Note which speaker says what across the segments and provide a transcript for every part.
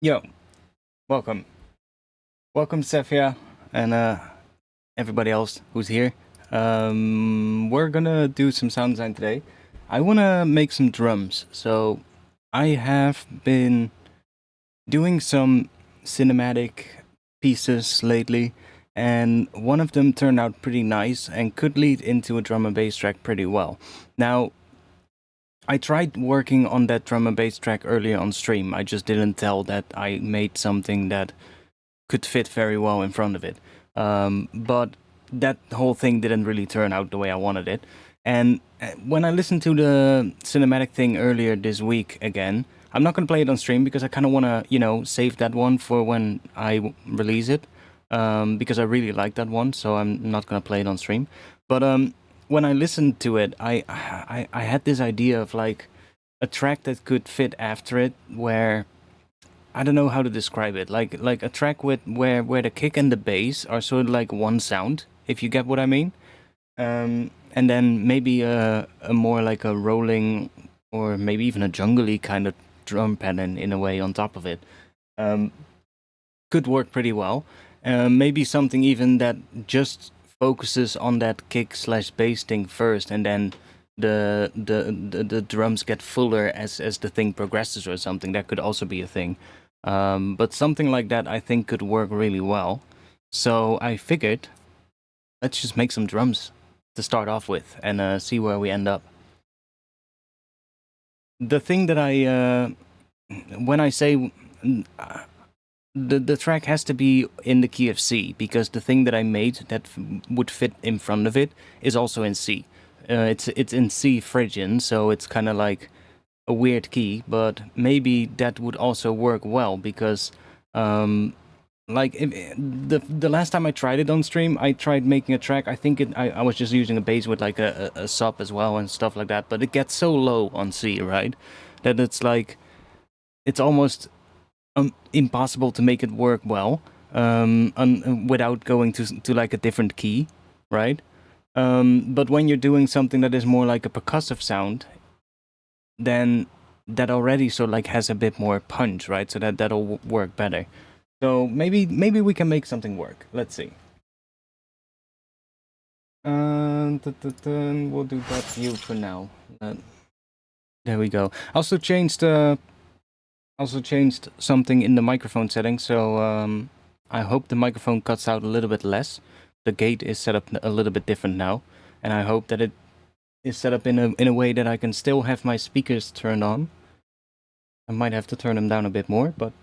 Speaker 1: Yo, welcome. Welcome, Sefia, and everybody else who's here. We're gonna do some sound design today. I wanna make some drums, so I have been doing some cinematic pieces lately, and one of them turned out pretty nice and could lead into a drum and bass track pretty well. Now, I tried working on that drum and bass track earlier on stream. I just didn't tell that I made something that could fit very well in front of it. But that whole thing didn't really turn out the way I wanted it. And when I listened to the cinematic thing earlier this week again, I'm not going to play it on stream because I kind of want to, save that one for when I release it. Because I really like that one, so I'm not going to play it on stream. But when I listened to it, I had this idea of like a track that could fit after it, where I don't know how to describe it. Like a track with where the kick and the bass are sort of like one sound, if you get what I mean. And then maybe a more like a rolling or maybe even a jungly kind of drum pattern in a way on top of it. Could work pretty well. Maybe something even that just focuses on that kick slash bass thing first, and then the drums get fuller as the thing progresses or something. That could also be a thing. But something like that I think could work really well. So I figured, let's just make some drums to start off with and see where we end up. The thing that when I say the track has to be in the key of C, because the thing that I made that would fit in front of it is also in C. It's in C Phrygian, so it's kind of like a weird key, but maybe that would also work well because like the last time I tried it on stream, I tried making a track. I think I was just using a bass with like a sub as well and stuff like that, but it gets so low on C, right, that it's like it's almost impossible to make it work well without going to like a different key, right? But when you're doing something that is more like a percussive sound, then that already sort of like has a bit more punch, right? So that'll work better. So maybe we can make something work. Let's see. We'll do that view for now. There we go. Also changed something in the microphone settings, so I hope the microphone cuts out a little bit less. The gate is set up a little bit different now, and I hope that it is set up in a way that I can still have my speakers turned on. I might have to turn them down a bit more, but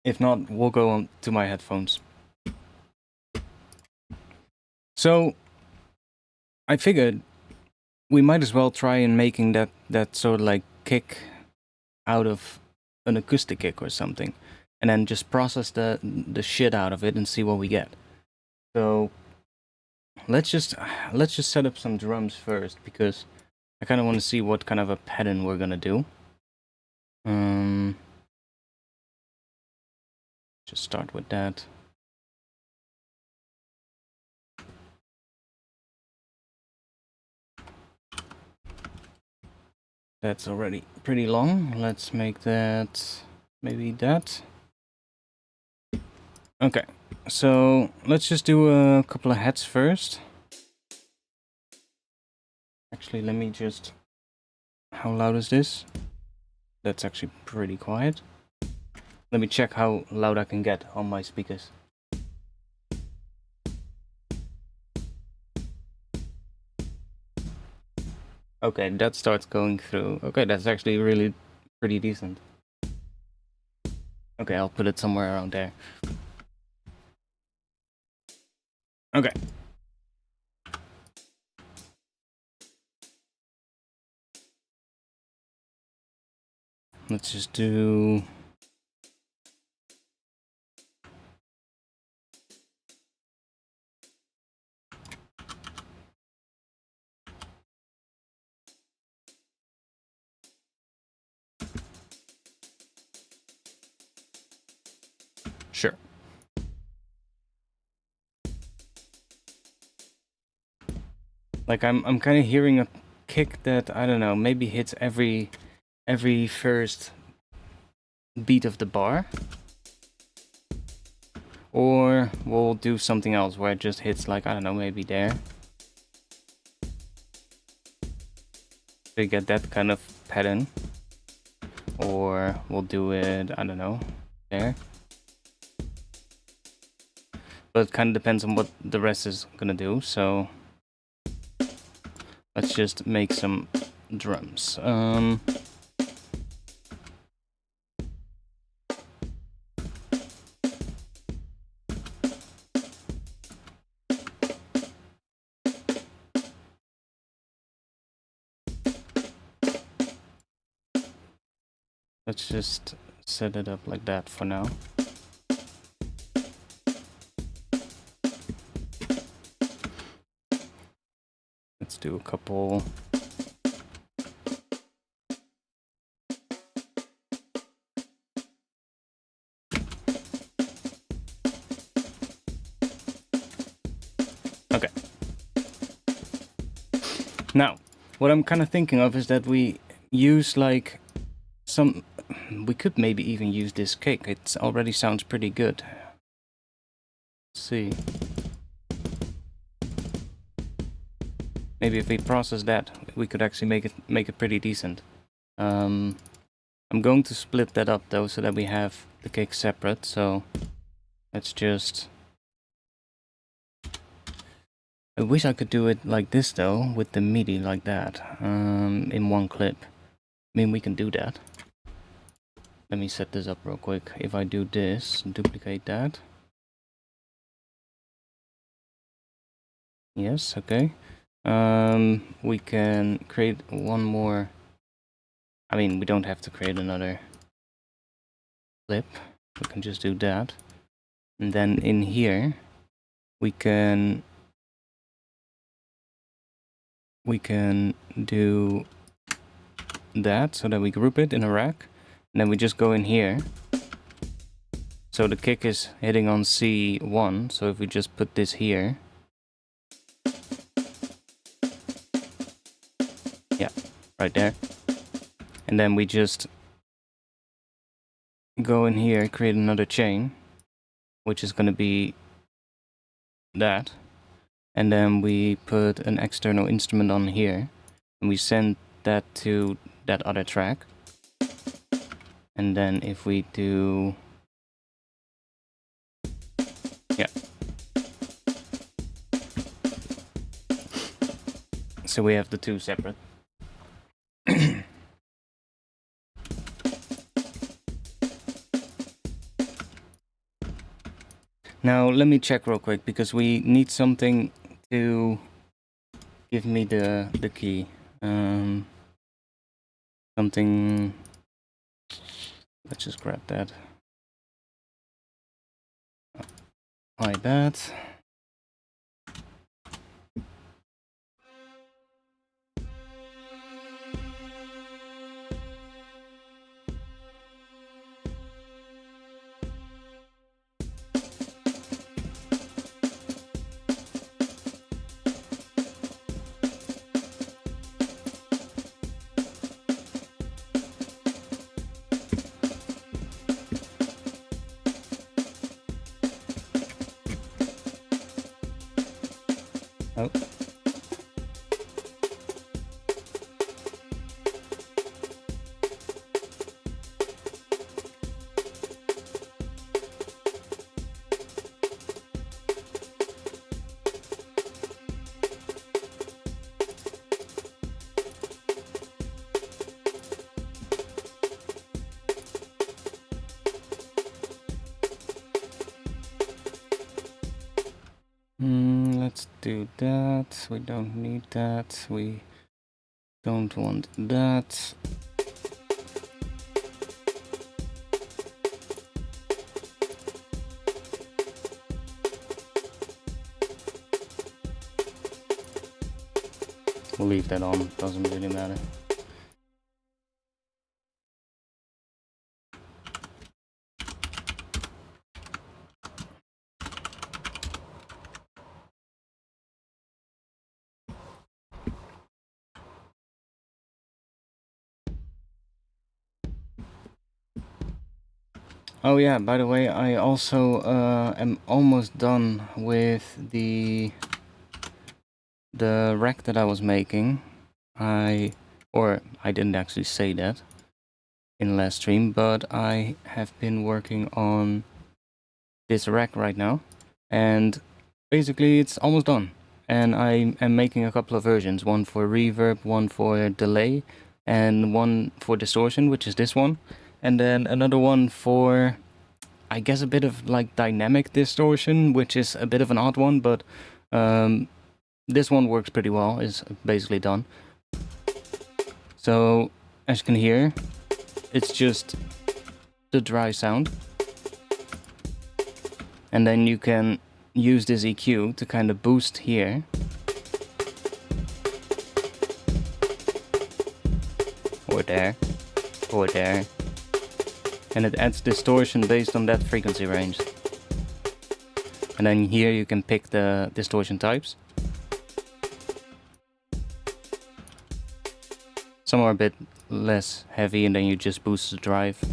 Speaker 1: if not, we'll go on to my headphones. So I figured we might as well try and making that sort of like kick out of an acoustic kick or something, and then just process the shit out of it and see what we get. So let's just set up some drums first, because I kind of want to see what kind of a pattern we're gonna do. Just start with that. That's already pretty long. Let's make that maybe that. Okay, so let's just do a couple of heads first. Actually, let me just... How loud is this? That's actually pretty quiet. Let me check how loud I can get on my speakers. Okay, that starts going through. Okay, that's actually really pretty decent. Okay, I'll put it somewhere around there. Okay. Let's just do... Sure. Like I'm kind of hearing a kick that, I don't know, maybe hits every first beat of the bar. Or we'll do something else where it just hits like, I don't know, maybe there. To get that kind of pattern. Or we'll do it, I don't know, there. But it kind of depends on what the rest is gonna do, so let's just make some drums. Let's just set it up like that for now. Let's do a couple. Okay. Now, what I'm kind of thinking of is that we use like we could maybe even use this kick. It already sounds pretty good. Let's see. Maybe if we process that, we could actually make it pretty decent. I'm going to split that up though, so that we have the kick separate. So let's just. I wish I could do it like this though, with the MIDI like that, in one clip. I mean, we can do that. Let me set this up real quick. If I do this, duplicate that. Yes, okay. We can create one more. I mean, we don't have to create another clip. We can just do that. And then in here, we can do that so that we group it in a rack. And then we just go in here. So the kick is hitting on C1. So if we just put this here. Yeah, right there. And then we just go in here, create another chain, which is going to be that. And then we put an external instrument on here. And we send that to that other track. And then if we do... yeah. So we have the two separate. Now let me check real quick, because we need something to give me the key. Something... let's just grab that. Like that. Oh. Let's do that. We don't need that. We don't want that. We'll leave that on, doesn't really matter. Oh yeah, by the way, I also am almost done with the rack that I was making. I didn't actually say that in the last stream, but I have been working on this rack right now, and basically it's almost done. And I am making a couple of versions, one for reverb, one for delay, and one for distortion, which is this one, and then another one for, I guess, a bit of like dynamic distortion, which is a bit of an odd one, but this one works pretty well. It's basically done. So as you can hear, it's just the dry sound, and then you can use this EQ to kind of boost here. Or there. Or there. And it adds distortion based on that frequency range. And then here you can pick the distortion types. Some are a bit less heavy, and then you just boost the drive.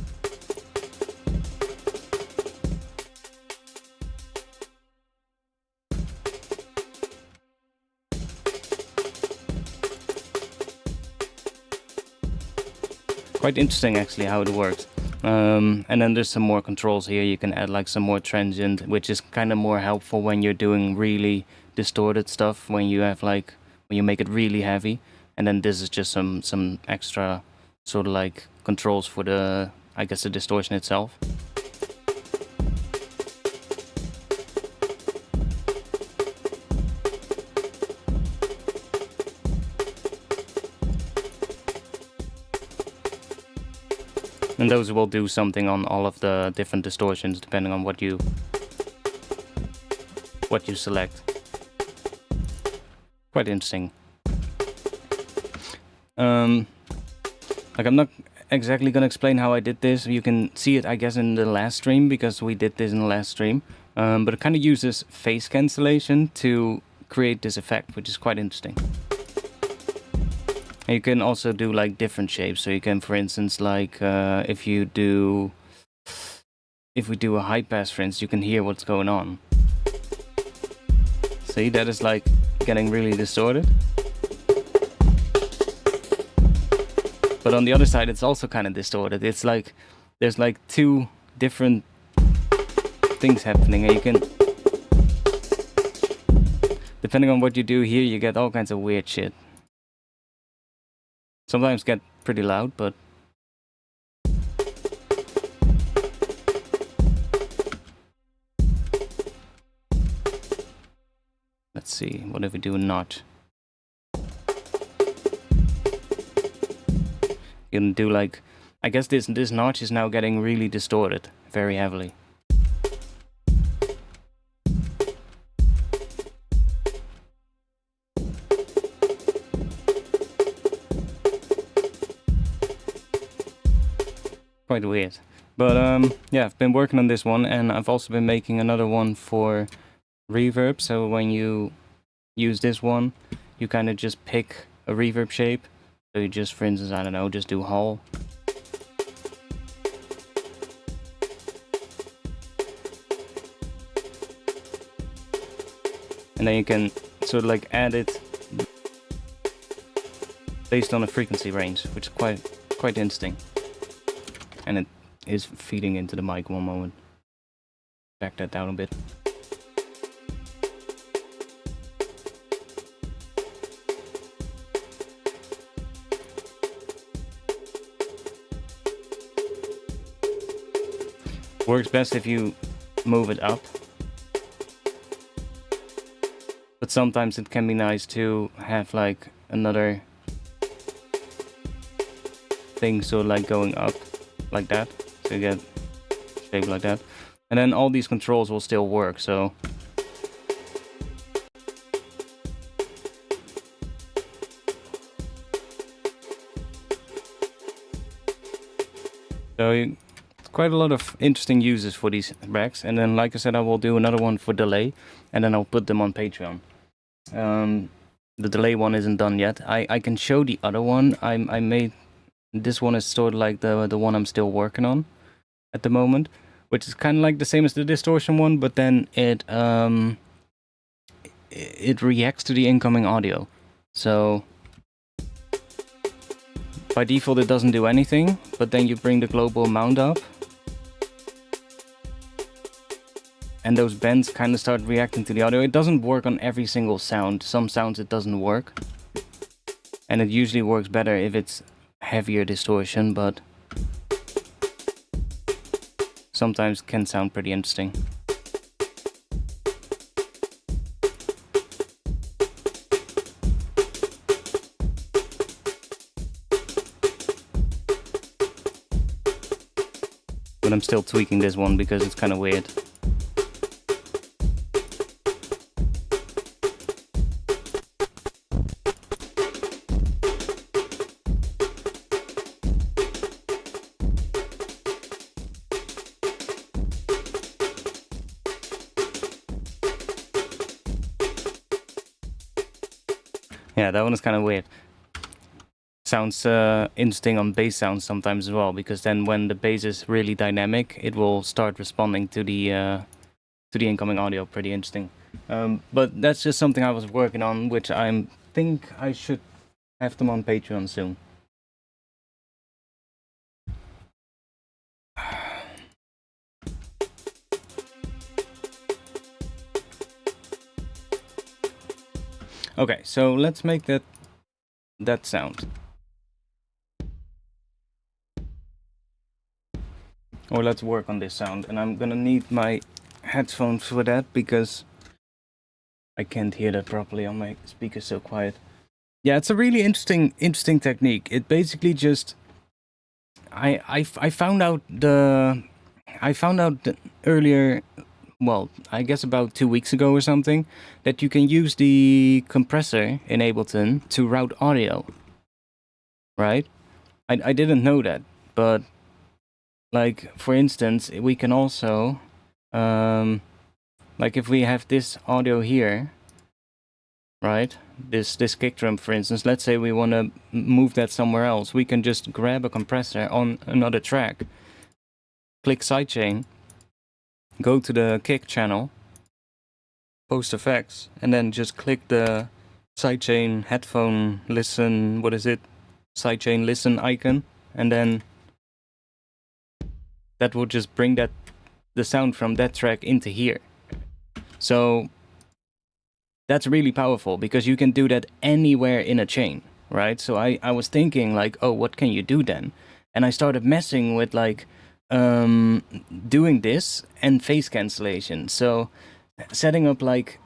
Speaker 1: Quite interesting actually how it works. And then there's some more controls here. You can add like some more transient, which is kind of more helpful when you're doing really distorted stuff, when you have like, when you make it really heavy. And then this is just some extra sort of like controls for the, I guess, the distortion itself. And those will do something on all of the different distortions depending on what you select. Quite interesting. Like, I'm not exactly gonna explain how I did this. You can see it, I guess, in the last stream, because we did this in the last stream. But it kind of uses phase cancellation to create this effect, which is quite interesting. And you can also do like different shapes. So you can, for instance, like if we do a high pass, for instance, you can hear what's going on. See, that is like getting really distorted. But on the other side, it's also kind of distorted. It's like there's like two different things happening, and you can, depending on what you do here, you get all kinds of weird shit. Sometimes get pretty loud, but let's see, what if we do a notch? You can do like, I guess this notch is now getting really distorted very heavily. Quite weird. But yeah, I've been working on this one, and I've also been making another one for reverb. So when you use this one, you kind of just pick a reverb shape. So you just, for instance, I don't know, just do Hall. And then you can sort of like add it based on a frequency range, which is quite interesting. And it is feeding into the mic. One moment. Back that down a bit. Works best if you move it up. But sometimes it can be nice to have like another thing, so like going up like that, so you get shape like that. And then all these controls will still work, so quite a lot of interesting uses for these racks. And then, like I said, I will do another one for delay, and then I'll put them on Patreon. The delay one isn't done yet. I can show the other one. I made, this one is sort of like the one I'm still working on at the moment. which is kind of like the same as the distortion one, but then it reacts to the incoming audio. So by default it doesn't do anything, but then you bring the global amount up, and those bends kind of start reacting to the audio. It doesn't work on every single sound. Some sounds it doesn't work, and it usually works better if it's heavier distortion, but sometimes can sound pretty interesting. But I'm still tweaking this one because it's kind of weird. Yeah, that one is kind of weird. Sounds interesting on bass sounds sometimes as well, because then when the bass is really dynamic, it will start responding to the incoming audio. Pretty interesting. But that's just something I was working on, which I think I should have them on Patreon soon. Okay, so let's make that sound. Or let's work on this sound, and I'm gonna need my headphones for that because I can't hear that properly on my speaker, so quiet. Yeah, it's a really interesting technique. It basically just I found out earlier, well, I guess about 2 weeks ago or something, that you can use the compressor in Ableton to route audio. Right? I didn't know that, but like, for instance, we can also like if we have this audio here, right? This kick drum, for instance, let's say we want to move that somewhere else, we can just grab a compressor on another track, click sidechain, go to the kick channel, post effects, and then just click the sidechain headphone listen, what is it? Sidechain listen icon, and then that will just bring the sound from that track into here. So that's really powerful because you can do that anywhere in a chain, right? So I was thinking like, oh, what can you do then? And I started messing with like doing this and phase cancellation. So setting up like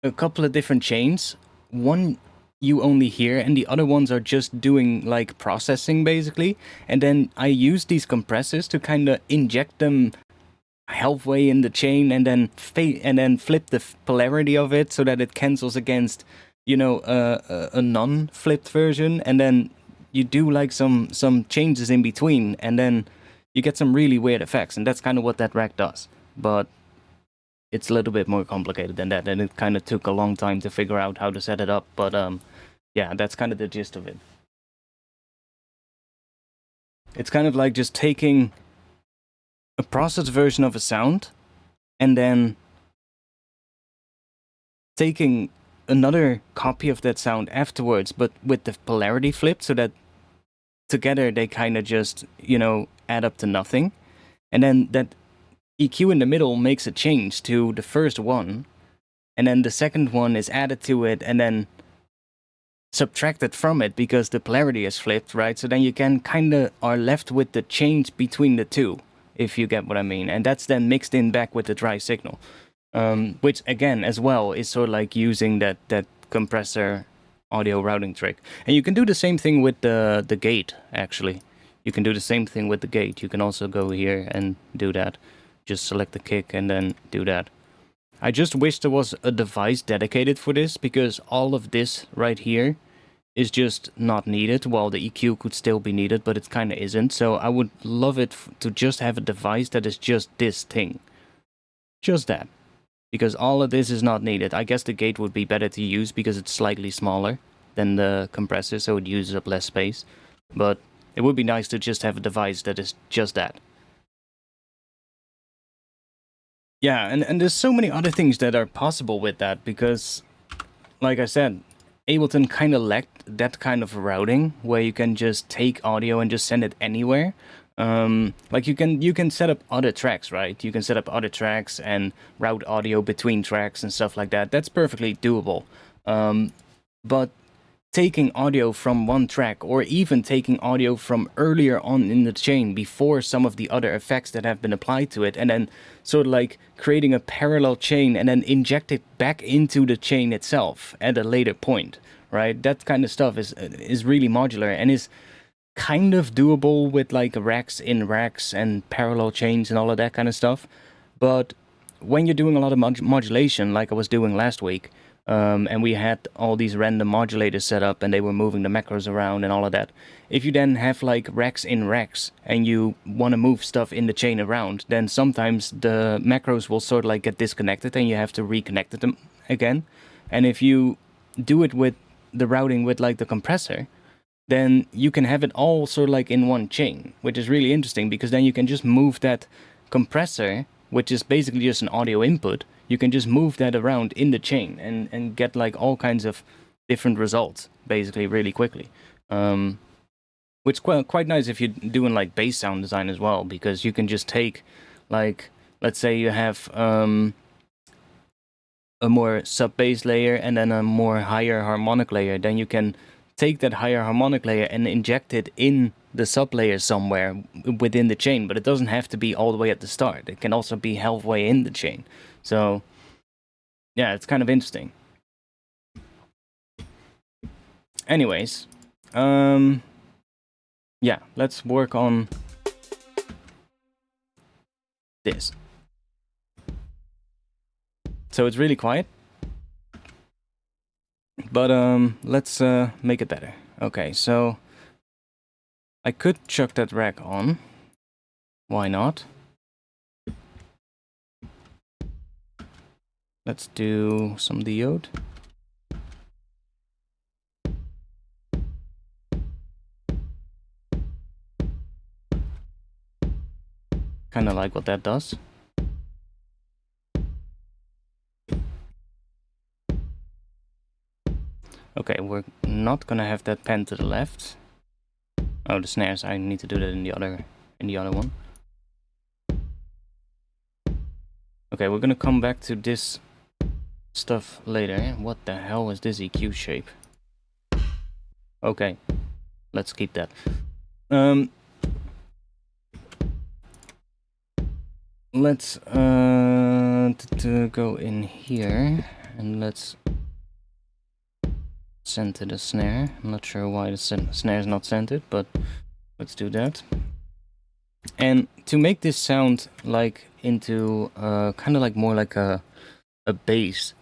Speaker 1: a couple of different chains, one you only hear and the other ones are just doing like processing basically, and then I use these compressors to kind of inject them halfway in the chain and then flip the polarity of it so that it cancels against, you know, a non-flipped version, and then you do like some changes in between, and then you get some really weird effects, and that's kind of what that rack does. But it's a little bit more complicated than that, and it kind of took a long time to figure out how to set it up, but yeah, that's kind of the gist of it. It's kind of like just taking a processed version of a sound and then taking another copy of that sound afterwards, but with the polarity flipped, so that together they kind of just, you know, add up to nothing. And then that EQ in the middle makes a change to the first one, and then the second one is added to it and then subtracted from it because the polarity is flipped, right? So then you can kind of are left with the change between the two, if you get what I mean. And that's then mixed in back with the dry signal, which again as well is sort of like using that compressor audio routing trick. And you can do the same thing with the gate, actually. You can do the same thing with the gate. You can also go here and do that. Just select the kick and then do that. I just wish there was a device dedicated for this, because all of this right here is just not needed. Well, the EQ could still be needed, but it kind of isn't. So I would love it to just have a device that is just this thing. Just that. Because all of this is not needed. I guess the gate would be better to use because it's slightly smaller than the compressor, so it uses up less space. But it would be nice to just have a device that is just that. Yeah, and there's so many other things that are possible with that, because, like I said, Ableton kind of lacked that kind of routing where you can just take audio and just send it anywhere. Like you can set up other tracks, right? You can set up other tracks and route audio between tracks and stuff like that. That's perfectly doable. But taking audio from one track, or even taking audio from earlier on in the chain before some of the other effects that have been applied to it, and then sort of like creating a parallel chain and then inject it back into the chain itself at a later point, right? That kind of stuff is really modular and is kind of doable with like racks in racks and parallel chains and all of that kind of stuff. But when you're doing a lot of modulation, like I was doing last week, and we had all these random modulators set up and they were moving the macros around and all of that. If you then have like racks in racks and you want to move stuff in the chain around, then sometimes the macros will sort of like get disconnected and you have to reconnect them again. And if you do it with the routing with like the compressor, then you can have it all sort of like in one chain, which is really interesting, because then you can just move that compressor, which is basically just an audio input, you can just move that around in the chain and get like all kinds of different results basically really quickly. Which is quite nice if you're doing like bass sound design as well, because you can just take, like, let's say you have a more sub bass layer and then a more higher harmonic layer, then you can take that higher harmonic layer and inject it in the sub layer somewhere within the chain, but it doesn't have to be all the way at the start. It can also be halfway in the chain. So yeah, it's kind of interesting. Anyways, yeah, let's work on this. So it's really quiet, but let's make it better. Okay, so I could chuck that rack on. Why not? Let's do some diode. Kind of like what that does. Okay, we're not gonna have that pan to the left. Oh, the snares, I need to do that in the other one. Okay, we're gonna come back to this stuff later. What the hell is this EQ shape? Okay, let's keep that. Let's go in here and let's center the snare. I'm not sure why the snare is not centered, but let's do that. And to make this sound like into kind of like more like a bass,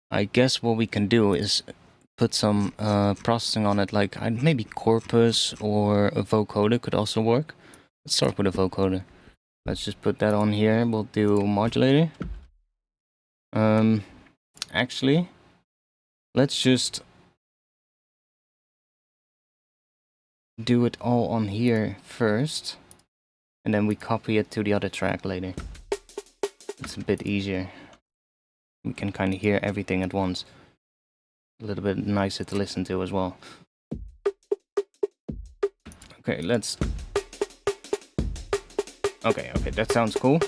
Speaker 1: I guess what we can do is put some processing on it, like maybe Corpus or a vocoder could also work. Let's start with a vocoder. Let's just put that on here. We'll do modulator. Actually, let's just do it all on here first, and then we copy it to the other track later. It's a bit easier. We can kind of hear everything at once. A little bit nicer to listen to as well. Okay, let's... Okay, that sounds cool.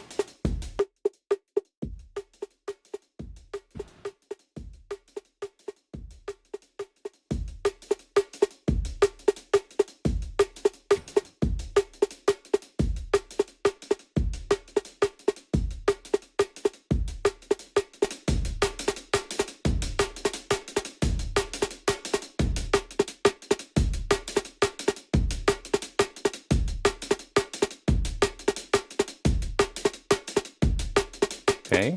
Speaker 1: Okay.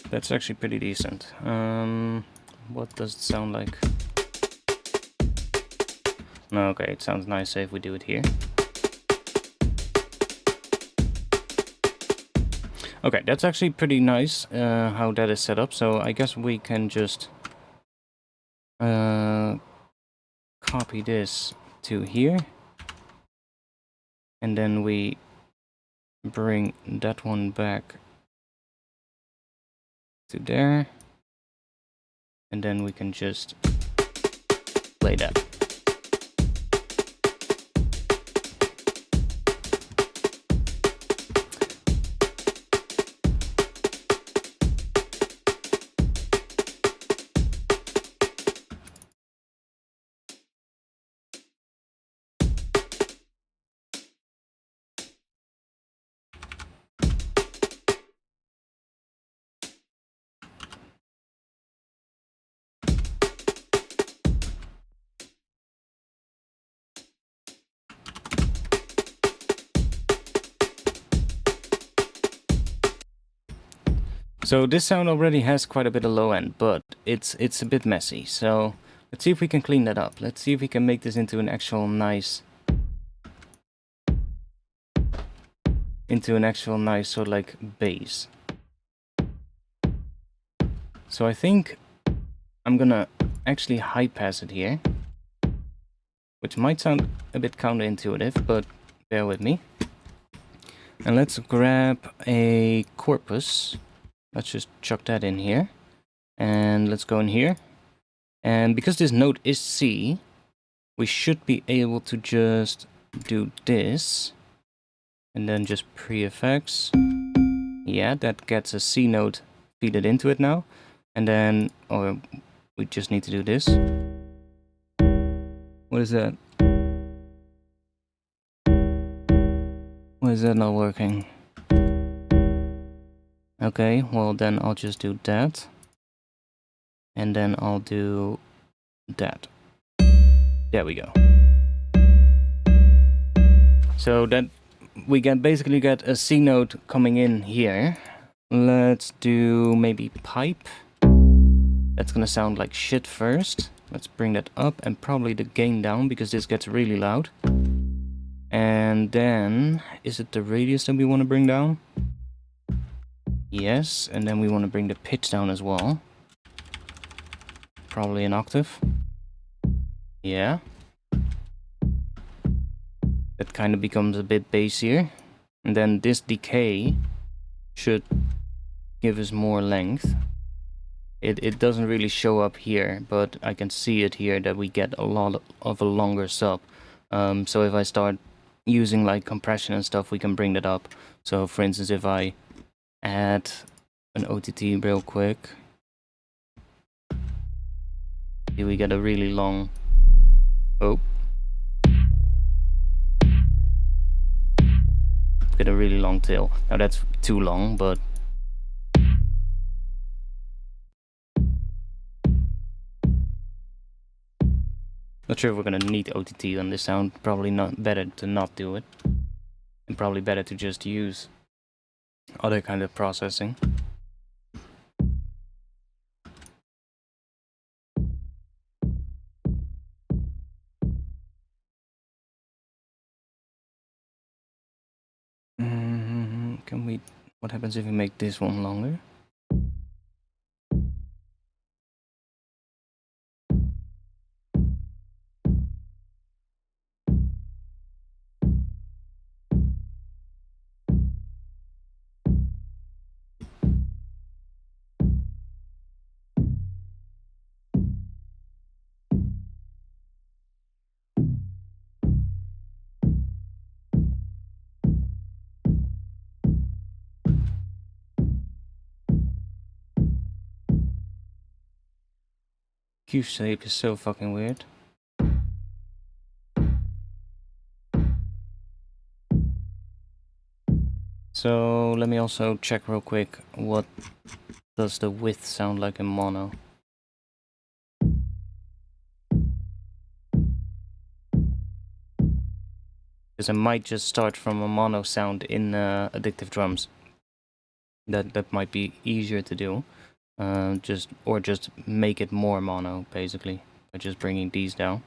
Speaker 1: That's actually pretty decent. What does it sound like? No, okay, it sounds nicer if we do it here. Okay, that's actually pretty nice how that is set up, so I guess we can just copy this to here, and then we bring that one back to there, and then we can just play that. So this sound already has quite a bit of low end, but it's a bit messy. So let's see if we can clean that up. Let's see if we can make this into an actual nice sort of like bass. So I think I'm gonna actually high pass it here, which might sound a bit counterintuitive, but bear with me. And let's grab a corpus. Let's just chuck that in here. And let's go in here. And because this note is C, we should be able to just do this. And then just pre-effects. Yeah, that gets a C note feeded into it now. And then, or we just need to do this. What is that? Why is that not working? Okay, well then I'll just do that. And then I'll do that. There we go. So that we basically get a C note coming in here. Let's do maybe pipe. That's gonna sound like shit first. Let's bring that up and probably the gain down because this gets really loud. And then, is it the radius that we want to bring down? Yes, and then we want to bring the pitch down as well. Probably an octave. Yeah. That kind of becomes a bit bassier. And then this decay should give us more length. It doesn't really show up here, but I can see it here that we get a lot of a longer sub. So if I start using like compression and stuff, we can bring that up. So for instance, if I add an OTT real quick, here we get a really long, get a really long tail. Now that's too long, but not sure if we're gonna need OTT on this sound. Probably not, better to not do it. And probably better to just use other kind of processing. Can we, what happens if we make this one longer? Q shape is so fucking weird. So let me also check real quick, what does the width sound like in mono? Because I might just start from a mono sound in Addictive Drums. That might be easier to do. Just make it more mono, basically, by just bringing these down.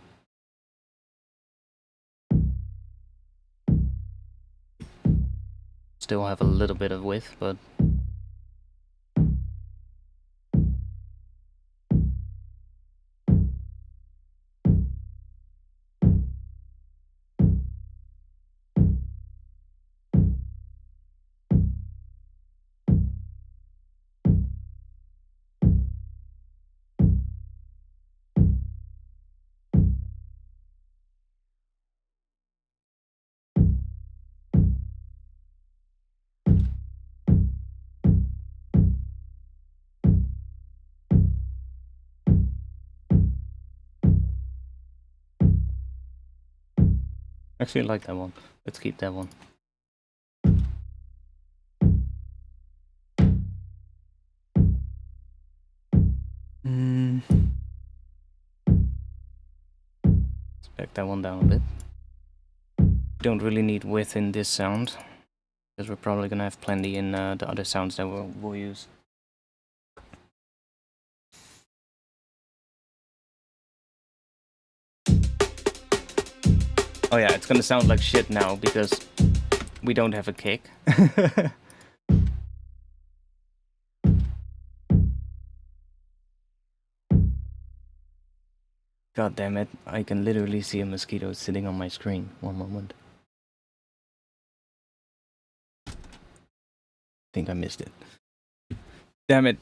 Speaker 1: Still have a little bit of width, but Actually, I like that one. Let's keep that one. Let's back that one down a bit. Don't really need width in this sound, because we're probably gonna have plenty in the other sounds that we'll use. Oh yeah, it's gonna sound like shit now because we don't have a kick. God damn it, I can literally see a mosquito sitting on my screen. One moment. I think I missed it. Damn it.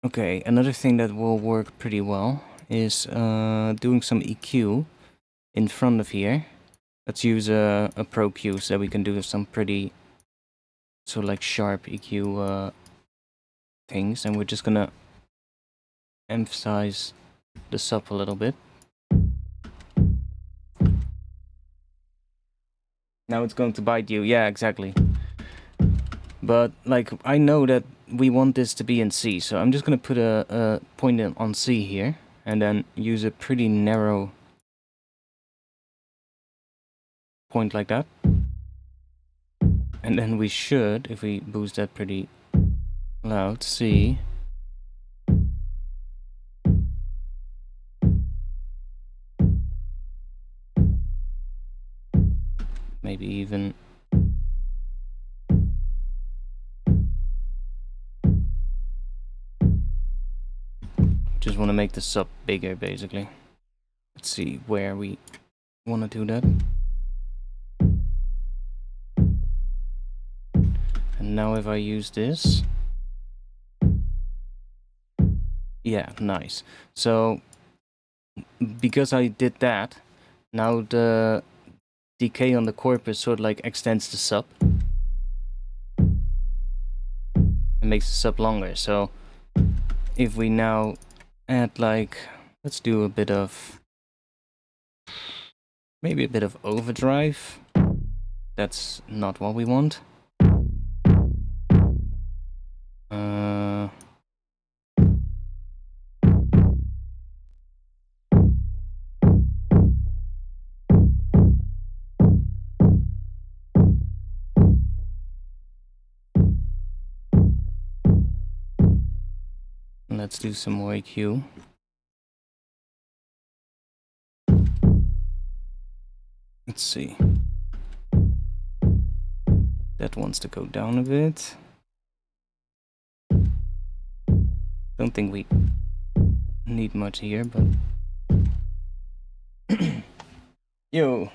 Speaker 1: Okay, another thing that will work pretty well is doing some EQ in front of here. Let's use a Pro Q so that we can do some pretty like sharp EQ things, and we're just gonna emphasize the sub a little bit. Now it's going to bite you. Yeah, exactly. But like, I know that we want this to be in C, so I'm just gonna put a point on C here, and then use a pretty narrow point like that. And then we should, if we boost that pretty loud, see. Maybe even just want to make the sub bigger, basically. Let's see where we want to do that. And now if I use this, yeah, nice. So because I did that, now the decay on the corpus sort of like extends the sub and makes the sub longer. So if we now add like, let's do a bit of, maybe a bit of overdrive. That's not what we want. Let's do some more EQ. Let's see. That wants to go down a bit. Don't think we need much here, but yo.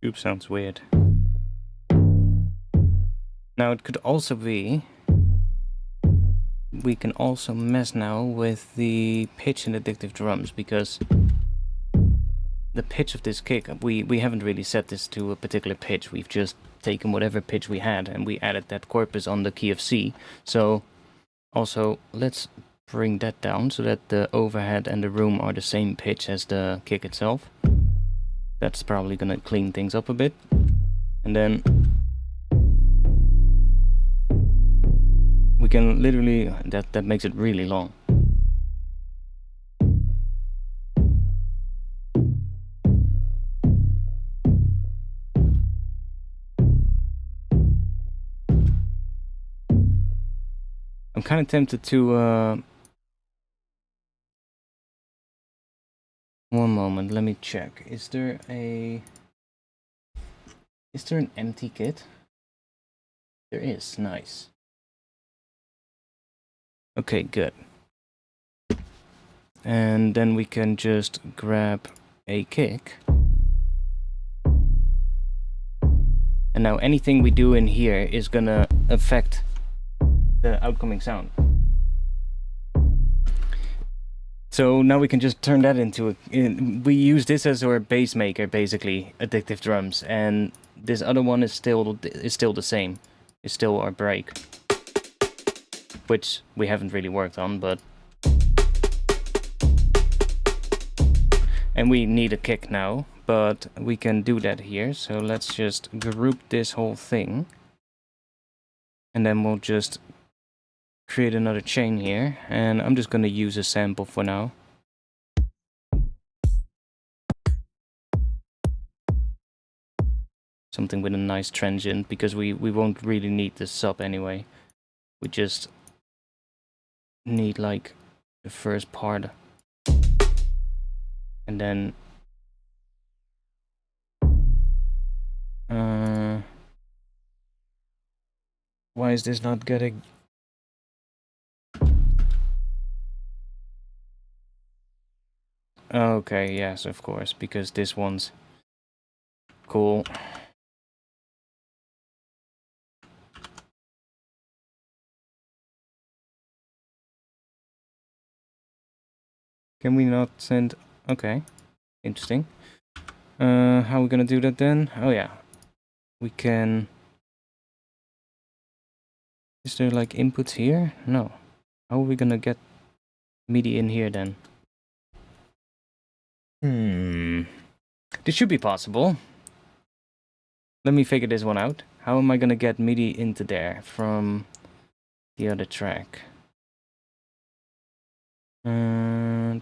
Speaker 1: Oops, sounds weird. Now it could also be, we can also mess now with the pitch in addictive drums, because the pitch of this kick, we haven't really set this to a particular pitch. We've just taken whatever pitch we had and we added that corpus on the key of C. So also let's bring that down so that the overhead and the room are the same pitch as the kick itself. That's probably gonna clean things up a bit. And then we can literally, that makes it really long. I'm kind of tempted to, one moment, let me check. Is there an empty kit? There is, nice. Okay, good. And then we can just grab a kick. And now anything we do in here is gonna affect the outcoming sound. So now we can just turn that into we use this as our bass maker, basically, Addictive Drums, and this other one is still the same. It's still our break, which we haven't really worked on, but. And we need a kick now, but we can do that here. So let's just group this whole thing. And then we'll just create another chain here. And I'm just gonna use a sample for now. Something with a nice transient, because we won't really need the sub anyway. We just need like the first part. And then why is this not getting? Okay, yes, of course, because this one's cool. Can we not send? Okay, interesting. How are we gonna do that then? Oh yeah, we can. Is there like inputs here? No. How are we gonna get MIDI in here then? This should be possible. Let me figure this one out. How am I gonna get MIDI into there from the other track? Ah,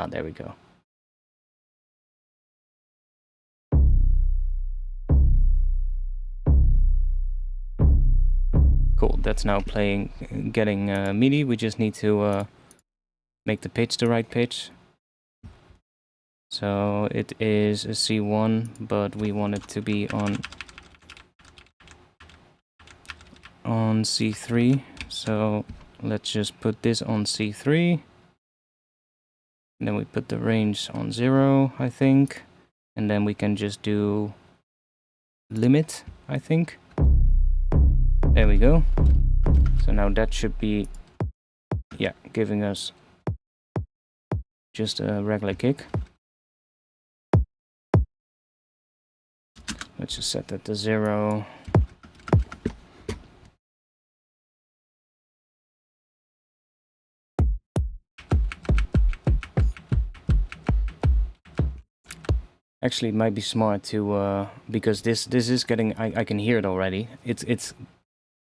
Speaker 1: there we go. Cool, that's now playing, getting MIDI. We just need to make the pitch the right pitch. So it is a C1, but we want it to be on C3. So let's just put this on C3. And then we put the range on 0, I think. And then we can just do limit, I think. There we go. So now that should be, yeah, giving us just a regular kick. Let's just set that to 0. Actually, it might be smart to, because this is getting, I can hear it already. It's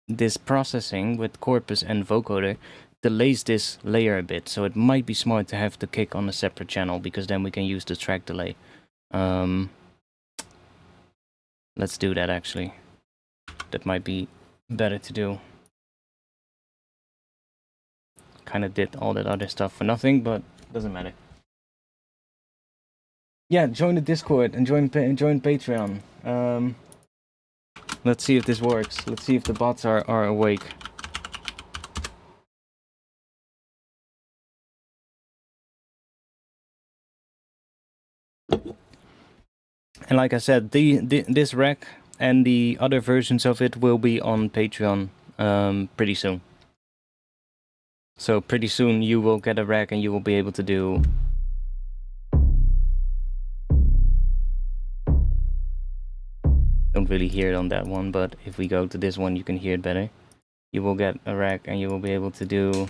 Speaker 1: this processing with Corpus and vocoder delays this layer a bit, so it might be smart to have the kick on a separate channel, because then we can use the track delay. Let's do that actually. That might be better to do. Kind of did all that other stuff for nothing, but doesn't matter. Yeah, join the Discord and join Patreon. Let's see if this works. Let's see if the bots are awake. And like I said, this rec and the other versions of it will be on Patreon pretty soon. So pretty soon you will get a rec and you will be able to do... Don't really hear it on that one, but if we go to this one you can hear it better. you will get a rack and you will be able to do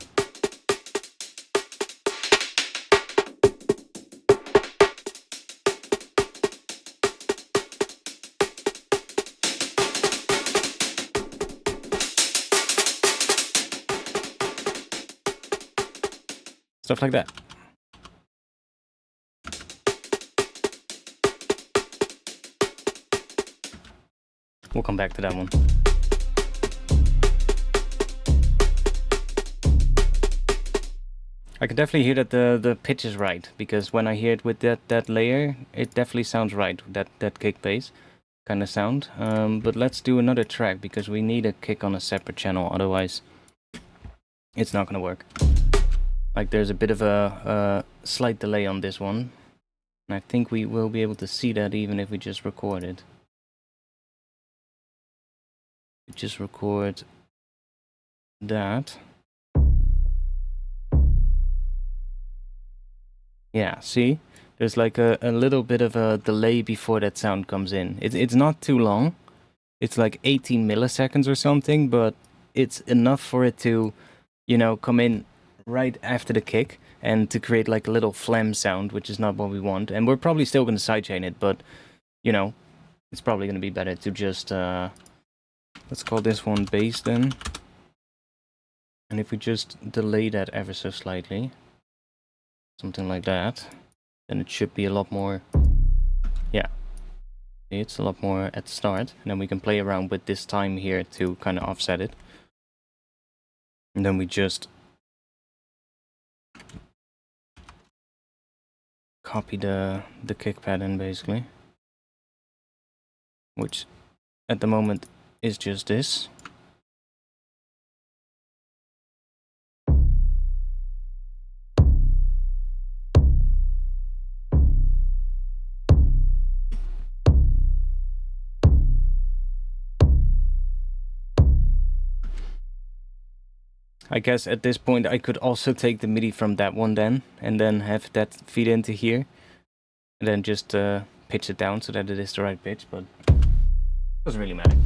Speaker 1: stuff like that. We'll come back to that one. I can definitely hear that the pitch is right, because when I hear it with that layer, it definitely sounds right, that kick bass kind of sound. But let's do another track, because we need a kick on a separate channel, otherwise it's not gonna work. Like, there's a bit of a slight delay on this one, and I think we will be able to see that even if we just record it. Just record that. Yeah, see? There's like a little bit of a delay before that sound comes in. It's not too long. It's like 18 milliseconds or something, but it's enough for it to, you know, come in right after the kick and to create like a little phlegm sound, which is not what we want. And we're probably still going to sidechain it, but, you know, it's probably going to be better to just, let's call this one bass then. And if we just delay that ever so slightly, something like that, then it should be a lot more, yeah, it's a lot more at the start. And then we can play around with this time here to kind of offset it. And then we just copy the kick pattern basically, which at the moment is just this. I guess at this point I could also take the MIDI from that one then, and then have that feed into here, and then just pitch it down so that it is the right pitch, but it doesn't really matter.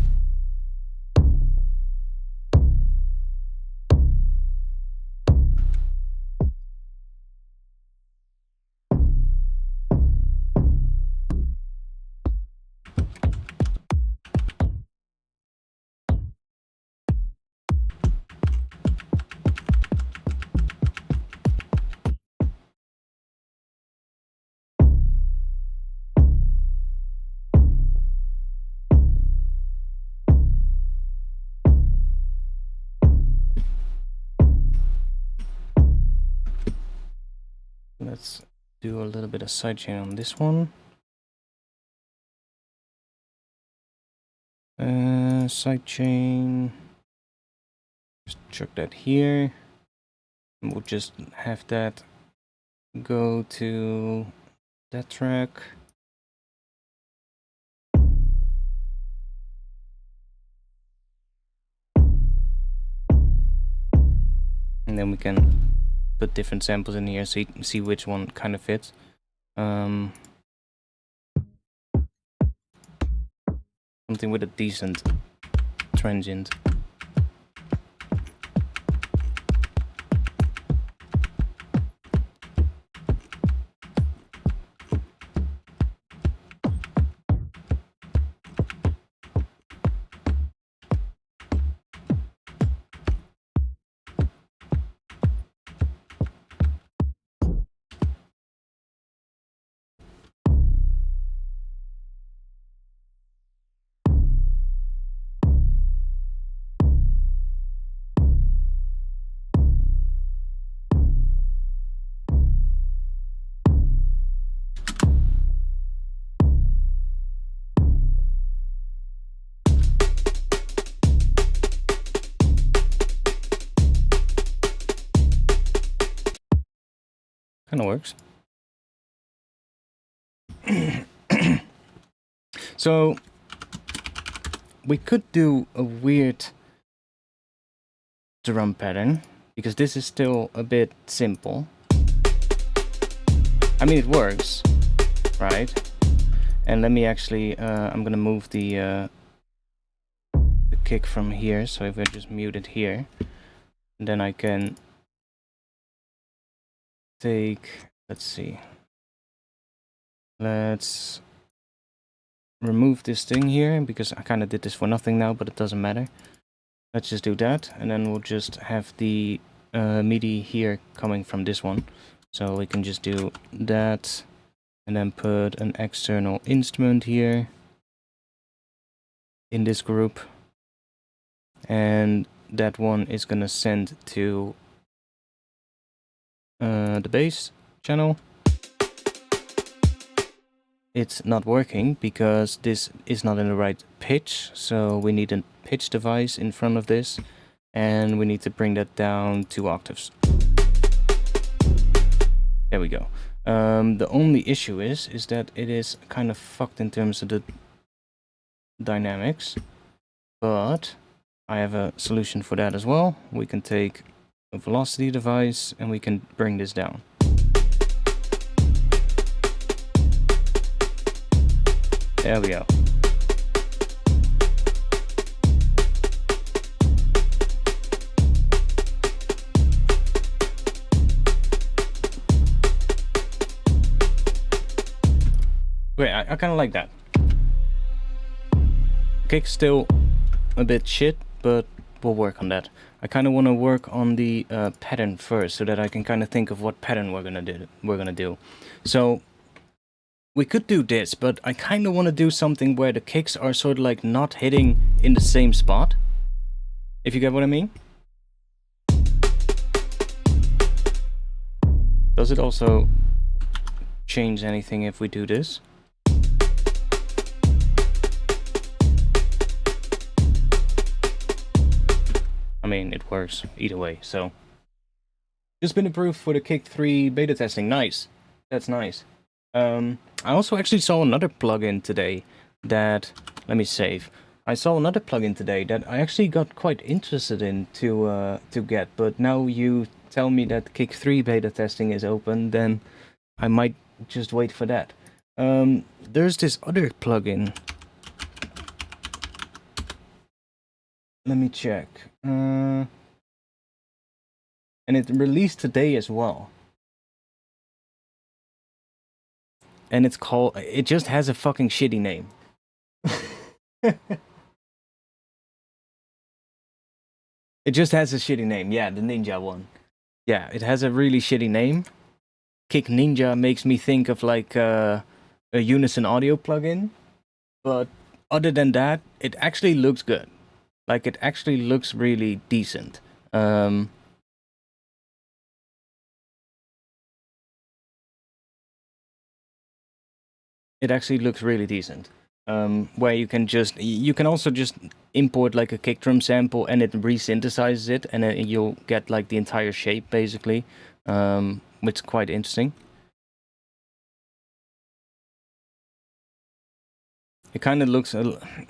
Speaker 1: Let's do a little bit of sidechain on this one. Sidechain. Just chuck that here. And we'll just have that go to that track. And then we can put different samples in here so you can see which one kind of fits. Something with a decent transient. Kind of works. So we could do a weird drum pattern, because this is still a bit simple. I mean, it works, right? And let me actually, I'm gonna move the kick from here. So if I just mute it here, then I can take, let's see, let's remove this thing here, because I kind of did this for nothing now, but it doesn't matter. Let's just do that, and then we'll just have the MIDI here coming from this one. So we can just do that, and then put an external instrument here in this group, and that one is gonna send to the bass channel. It's not working because this is not in the right pitch, so we need a pitch device in front of this, and we need to bring that down 2 octaves. There we go. The only issue is that it is kind of fucked in terms of the dynamics, but I have a solution for that as well. We can take a velocity device and we can bring this down. There we go. Great, I kind of like that. Kick's still a bit shit, but we'll work on that. I kind of want to work on the pattern first, so that I can kind of think of what pattern we're gonna do. So we could do this, but I kind of want to do something where the kicks are sort of like not hitting in the same spot, if you get what I mean. Does it also change anything if we do this? I mean, it works either way, so. Just been approved for the Kick 3 beta testing. Nice. That's nice. I also actually saw another plugin today that, let me save. I saw another plugin today that I actually got quite interested in to get, but now you tell me that Kick 3 beta testing is open, then I might just wait for that. There's this other plugin. Let me check. And it released today as well. And it's called, it just has a fucking shitty name. It just has a shitty name. Yeah, the Ninja one. Yeah, it has a really shitty name. Kick Ninja makes me think of like a Unison audio plugin. But other than that, it actually looks good. Like, it actually looks really decent. It actually looks really decent. Where you can also just import like a kick drum sample and it re-synthesizes it, and then you'll get like the entire shape basically, which is quite interesting. It kind of looks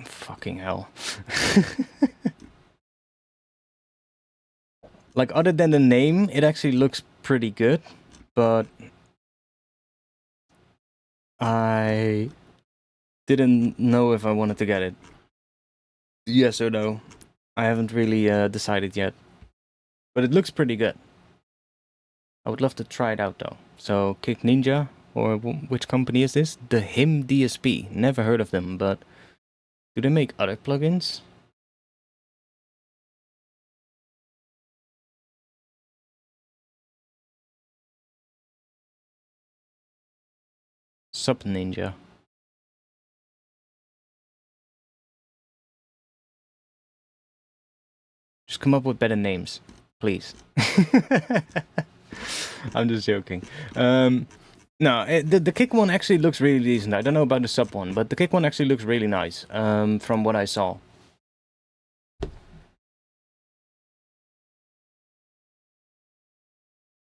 Speaker 1: fucking hell. Like, other than the name, it actually looks pretty good, but I didn't know if I wanted to get it. Yes or no. I haven't really decided yet. But it looks pretty good. I would love to try it out though. So, Kick Ninja, or which company is this? The Him DSP. Never heard of them, but do they make other plugins? Sub Ninja. Just come up with better names, please. I'm just joking. No, the kick one actually looks really decent. I don't know about the sub one, but the kick one actually looks really nice, from what I saw.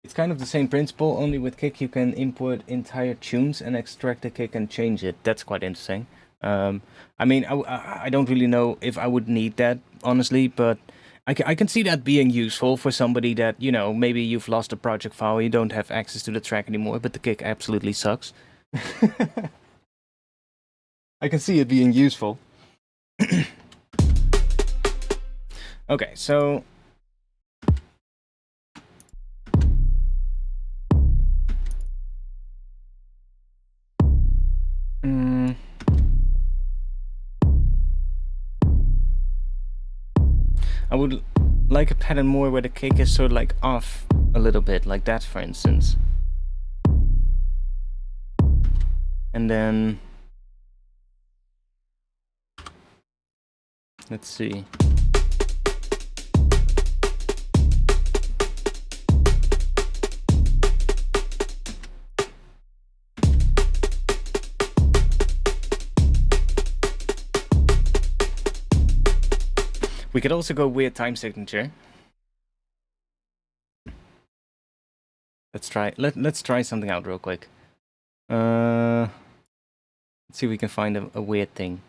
Speaker 1: It's kind of the same principle, only with kick you can import entire tunes and extract the kick and change it. That's quite interesting. I mean, I don't really know if I would need that, honestly, but I can see that being useful for somebody that, you know, maybe you've lost a project file, you don't have access to the track anymore, but the kick absolutely sucks. I can see it being useful. Okay, so I would like a pattern more where the kick is sort of like off a little bit, like that, for instance. And then let's see. We could also go weird time signature. Let's try something out real quick. Let's see if we can find a weird thing.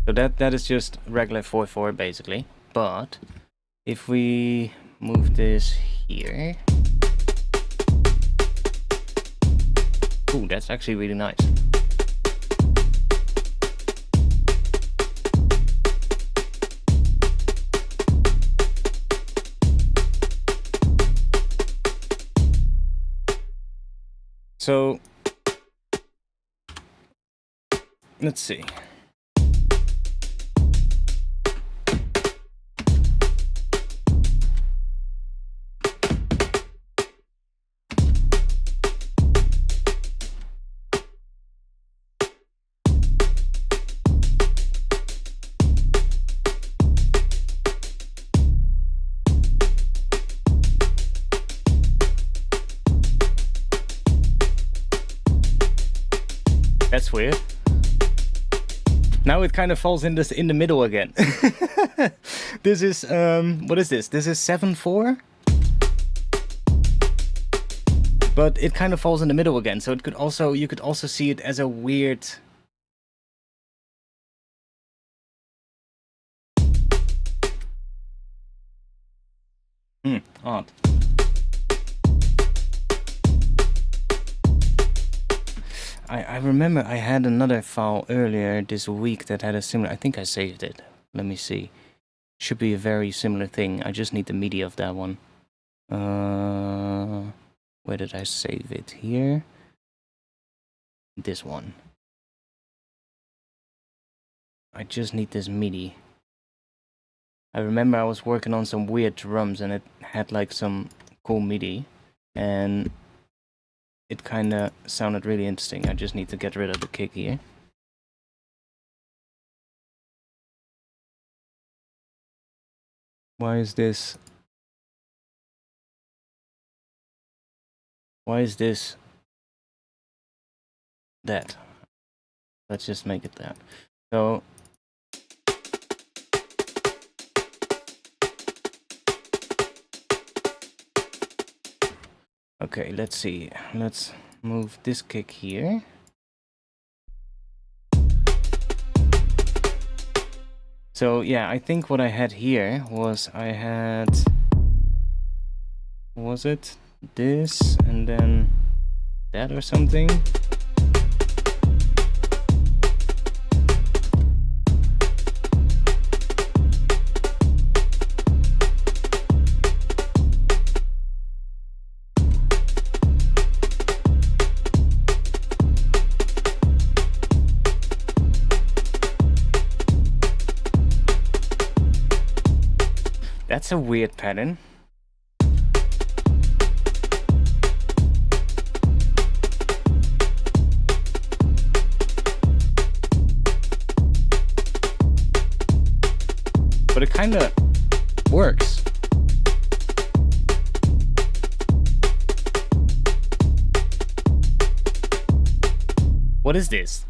Speaker 1: So that is just regular 4/4 basically. But if we move this here, ooh, that's actually really nice. So let's see. That's weird. Now it kind of falls in the middle again. This is what is this? This is 7/4. But it kind of falls in the middle again, so it could also you could also see it as a weird. Odd. I remember I had another file earlier this week that had a similar. I think I saved it. Let me see. Should be a very similar thing. I just need the MIDI of that one. Where did I save it? Here. This one. I just need this MIDI. I remember I was working on some weird drums and it had like some cool MIDI and it kind of sounded really interesting. I just need to get rid of the kick here. Why is this? Why is this that? Let's just make it that. So okay, let's see. Let's move this kick here. So yeah, I think what I had here was I had, was it this and then that or something? That's a weird pattern. But it kind of works. What is this?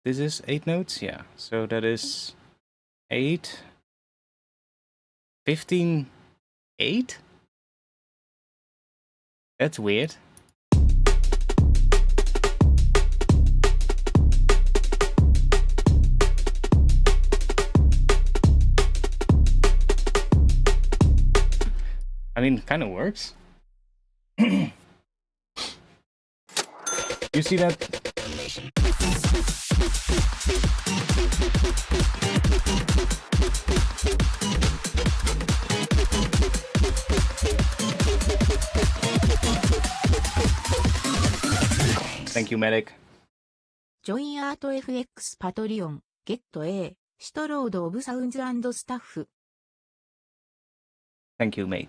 Speaker 1: This is 8 notes? Yeah. So that is 8, 15, 8? That's weird. I mean, kind of works. You see that? Thank you, medic.
Speaker 2: Join ArtFX Patreon, Get A, Shitload of Sounds and Stuff.
Speaker 1: Thank you, mate.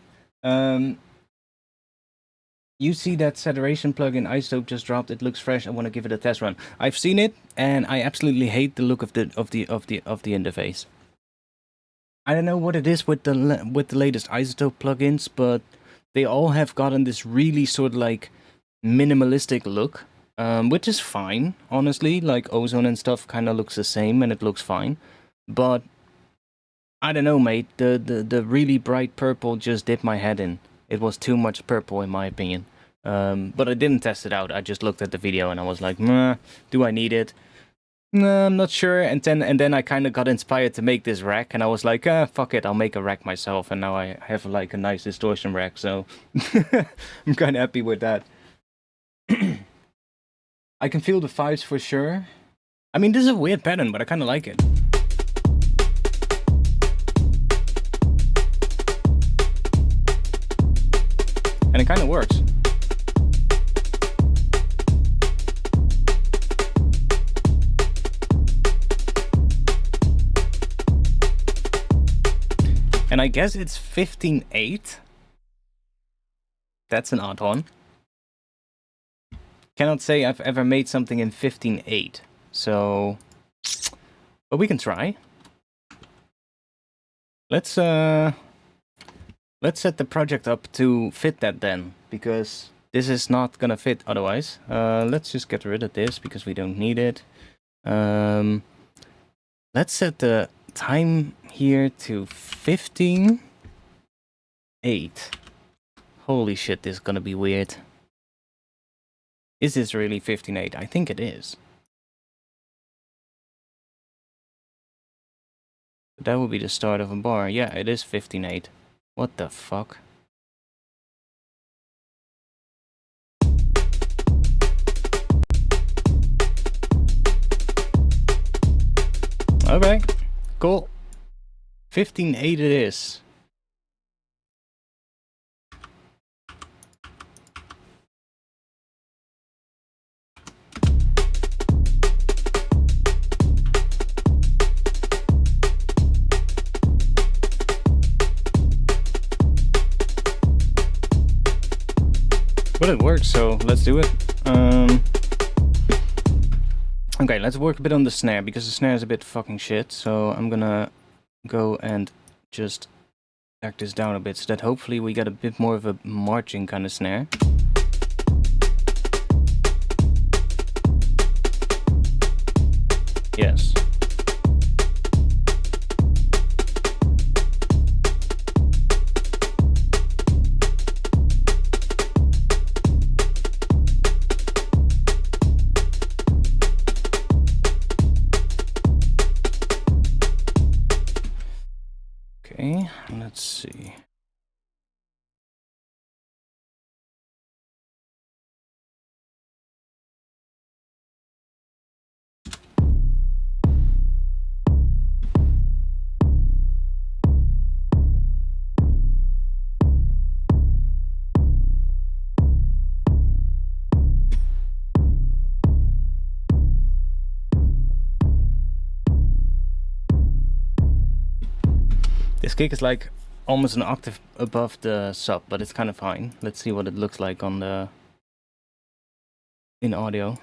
Speaker 1: You see that saturation plugin Isotope just dropped? It looks fresh. I want to give it a test run. I've seen it, and I absolutely hate the look of the interface. I don't know what it is with the latest Isotope plugins, but they all have gotten this really sort of like minimalistic look, which is fine, honestly. Like Ozone and stuff kind of looks the same, and it looks fine. But I don't know, mate. The really bright purple just dipped my head in. It was too much purple, in my opinion. But I didn't test it out. I just looked at the video and I was like, meh, do I need it? No, I'm not sure. And then I kind of got inspired to make this rack, and I was like, fuck it, I'll make a rack myself. And now I have like a nice distortion rack, so I'm kind of happy with that. I can feel the vibes for sure. I mean, this is a weird pattern, but I kind of like it. And it kind of works. And I guess it's 15.8. That's an odd one. Cannot say I've ever made something in 15.8. So, but we can try. Let's set the project up to fit that then, because this is not gonna fit otherwise. Let's just get rid of this because we don't need it. Let's set the time here to 15.8. Holy shit, this is gonna be weird. Is this really 15.8? I think it is. That would be the start of a bar. Yeah, it is 15.8. What the fuck? Okay, cool. 15.8 it is. Well, it works, so let's do it. Okay, let's work a bit on the snare, because the snare is a bit fucking shit. So I'm gonna go and just back this down a bit, so that hopefully we get a bit more of a marching kind of snare. Yes. Okay, let's see. This kick is like almost an octave above the sub, but it's kind of fine. Let's see what it looks like on the in audio.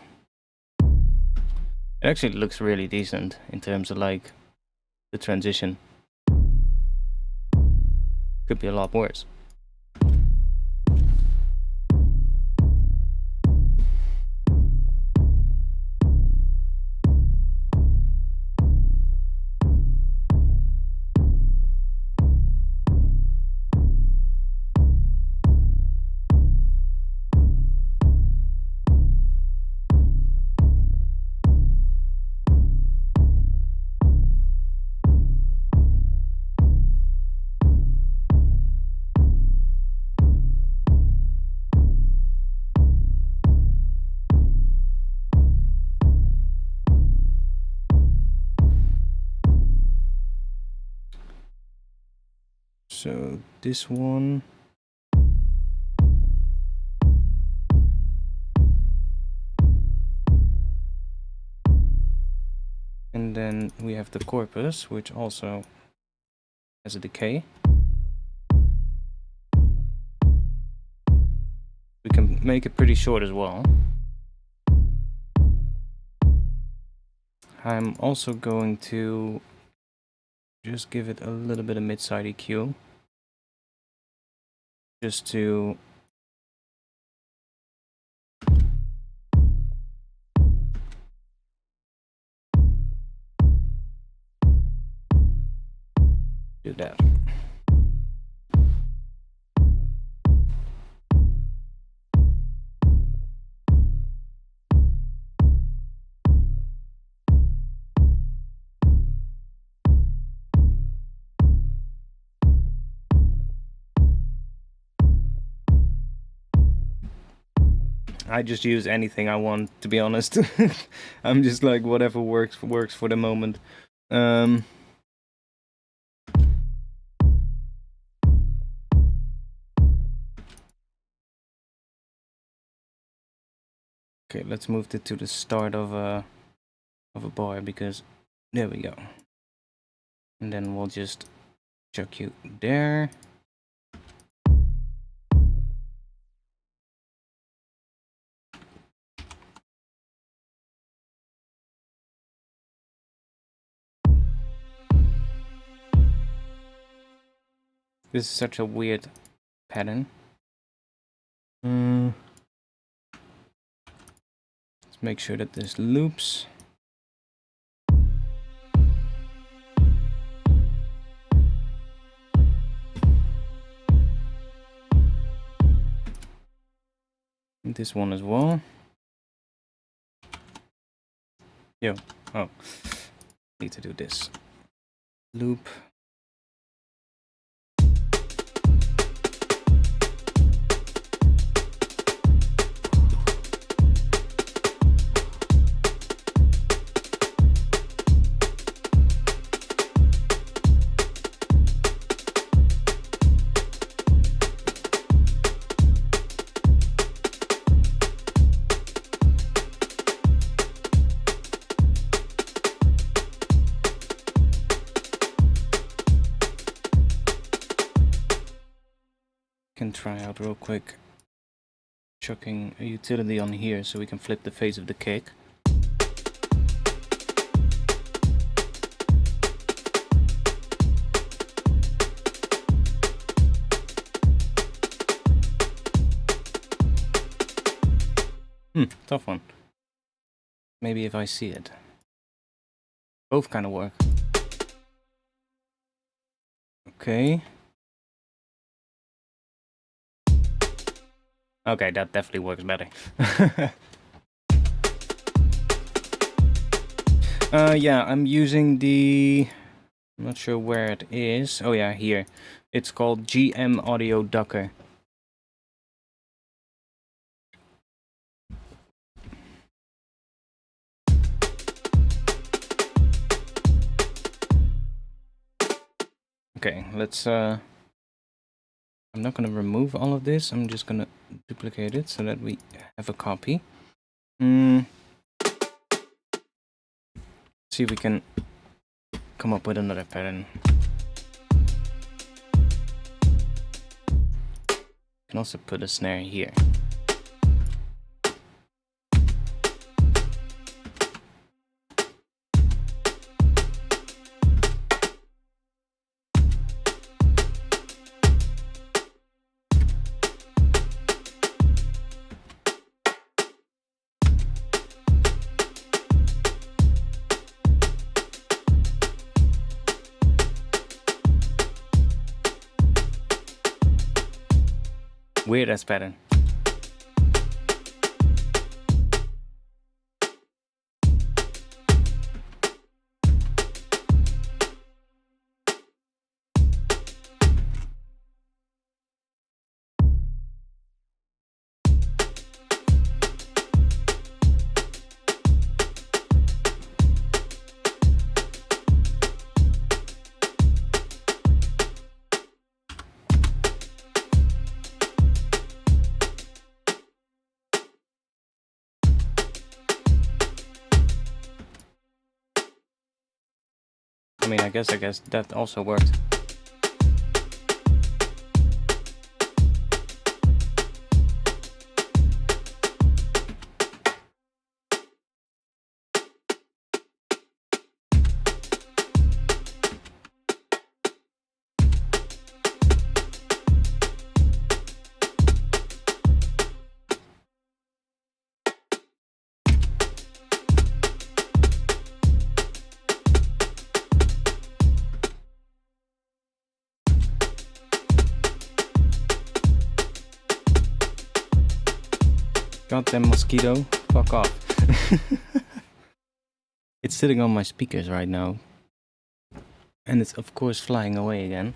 Speaker 1: It actually looks really decent in terms of like the transition. Could be a lot worse. So this one. And then we have the corpus, which also has a decay. We can make it pretty short as well. I'm also going to just give it a little bit of mid-side EQ. Just to do that. I just use anything I want, to be honest. I'm just like, whatever works for the moment. Okay, let's move it to the start of a bar, because there we go. And then we'll just chuck you there. This is such a weird pattern. Let's make sure that this loops. And this one as well. Oh, need to do this. Loop. Can try out real quick chucking a utility on here so we can flip the phase of the kick. Tough one. Maybe if I see it. Both kind of work. Okay. Okay, that definitely works better. Yeah, I'm using the... I'm not sure where it is. Oh yeah, here. It's called GM Audio Ducker. Okay, let's... I'm not going to remove all of this. I'm just going to duplicate it so that we have a copy. See if we can come up with another pattern. Can also put a snare here. Weird ass pattern. I guess that also works. Goddamn mosquito, fuck off. It's sitting on my speakers right now. And it's of course flying away again.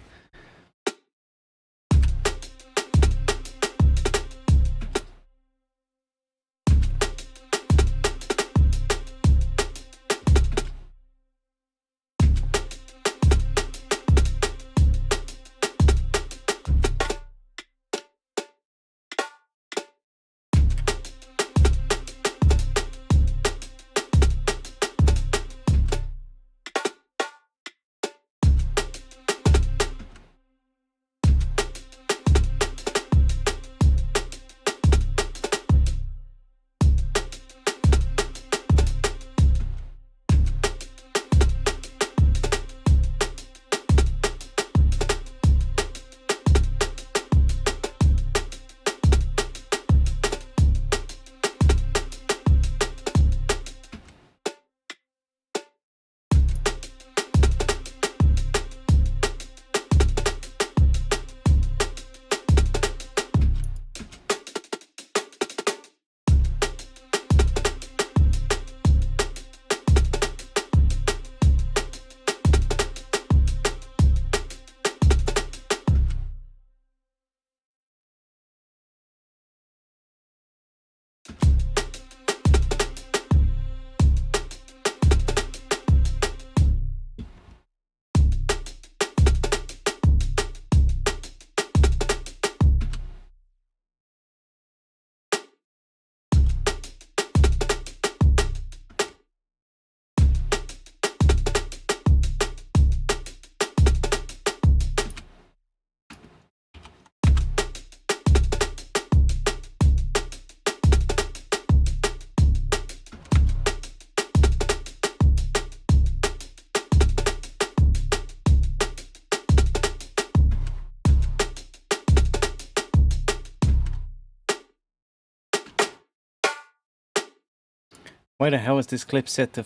Speaker 1: Why the hell is this clip set to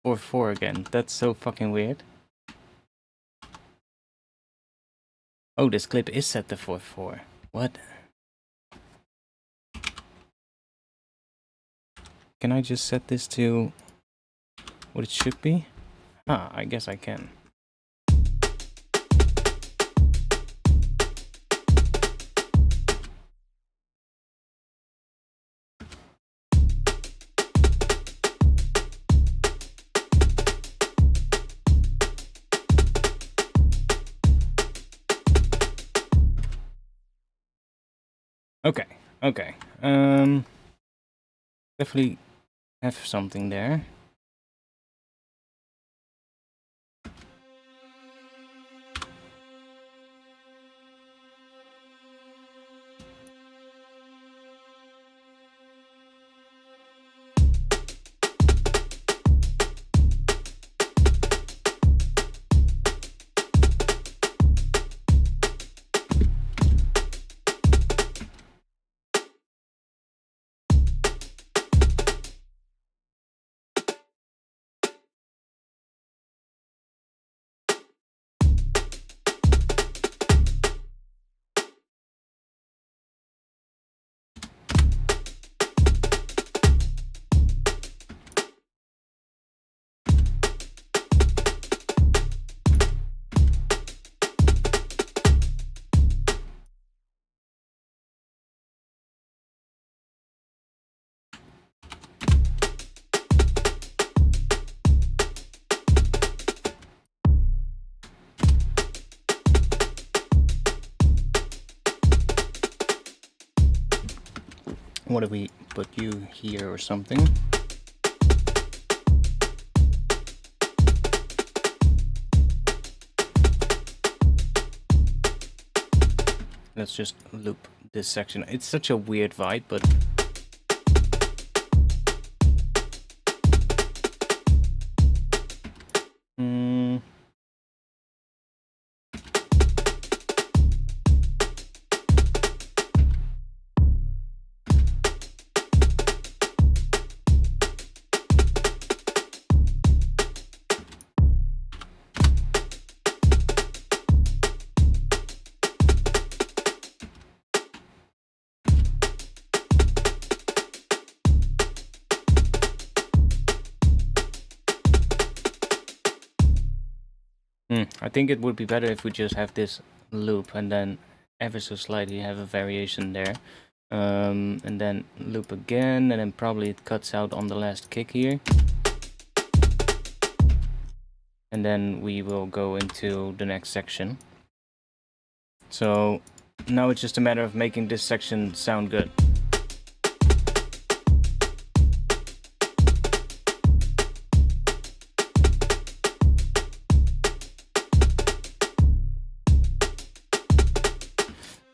Speaker 1: 4:4 again? That's so fucking weird. Oh, this clip is set to 4:4. What? Can I just set this to what it should be? Ah, I guess I can. Okay. Definitely have something there. What if we put you here or something? Let's just loop this section. It's such a weird vibe, but I think it would be better if we just have this loop and then ever so slightly have a variation there. And then loop again, and then probably it cuts out on the last kick here. And then we will go into the next section. So now it's just a matter of making this section sound good.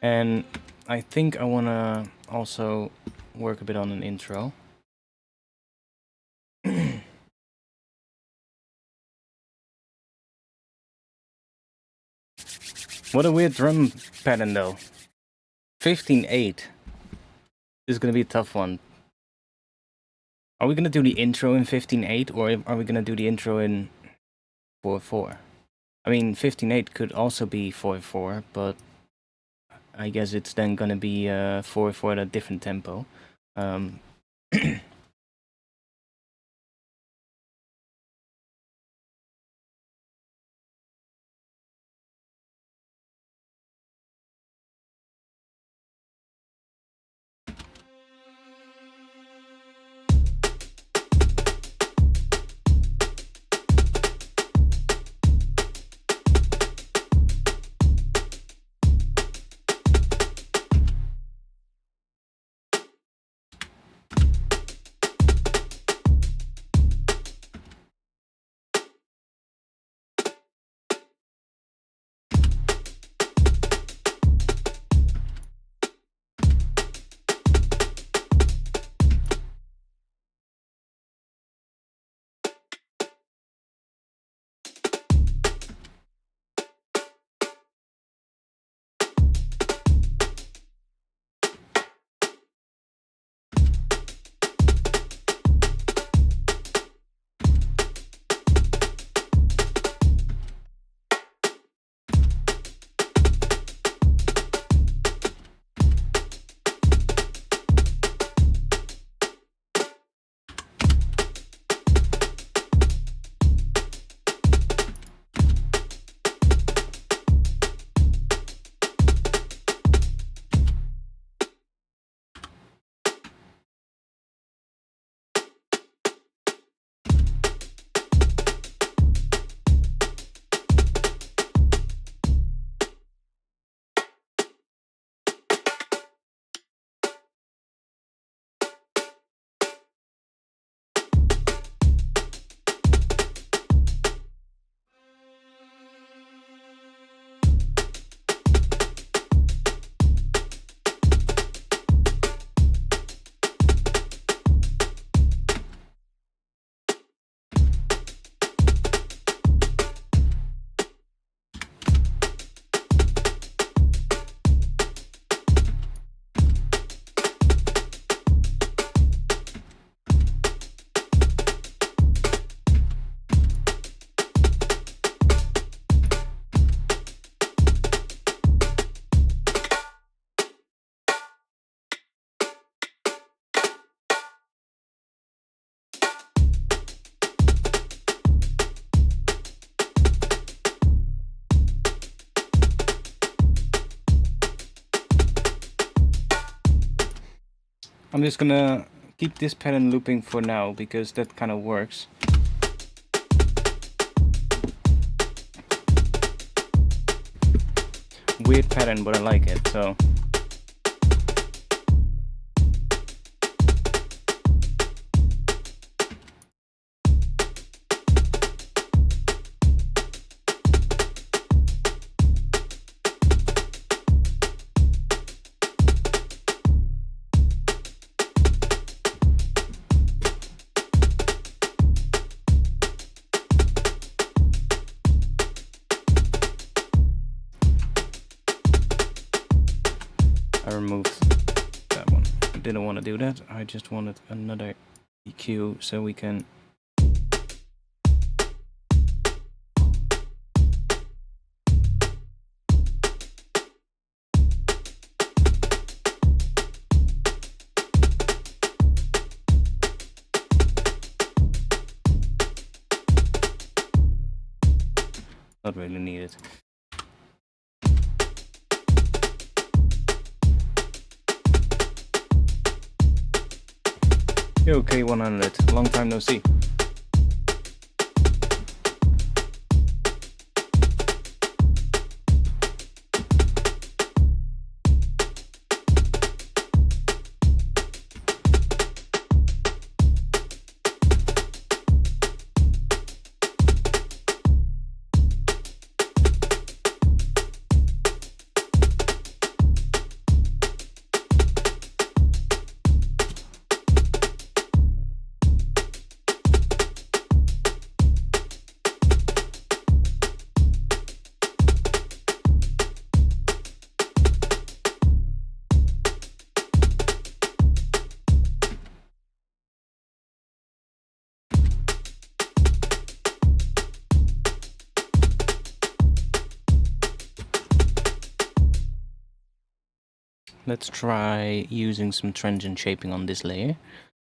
Speaker 1: And I think I want to also work a bit on an intro. What a weird drum pattern though. 15/8. This is going to be a tough one. Are we going to do the intro in 15/8 or are we going to do the intro in 4/4? I mean, 15/8 could also be 4/4, but I guess it's then gonna be 4/4 at a different tempo. I'm just gonna keep this pattern looping for now because that kind of works. Weird pattern, but I like it, so. I removed that one. I didn't want to do that. I just wanted another EQ so we can... Not really needed. Okay, 100. Long time no see. Let's try using some transient shaping on this layer.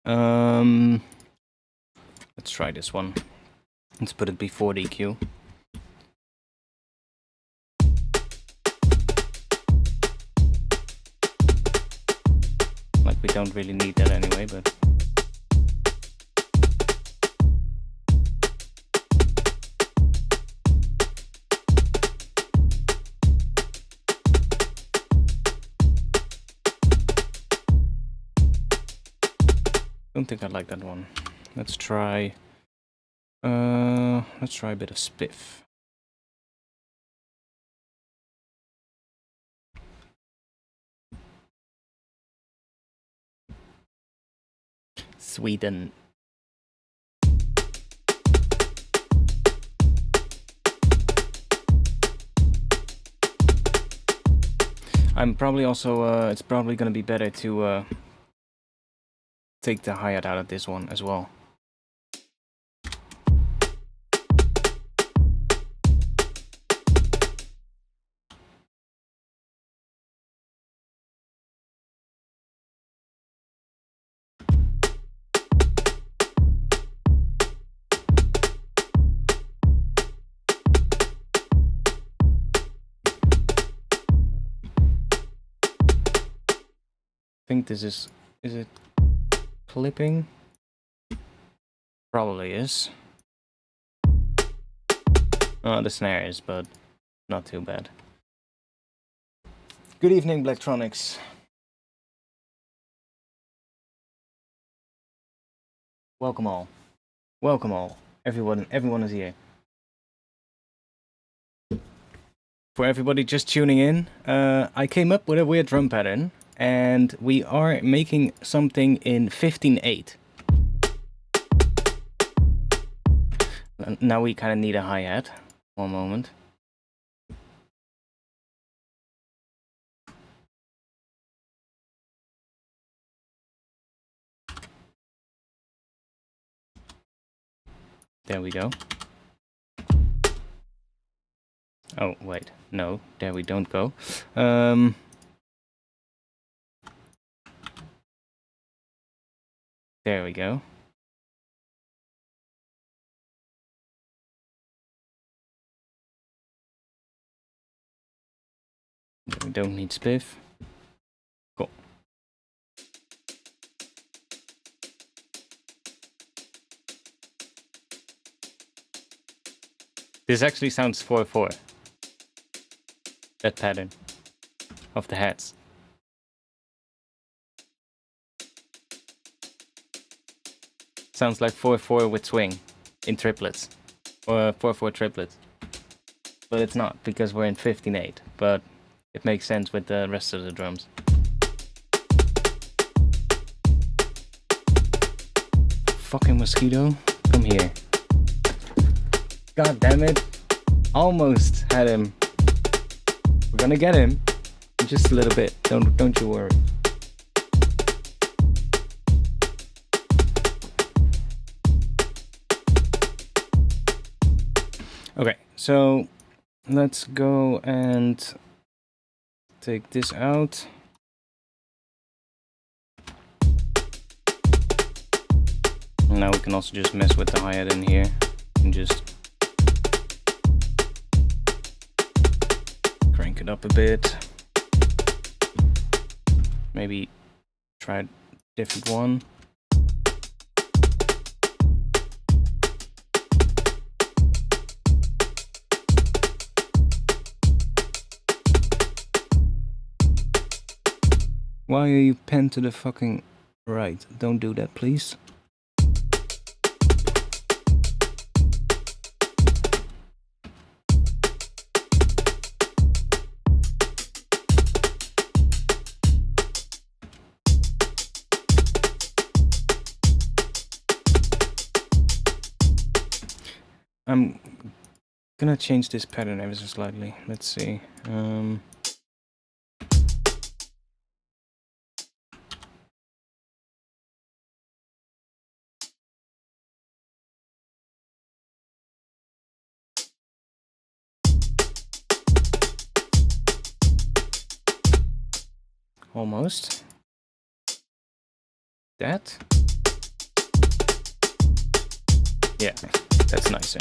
Speaker 1: Let's try this one. Let's put it before the EQ. Like we don't really need that anyway, but... Don't think I like that one. Let's try a bit of spiff. Sweden. I'm probably also it's probably gonna be better to take the hi-hat out of this one as well. I think this is it clipping? Probably is. Oh, the snare is, but not too bad. Good evening, Blacktronics. Welcome all. Welcome all. Everyone is here. For everybody just tuning in, I came up with a weird drum pattern, and we are making something in 15/8. Now we kind of need a hi-hat. One moment. There we go. Oh, wait. No, there we don't go. There we go. We don't need spiff. Cool. This actually sounds 4/4. That pattern of the hats. Sounds like 4/4 with swing in triplets, or 4/4 triplets. But it's not, because we're in 15/8. But it makes sense with the rest of the drums. Fucking mosquito, come here. God damn it. Almost had him. We're gonna get him. Just a little bit. Don't you worry. Okay, so let's go and take this out. Now we can also just mess with the hi-hat in here and just crank it up a bit. Maybe try a different one. Why are you penned to the fucking right? Don't do that, please. I'm gonna change this pattern ever so slightly. Let's see. Almost. That? Yeah, that's nicer.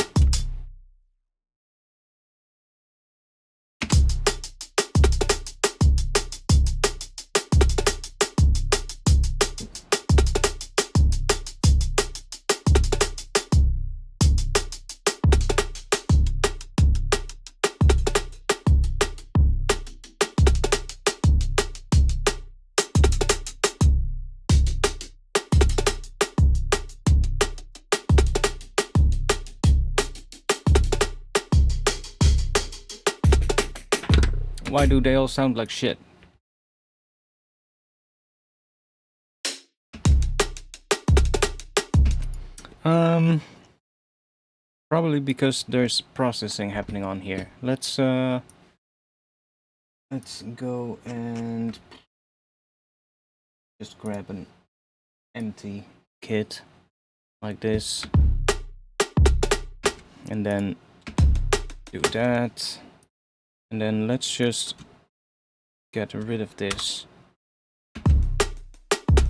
Speaker 1: Why do they all sound like shit? Probably because there's processing happening on here. Let's go and just grab an empty kit like this. And then do that. And then let's just get rid of this,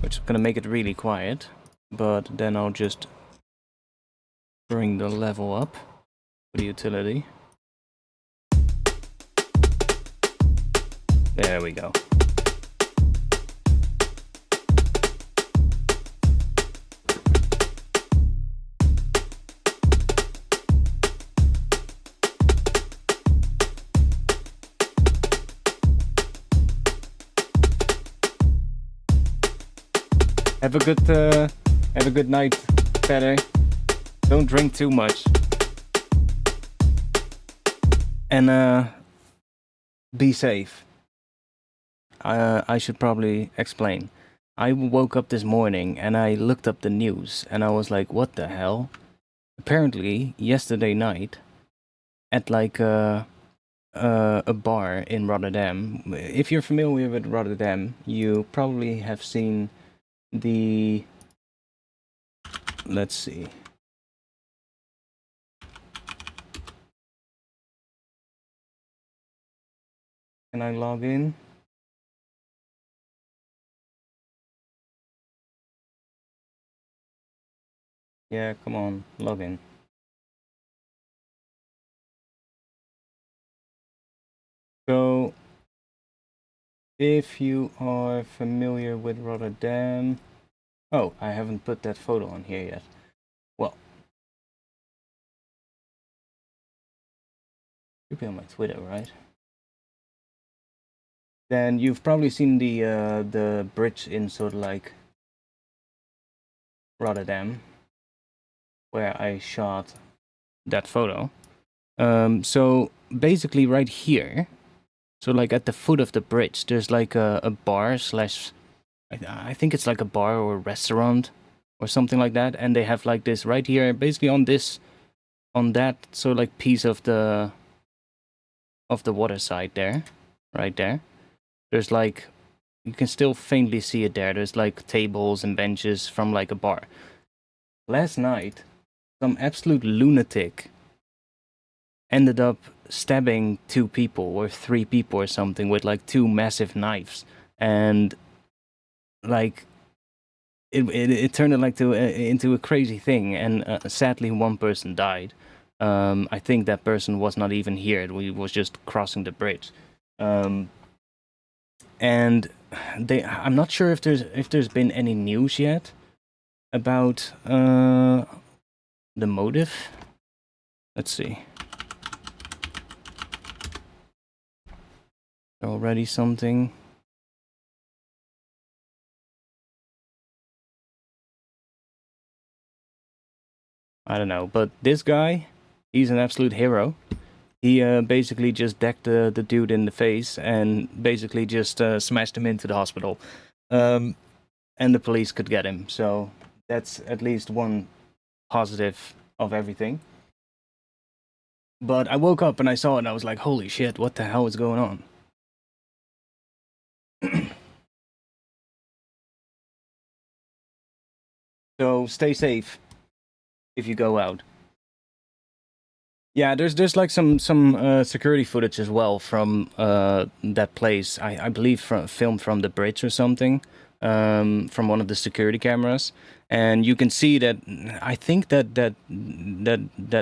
Speaker 1: which is gonna make it really quiet, but then I'll just bring the level up for the utility. There we go. Have a good night, Peter. Don't drink too much. And be safe. I should probably explain. I woke up this morning and I looked up the news and I was like, what the hell? Apparently, yesterday night, at like a bar in Rotterdam. If you're familiar with Rotterdam, you probably have seen the, let's see. Can I log in? Yeah, come on, log in. So, if you are familiar with Rotterdam... Oh, I haven't put that photo on here yet. Well, you'll be on my Twitter, right? Then you've probably seen the bridge in sort of like Rotterdam, where I shot that photo. So basically right here, so like at the foot of the bridge, there's like a bar slash, I think it's like a bar or a restaurant or something like that, and they have like this right here, basically on that sort of like piece of the water side there, right there. There's like, you can still faintly see it there. There's like tables and benches from like a bar. Last night, some absolute lunatic ended up stabbing 2 people or 3 people or something with like 2 massive knives, and like it turned into a crazy thing, and sadly 1 person died. I think that person was not even here. We was just crossing the bridge, and I'm not sure if there's been any news yet about the motive. Let's see. Already something. I don't know, but this guy, he's an absolute hero. He basically just decked the dude in the face and basically just smashed him into the hospital. And the police could get him, so that's at least one positive of everything. But I woke up and I saw it and I was like, holy shit, what the hell is going on? So stay safe if you go out. Yeah, there's like some security footage as well from that place. I believe filmed from the bridge or something, from one of the security cameras, and you can see that. I think that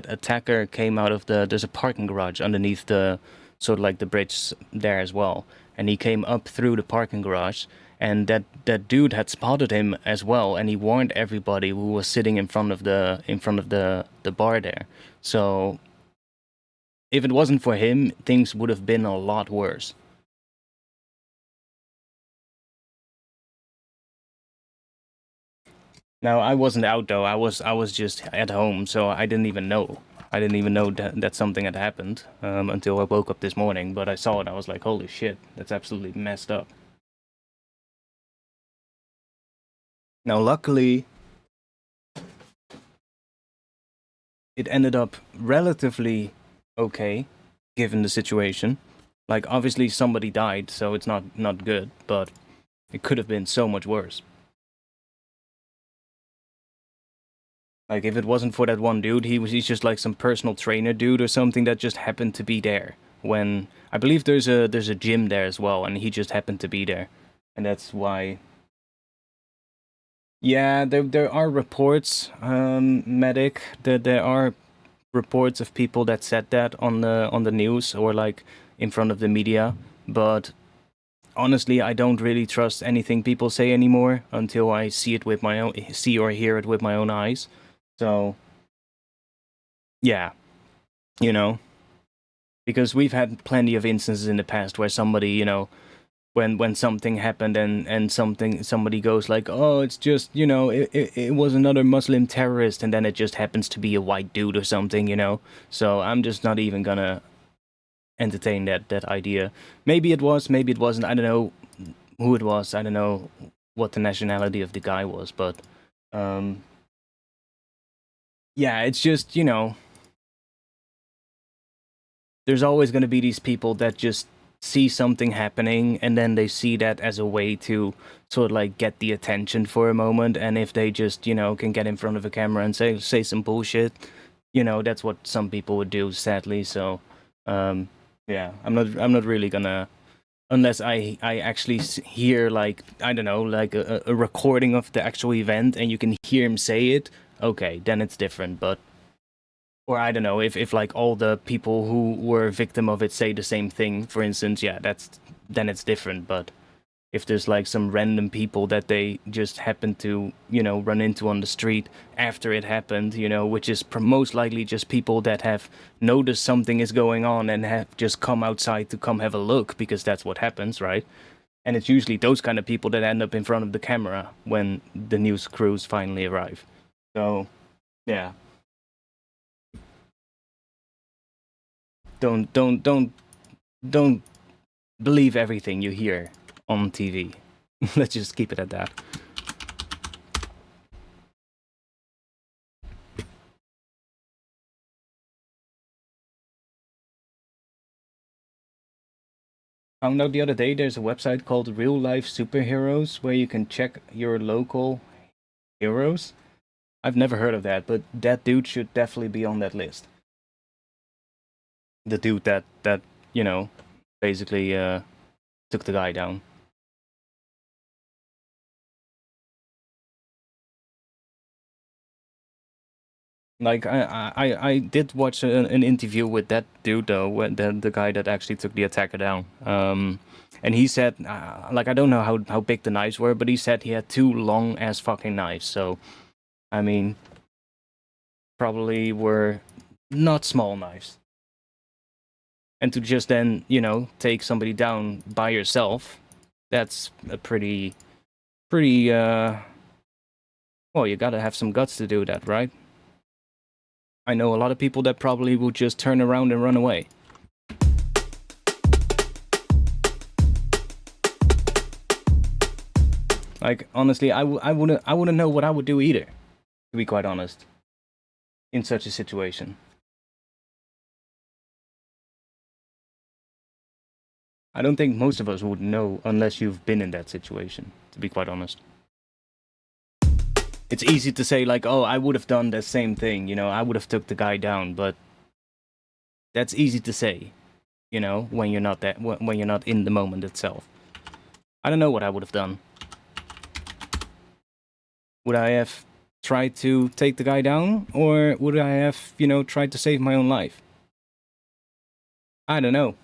Speaker 1: attacker came out of there's a parking garage underneath the sort of like the bridge there as well, and he came up through the parking garage, and that dude had spotted him as well, and he warned everybody who was sitting in front of the bar there. So if it wasn't for him, things would have been a lot worse. Now, I wasn't out though. I was just at home, so I didn't even know. I didn't even know that something had happened until I woke up this morning. But I saw it. I was like, holy shit, that's absolutely messed up. Now, luckily, it ended up relatively okay, given the situation. Like, obviously, somebody died, so it's not good. But it could have been so much worse. Like, if it wasn't for that one dude, he's just like some personal trainer dude or something that just happened to be there. When I believe there's a gym there as well, and he just happened to be there, and that's why. Yeah, there are reports, medic. There are reports of people that said that on the news or like in front of the media, but honestly, I don't really trust anything people say anymore until I see or hear it with my own eyes. So yeah, you know, because we've had plenty of instances in the past where somebody, when something happened and somebody goes like, oh, it's just, it was another Muslim terrorist, and then it just happens to be a white dude or something. So I'm just not even gonna entertain that idea. Maybe it was, maybe it wasn't. I don't know who it was. I don't know what the nationality of the guy was, but yeah, it's just, there's always going to be these people that just see something happening and then they see that as a way to sort of like get the attention for a moment, and if they just can get in front of a camera and say some bullshit, that's what some people would do, sadly. So yeah, I'm not really gonna, unless I actually hear, like, I don't know, like a recording of the actual event and you can hear him say it, okay, then it's different. But or I don't know, if like all the people who were a victim of it say the same thing, for instance, yeah, then it's different. But if there's like some random people that they just happen to, run into on the street after it happened, which is most likely just people that have noticed something is going on and have just come outside to come have a look, because that's what happens, right? And it's usually those kind of people that end up in front of the camera when the news crews finally arrive. So, yeah. Don't believe everything you hear on TV. Let's just keep it at that. Found out the other day there's a website called Real Life Superheroes where you can check your local heroes. I've never heard of that, but that dude should definitely be on that list. The dude that you know, basically took the guy down. Like I did watch an interview with that dude though, when the guy that actually took the attacker down. And he said, like I don't know how big the knives were, but he said he had 2 long ass fucking knives. So, I mean, probably were not small knives. And to just then, you know, take somebody down by yourself, that's a pretty, well, you gotta have some guts to do that, right? I know a lot of people that probably would just turn around and run away. Like, honestly, I wouldn't know what I would do either, to be quite honest, in such a situation. I don't think most of us would know unless you've been in that situation, to be quite honest. It's easy to say, like, oh, I would have done the same thing, you know, I would have took the guy down, but that's easy to say, you know, when you're not when you're not in the moment itself. I don't know what I would have done. Would I have tried to take the guy down, or would I have, you know, tried to save my own life? I don't know.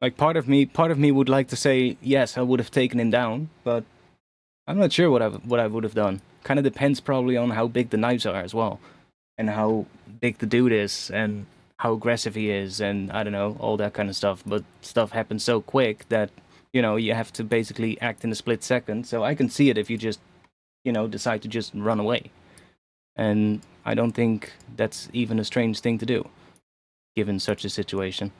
Speaker 1: Like, part of me would like to say, yes, I would have taken him down, but I'm not sure what I would have done. Kind of depends probably on how big the knives are as well, and how big the dude is, and how aggressive he is, and I don't know, all that kind of stuff. But stuff happens so quick that, you know, you have to basically act in a split second. So I can see it if you just, you know, decide to just run away. And I don't think that's even a strange thing to do, given such a situation.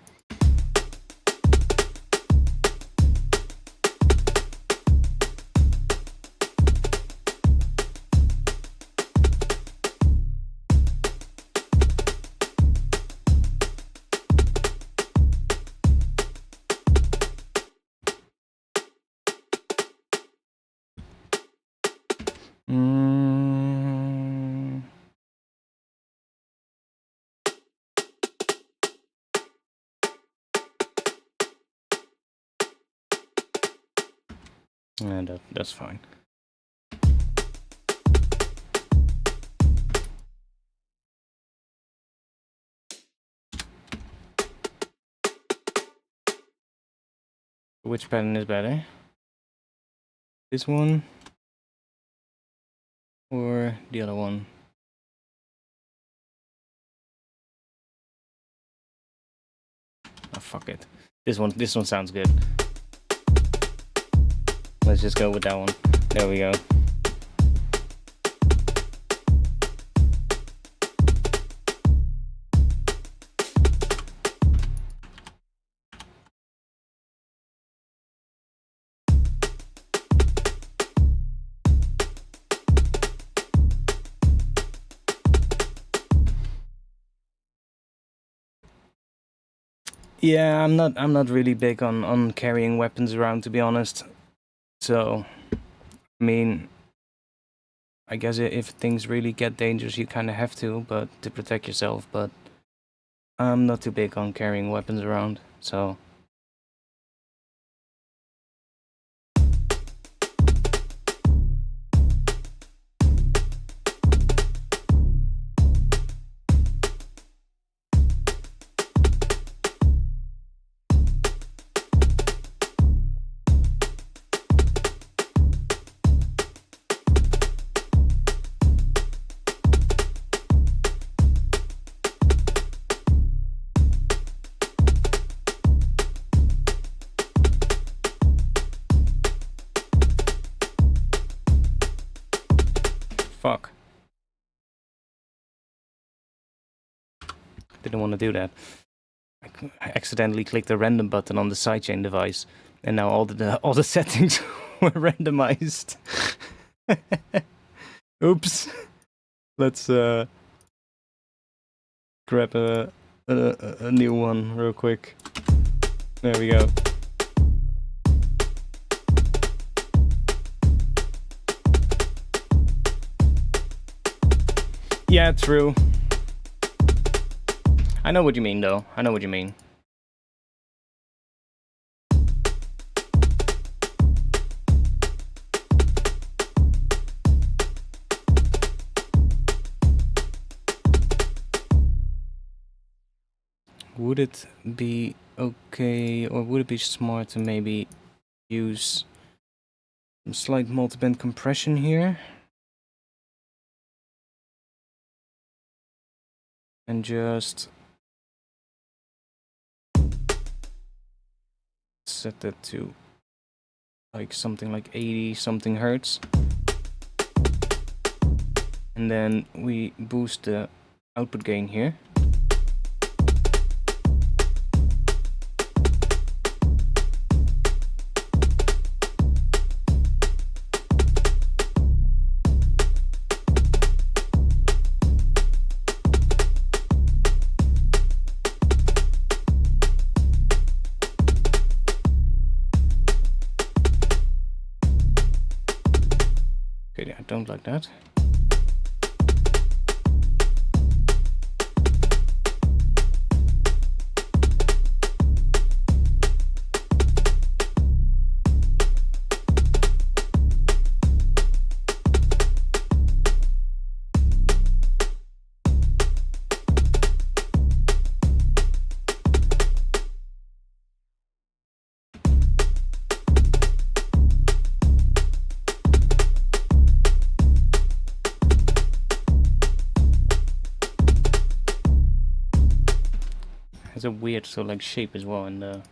Speaker 1: And that's fine. Which pattern is better? This one or the other one? Oh, fuck it. This one sounds good. Let's just go with that one. There we go. Yeah, I'm not really big on carrying weapons around, to be honest. So, I mean, I guess if things really get dangerous, you kind of have to, but to protect yourself. But I'm not too big on carrying weapons around, so. Fuck. Didn't want to do that. I accidentally clicked the random button on the sidechain device, and now all the settings were randomized. Oops. Let's grab a a new one real quick. There we go. Yeah, true. I know what you mean, though. I know what you mean. Would it be okay, or would it be smart to maybe use some slight multiband compression here? And just set that to like something like 80 something hertz. And then we boost the output gain here. Okay, I don't like that. Has a weird sort of like shape as well in the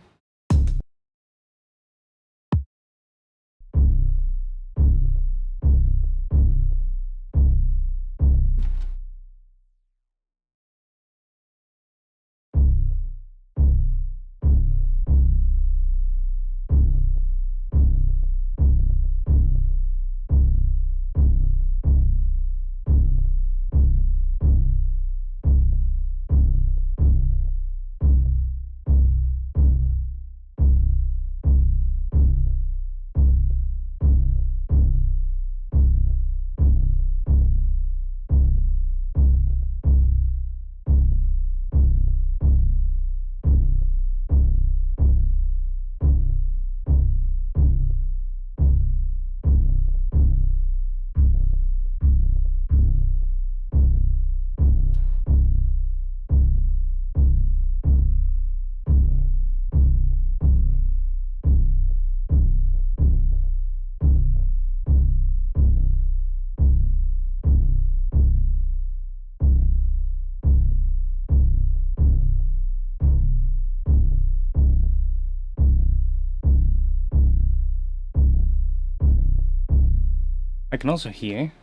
Speaker 1: I can also hear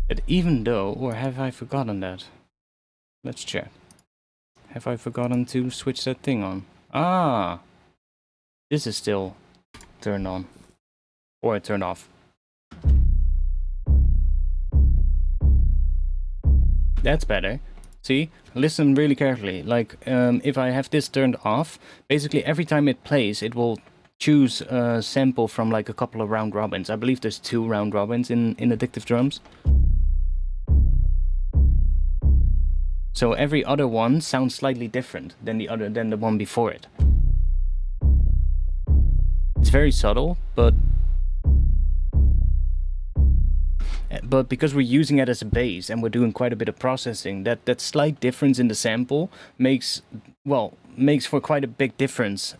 Speaker 1: that even though, or have I forgotten that? Let's check. Have I forgotten to switch that thing on? Ah! This is still turned on. Or turned off. That's better. See? Listen really carefully. Like, if I have this turned off, basically every time it plays, it will choose a sample from like a couple of round robins. I believe there's 2 round robins in Addictive Drums. So every other one sounds slightly different than the one before it. It's very subtle, but because we're using it as a bass and we're doing quite a bit of processing, that slight difference in the sample makes for quite a big difference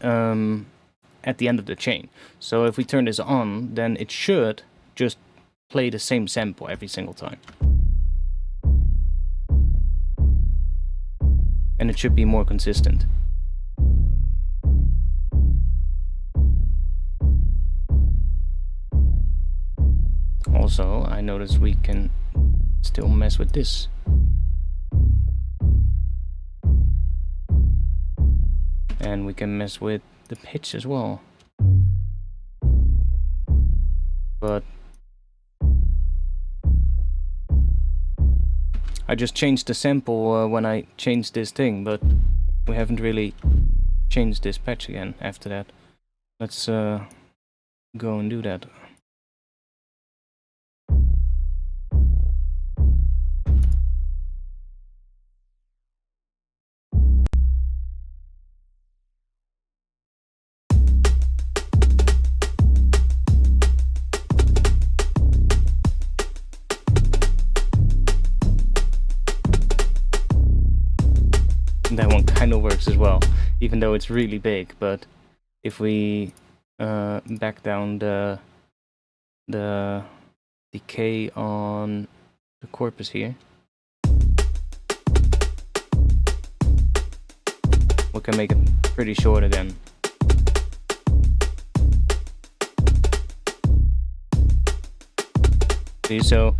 Speaker 1: at the end of the chain. So if we turn this on, then it should just play the same sample every single time. And it should be more consistent. Also, I noticed we can still mess with this. And we can mess with the pitch as well. But I just changed the sample when I changed this thing, but we haven't really changed this patch again after that. Let's go and do that. That one kind of works as well, even though it's really big. But if we back down the decay on the corpus here, we can make it pretty short again. See, so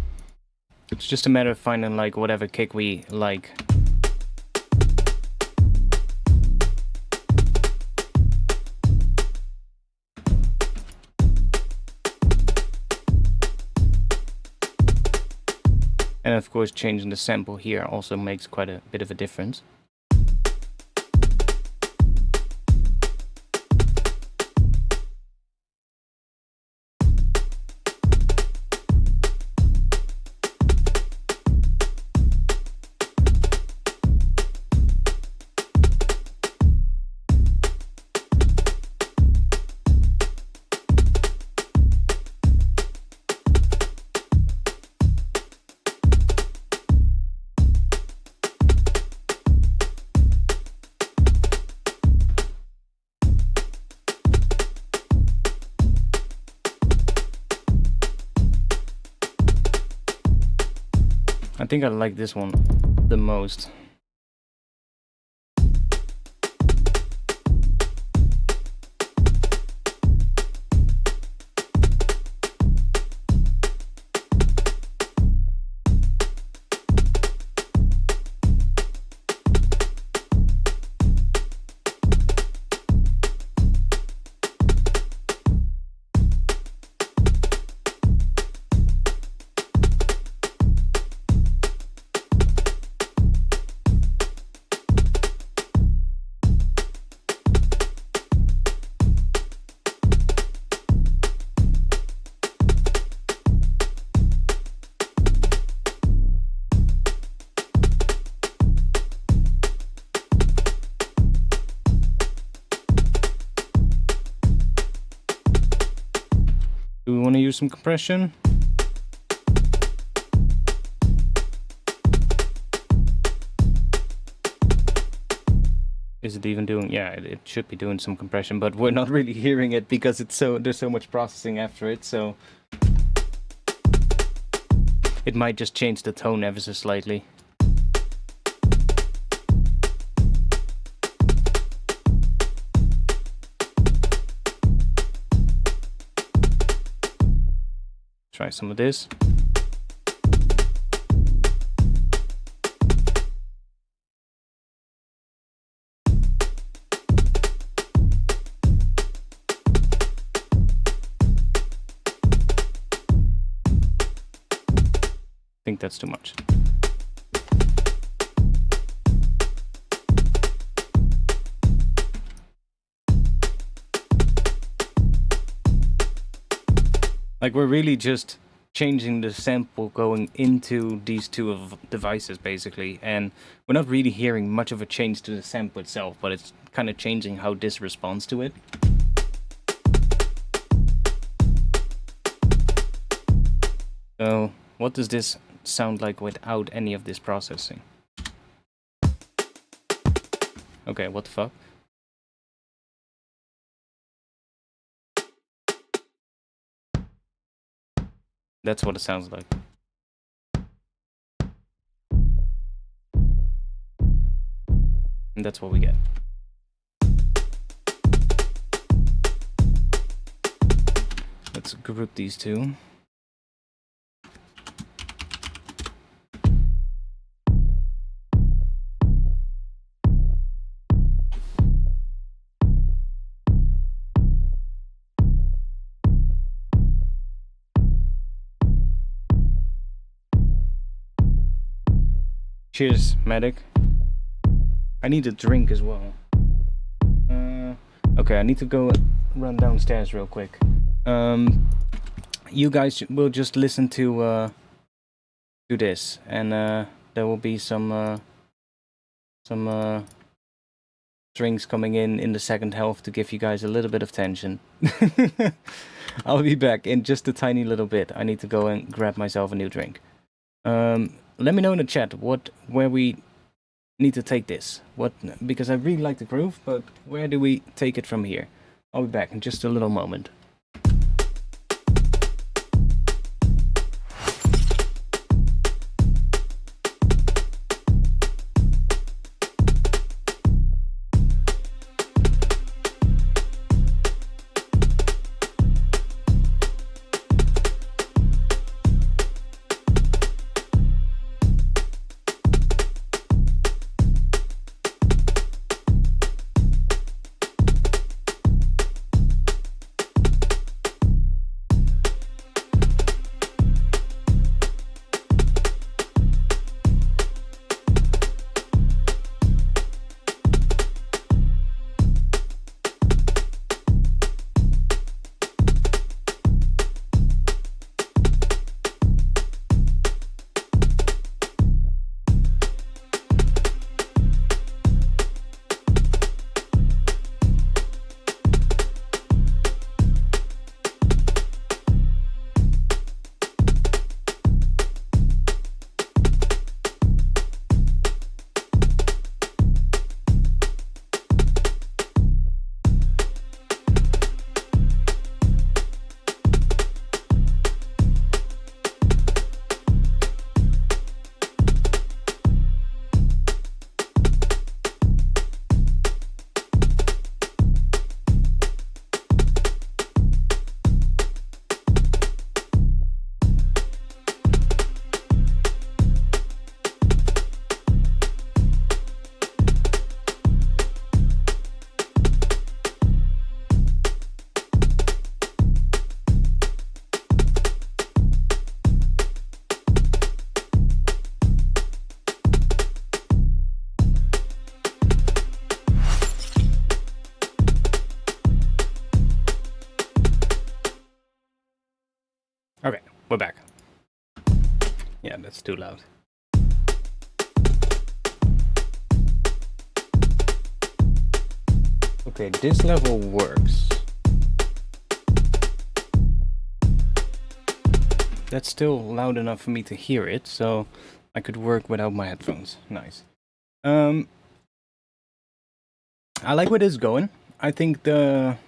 Speaker 1: it's just a matter of finding like whatever kick we like. And of course changing the sample here also makes quite a bit of a difference. I think I like this one the most. Do we want to use some compression? Is it even doing? Yeah, it should be doing some compression, but we're not really hearing it because it's there's so much processing after it, so it might just change the tone ever so slightly. Try some of this. I think that's too much. Like, we're really just changing the sample going into these two devices, basically, and we're not really hearing much of a change to the sample itself, but it's kind of changing how this responds to it. So, what does this sound like without any of this processing? Okay, what the fuck? That's what it sounds like. And that's what we get. Let's group these two. Cheers, medic. I need a drink as well. Okay, I need to go run downstairs real quick. You guys will just listen to this, and there will be some drinks coming in the second half to give you guys a little bit of tension. I'll be back in just a tiny little bit. I need to go and grab myself a new drink. Let me know in the chat where we need to take this. Because I really like the groove, but where do we take it from here? I'll be back in just a little moment. Okay, we're back. Yeah, that's too loud. Okay, this level works. That's still loud enough for me to hear it, so I could work without my headphones. Nice. I like where this is going. I think the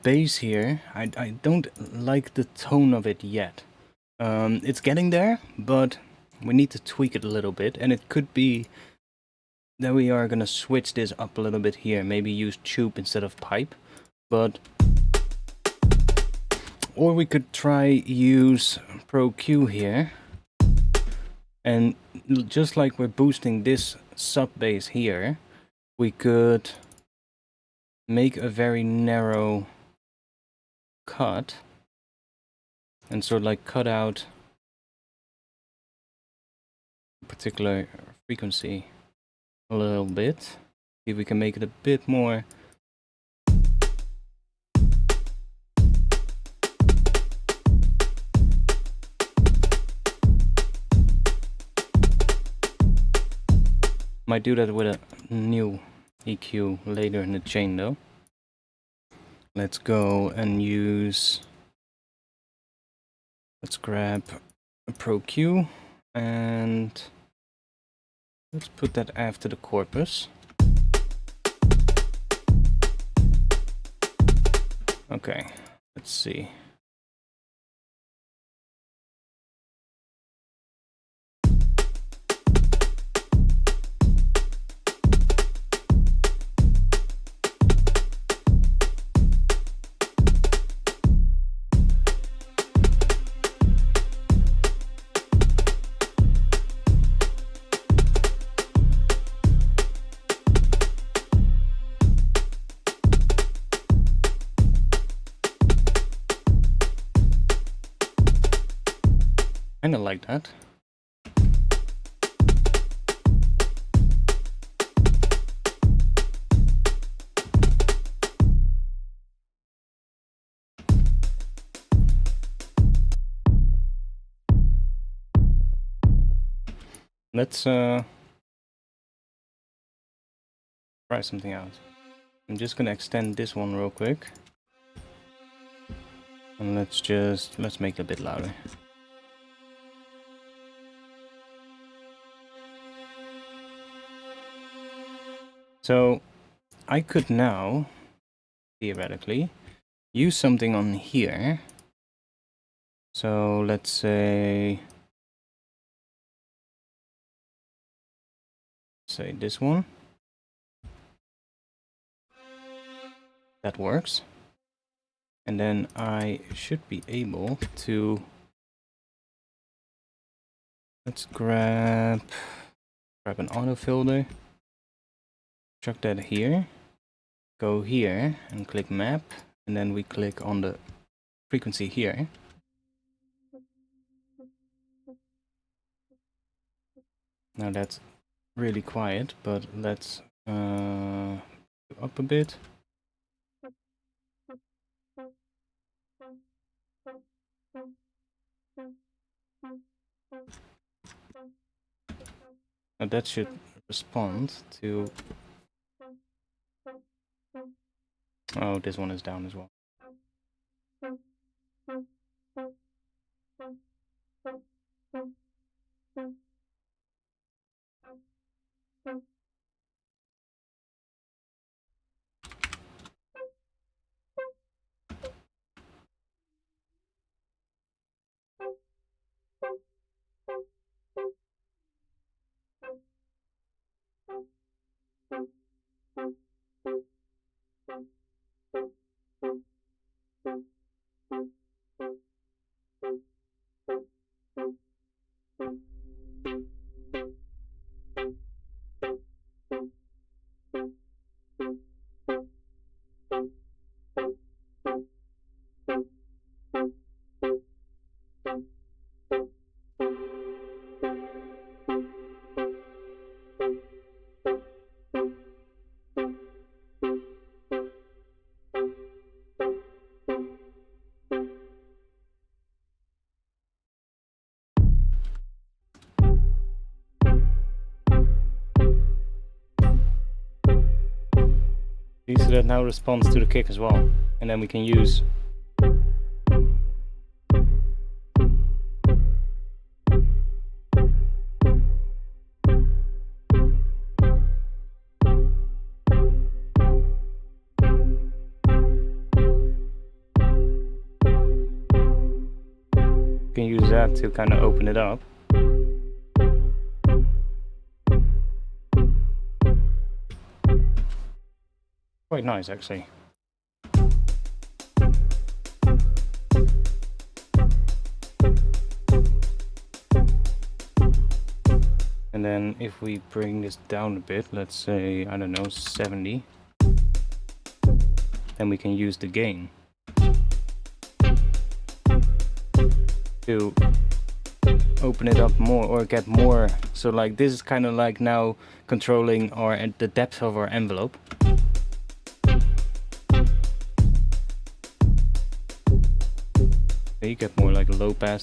Speaker 1: bass here, I don't like the tone of it yet. It's getting there, but we need to tweak it a little bit, and it could be that we are gonna switch this up a little bit here, maybe use tube instead of pipe, or we could try use Pro Q here, and just like we're boosting this sub bass here, we could make a very narrow cut and sort of like cut out a particular frequency a little bit. See if we can make it a bit more might do that with a new EQ later in the chain though. Let's go and use, let's grab a Pro Q and let's put that after the corpus. Okay, let's see. Kinda like that. Let's try something out. I'm just gonna extend this one real quick. And let's make it a bit louder. So I could now, theoretically, use something on here. So let's say this one. That works. And then I should be able to, let's grab an auto filter, chuck that here, go here and click map, and then we click on the frequency here. Now that's really quiet, but let's up a bit. Now that should respond to... Oh, this one is down as well. So that now responds to the kick as well, and then we can use that to kind of open it up. Quite nice, actually. And then if we bring this down a bit, let's say, I don't know, 70, then we can use the gain to open it up more or get more. So like this is kind of like now controlling the depth of our envelope. You get more like a low pass.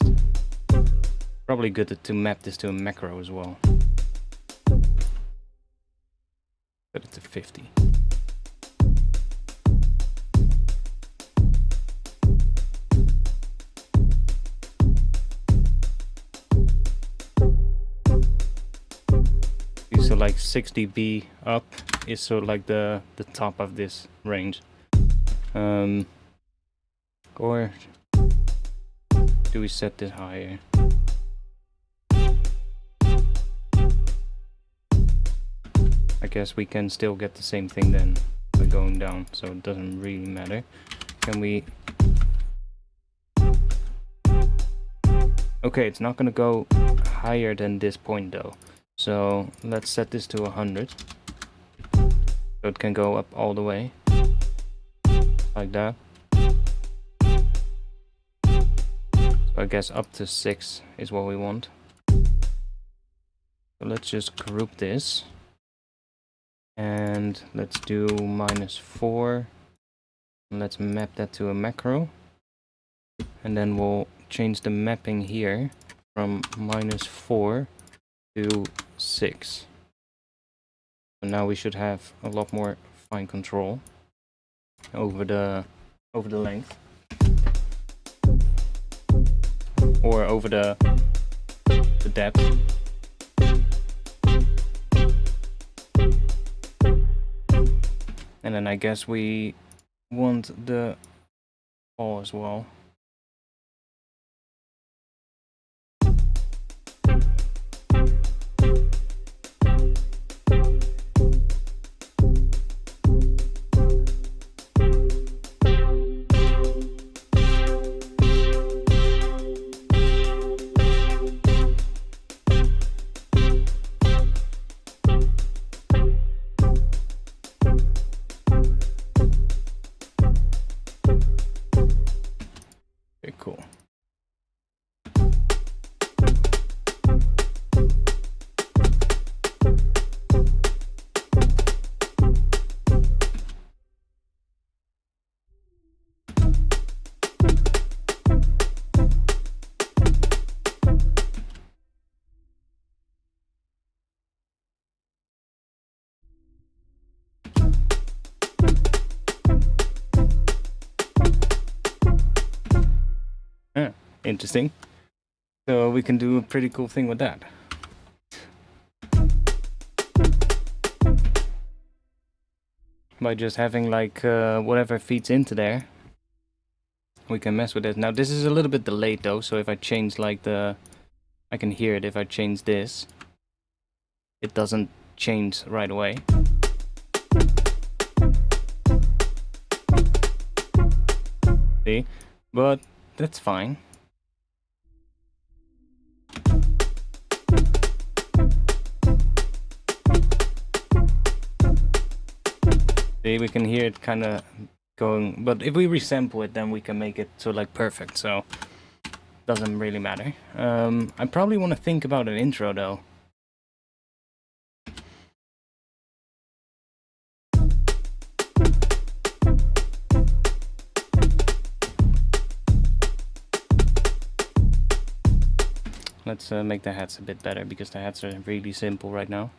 Speaker 1: Probably good to map this to a macro as well. Set it to 50. So like 6 dB up is sort of like the top of this range. Or do we set this higher? I guess we can still get the same thing then by going down, so it doesn't really matter. Can we... Okay, it's not gonna go higher than this point though. So let's set this to 100. So it can go up all the way. Like that. So I guess up to 6 is what we want. So let's just group this. And let's do -4. And let's map that to a macro. And then we'll change the mapping here from -4 to 6. So now we should have a lot more fine control over the length, or over the depth. And then I guess we want the fall as well. Okay, cool. Interesting. So we can do a pretty cool thing with that. By just having like whatever feeds into there, we can mess with it. Now this is a little bit delayed though, so if I change like I can hear it if I change this. It doesn't change right away. See? But that's fine. See, we can hear it kind of going, but if we resample it, then we can make it so like perfect, so doesn't really matter. I probably want to think about an intro though. Let's make the hats a bit better, because the hats are really simple right now.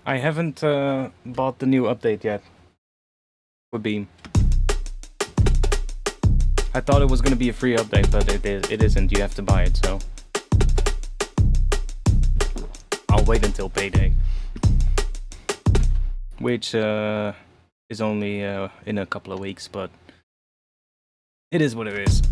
Speaker 1: I haven't bought the new update yet for Beam. I thought it was going to be a free update, but it isn't. You have to buy it, so I'll wait until payday, which is only in a couple of weeks, but it is what it is.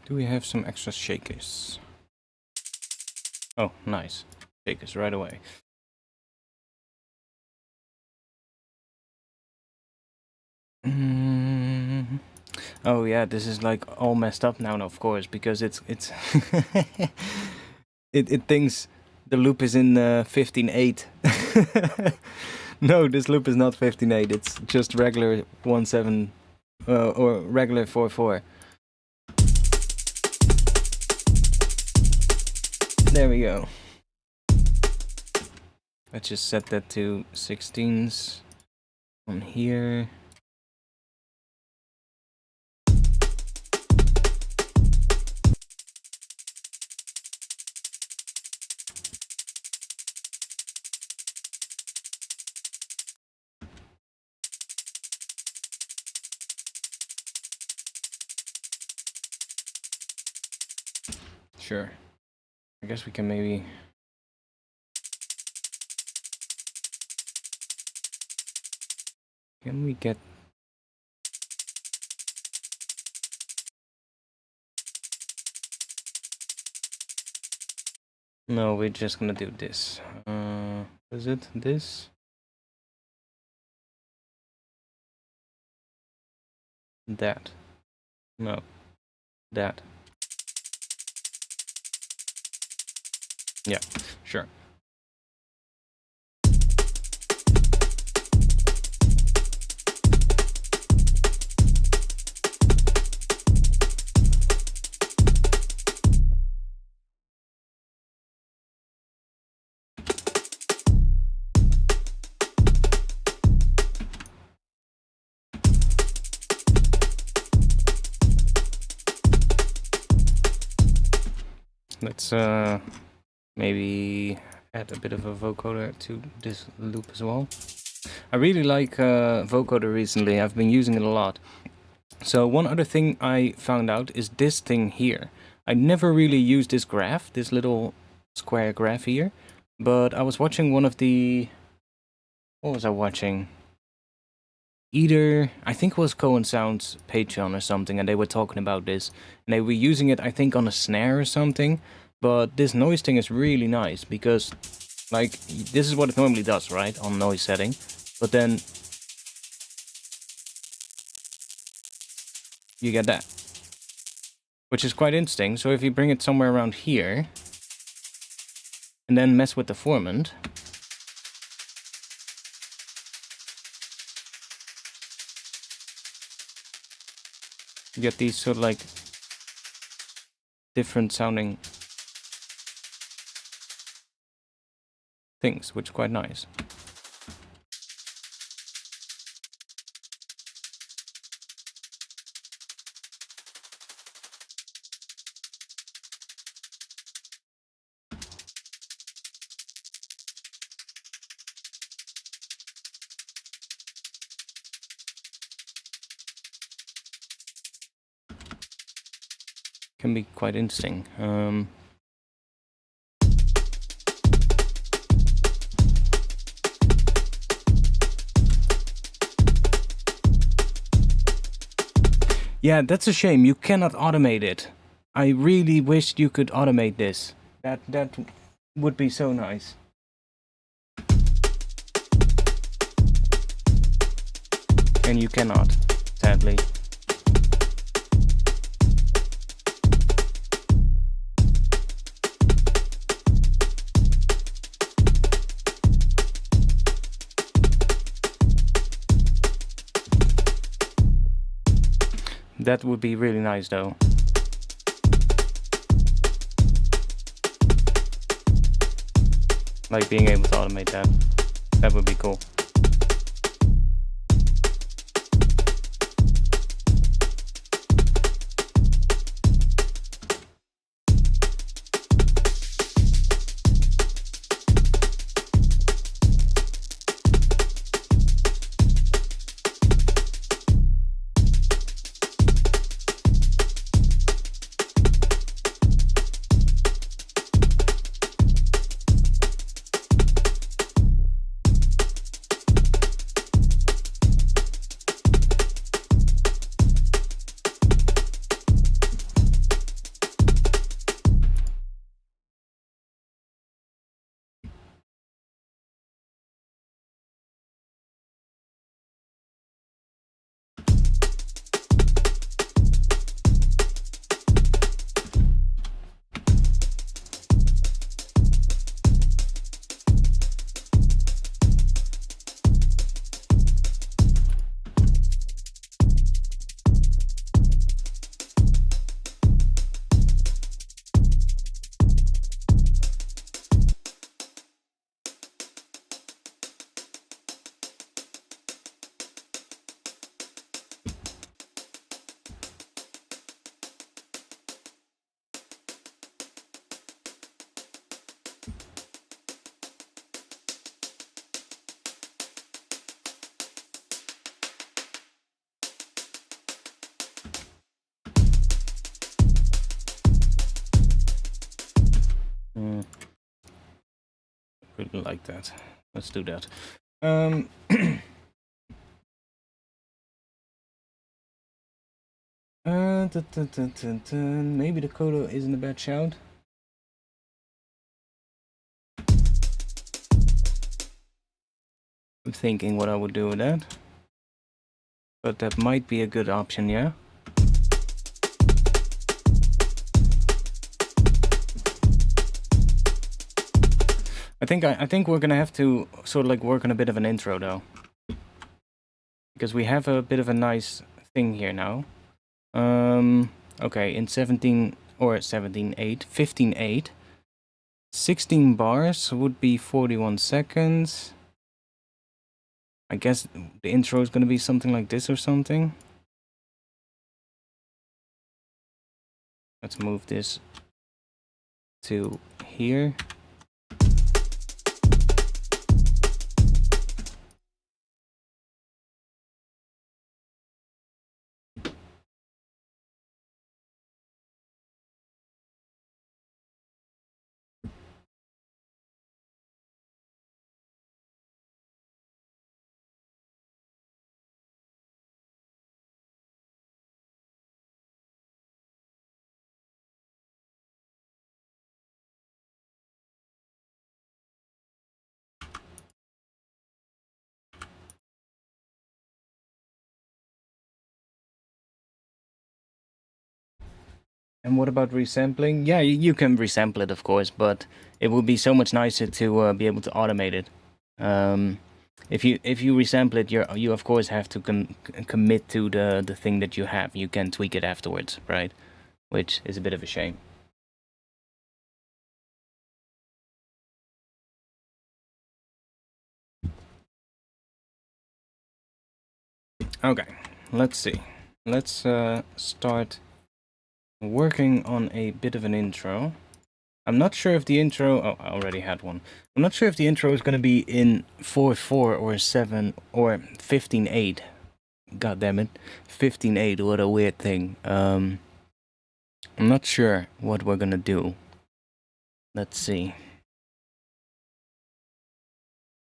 Speaker 1: Do we have some extra shakers? Oh, nice. Shakers right away. Oh yeah, this is like all messed up now, of course, because it's it thinks the loop is in 15.8. No, this loop is not 15.8. It's just regular 1.7 or regular 4.4. There we go. Let's just set that to 16s on here. Sure. I guess we can maybe... Can we get... No, we're just gonna do this. Is it this? That. No. That. Yeah, sure. Let's maybe add a bit of a vocoder to this loop as well. I really like vocoder recently. I've been using it a lot. So one other thing I found out is this thing here. I never really used this graph, this little square graph here, but I was watching one of the... What was I watching? Either, I think it was Cohen Sound's Patreon or something, and they were talking about this. And they were using it, I think, on a snare or something. But this noise thing is really nice, because, like, this is what it normally does, right? On noise setting. But then... you get that. Which is quite interesting. So if you bring it somewhere around here, and then mess with the formant... you get these sort of like different sounding things, which is quite nice. Can be quite interesting. Yeah, that's a shame. You cannot automate it. I really wished you could automate this. That would be so nice. And you cannot, sadly. That would be really nice, though. Like being able to automate that. That would be cool. like that. Let's do that. Maybe the coda isn't a bad shout. I'm thinking what I would do with that. But that might be a good option, yeah? I think we're gonna have to sort of like work on a bit of an intro though. Because we have a bit of a nice thing here now. Okay, in 15/8, 16 bars would be 41 seconds. I guess the intro is gonna be something like this or something. Let's move this to here. And what about resampling? Yeah, you can resample it, of course, but it would be so much nicer to be able to automate it. If you resample it, you of course have to commit to the thing that you have. You can tweak it afterwards, right? Which is a bit of a shame. Okay, let's see. Let's start working on a bit of an intro. I'm not sure if the intro... Oh, I already had one. I'm not sure if the intro is going to be in 4/4 or 7 or 15/8. God damn it. 15/8, what a weird thing. I'm not sure what we're going to do. Let's see.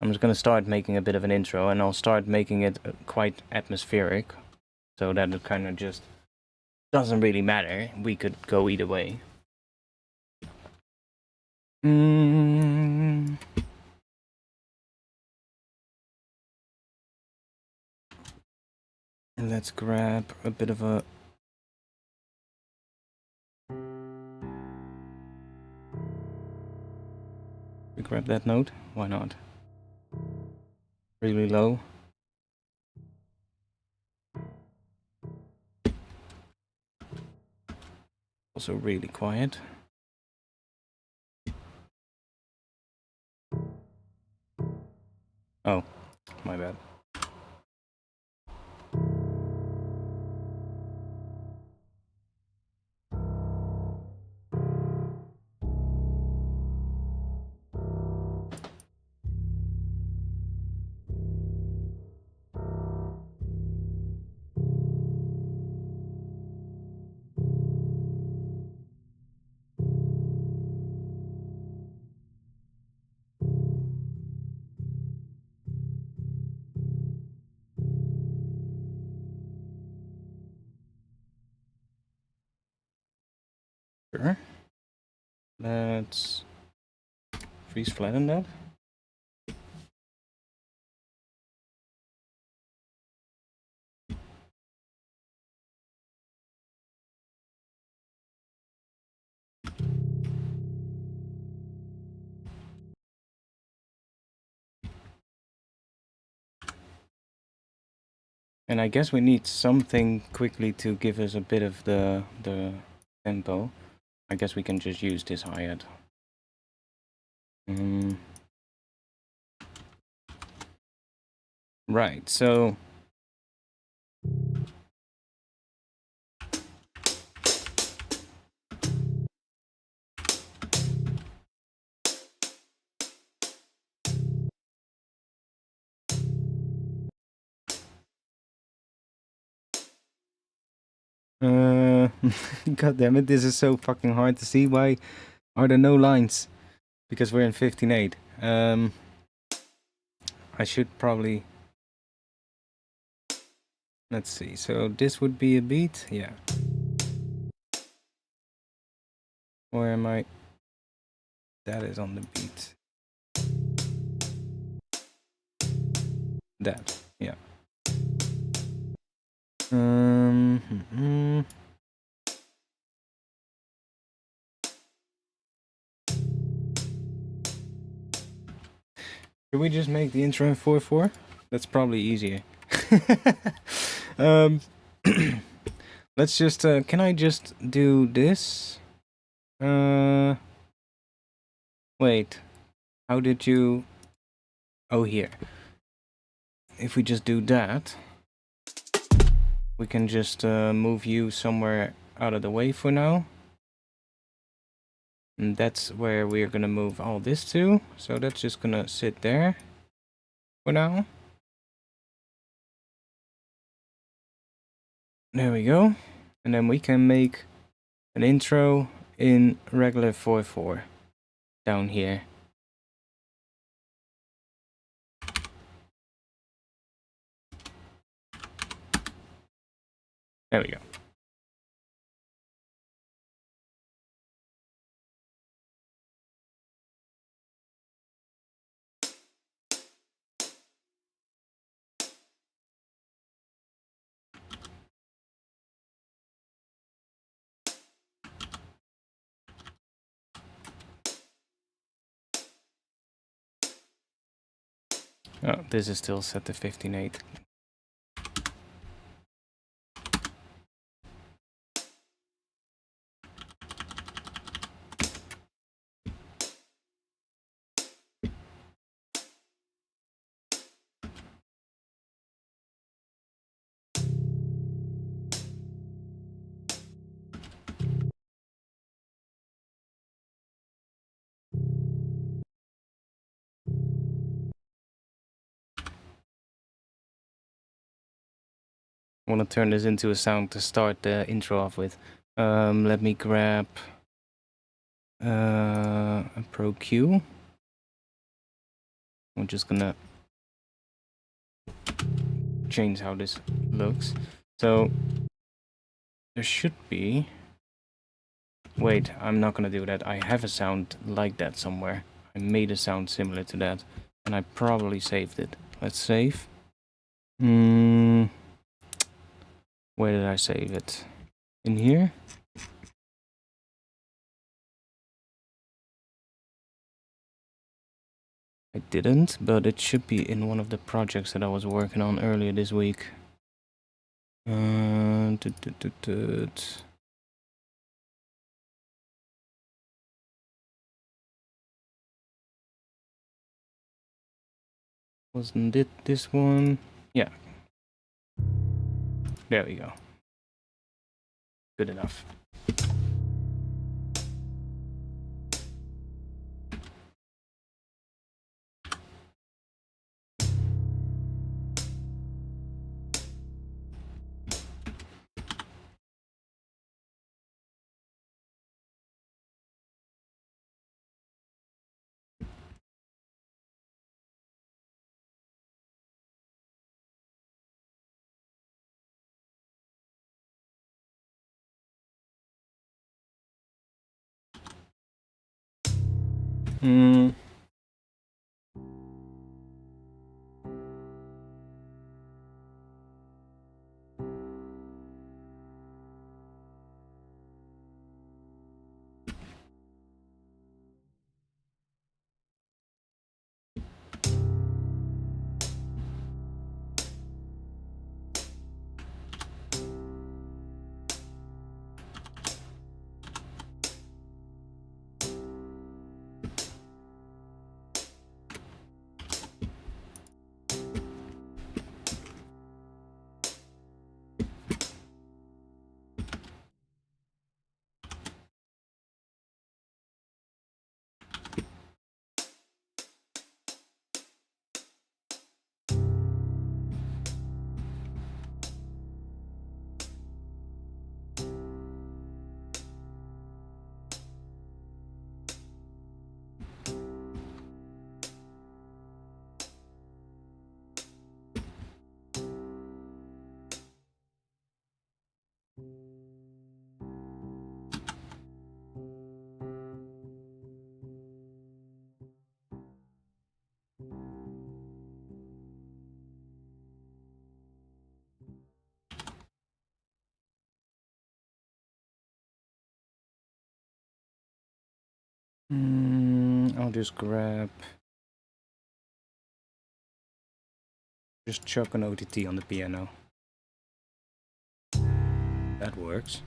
Speaker 1: I'm just going to start making a bit of an intro, and I'll start making it quite atmospheric, so that it kind of just doesn't really matter. We could go either way. Let's grab a bit of a... We grab that note? Why not? Really low. Also really quiet. Oh, my bad. Sure. Let's freeze flatten that. And I guess we need something quickly to give us a bit of the tempo. I guess we can just use this hi-hat. Right, so... God damn it, this is so fucking hard to see. Why are there no lines? Because we're in 15/8. I should probably... Let's see, so this would be a beat, yeah. Or am I... That is on the beat. That, yeah. Should we just make the intro in 4/4? That's probably easier. Let's just, can I just do this? Wait, how did you... Oh, here. If we just do that, we can just move you somewhere out of the way for now. And that's where we're gonna move all this to. So that's just gonna sit there for now. There we go. And then we can make an intro in regular 4/4 down here. There we go. Oh, this is still set to 15.8. I want to turn this into a sound to start the intro off with. Let me grab a Pro Q. I'm just gonna change how this looks. So there should be... Wait, I'm not gonna do that. I have a sound like that somewhere. I made a sound similar to that, and I probably saved it. Let's save. Where did I save it? In here? I didn't, but it should be in one of the projects that I was working on earlier this week. Wasn't it this one? Yeah. There we go. Good enough. I'll just grab... Just chuck an OTT on the piano. That works.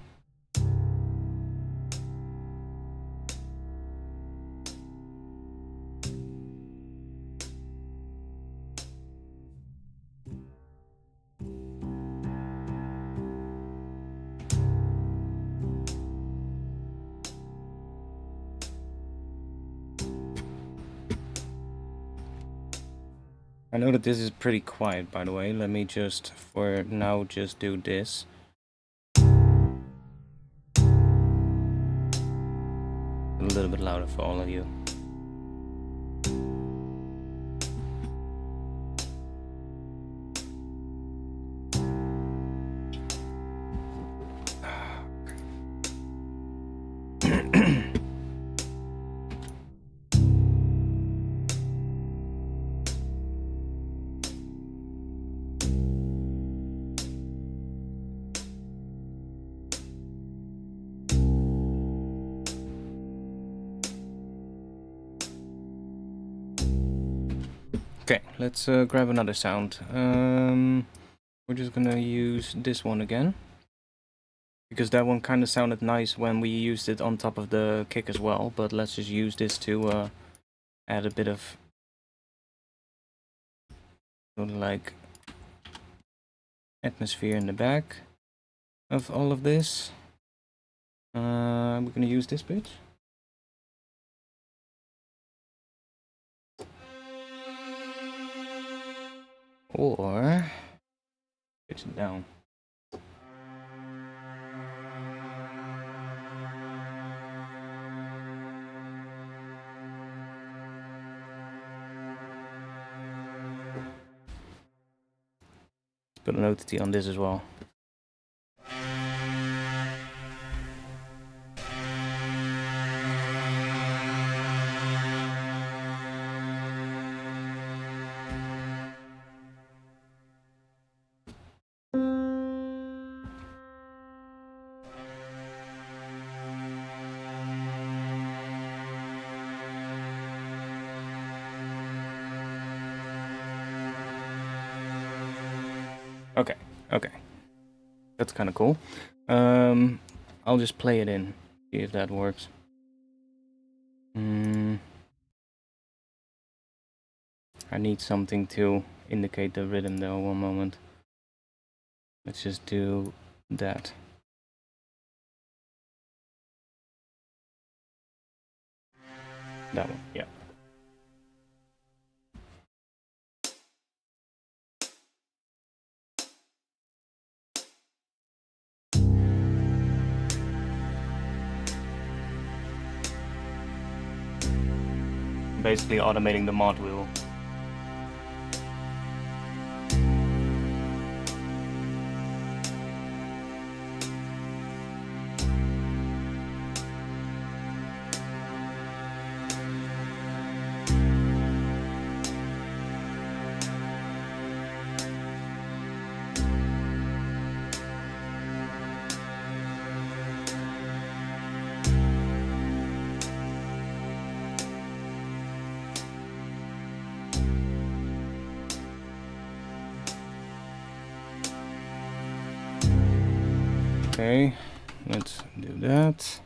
Speaker 1: I know that this is pretty quiet, by the way. Let me just, for now, just do this. A little bit louder for all of you. Okay, let's grab another sound. We're just gonna use this one again, because that one kind of sounded nice when we used it on top of the kick as well, but let's just use this to add a bit of sort of like atmosphere in the back of all of this. We're gonna use this bit. Or pitch it down. Let's put an OTT on this as well. Okay. That's kind of cool. I'll just play it in, see if that works. I need something to indicate the rhythm though, one moment. Let's just do that. That one, yeah. Basically automating the mod wheel. Okay, let's do that.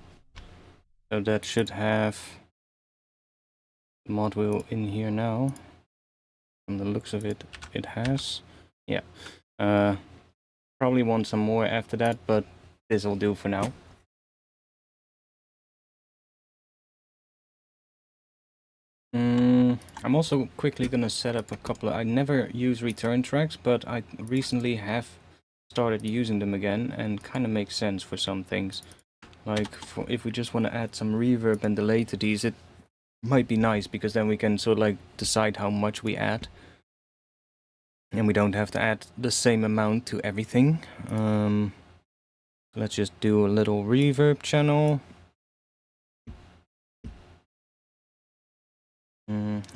Speaker 1: So that should have the mod wheel in here now. From the looks of it, it has. Yeah. Probably want some more after that, but this will do for now. I'm also quickly gonna set up a couple of... I never use return tracks, but I recently have started using them again, and kind of makes sense for some things. Like, if we just want to add some reverb and delay to these, it might be nice, because then we can sort of like decide how much we add. And we don't have to add the same amount to everything. Let's just do a little reverb channel.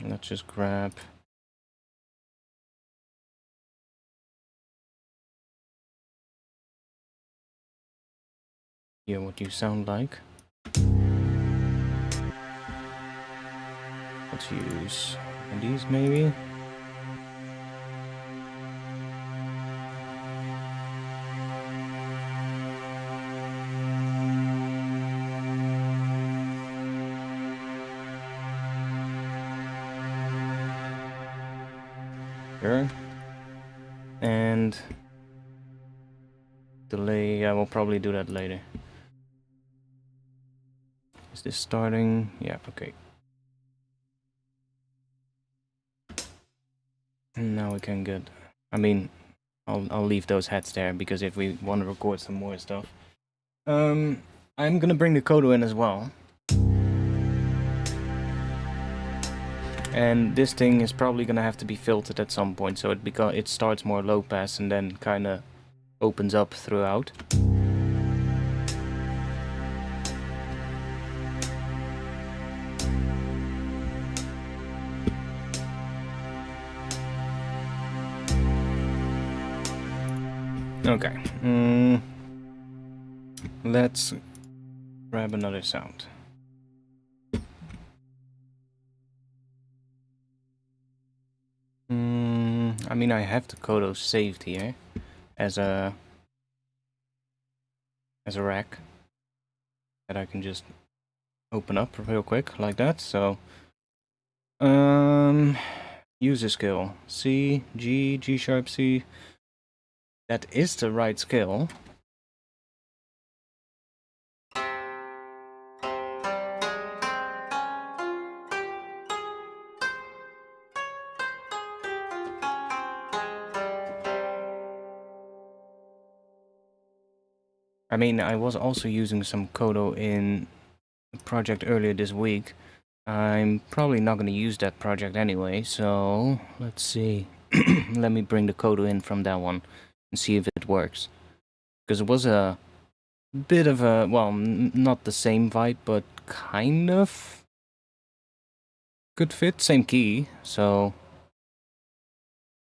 Speaker 1: Let's just grab... hear what you sound like. let's use these maybe. Sure. And delay, I will probably do that later. Is this starting? Yeah, okay. And now we can get, I mean, I'll leave those heads there because if we want to record some more stuff. I'm gonna bring the Kodo in as well. And this thing is probably gonna have to be filtered at some point, so it starts more low pass and then kinda opens up throughout. Okay. Let's grab another sound. I mean, I have the Kodo saved here as a rack that I can just open up real quick like that. So, user skill C, G, G sharp, C. That is the right skill. I mean, I was also using some Kodo in a project earlier this week. I'm probably not going to use that project anyway, so let's see. Let me bring the Kodo in from that one and see if it works. Because it was a bit of a, well, not the same vibe, but kind of good fit, same key, so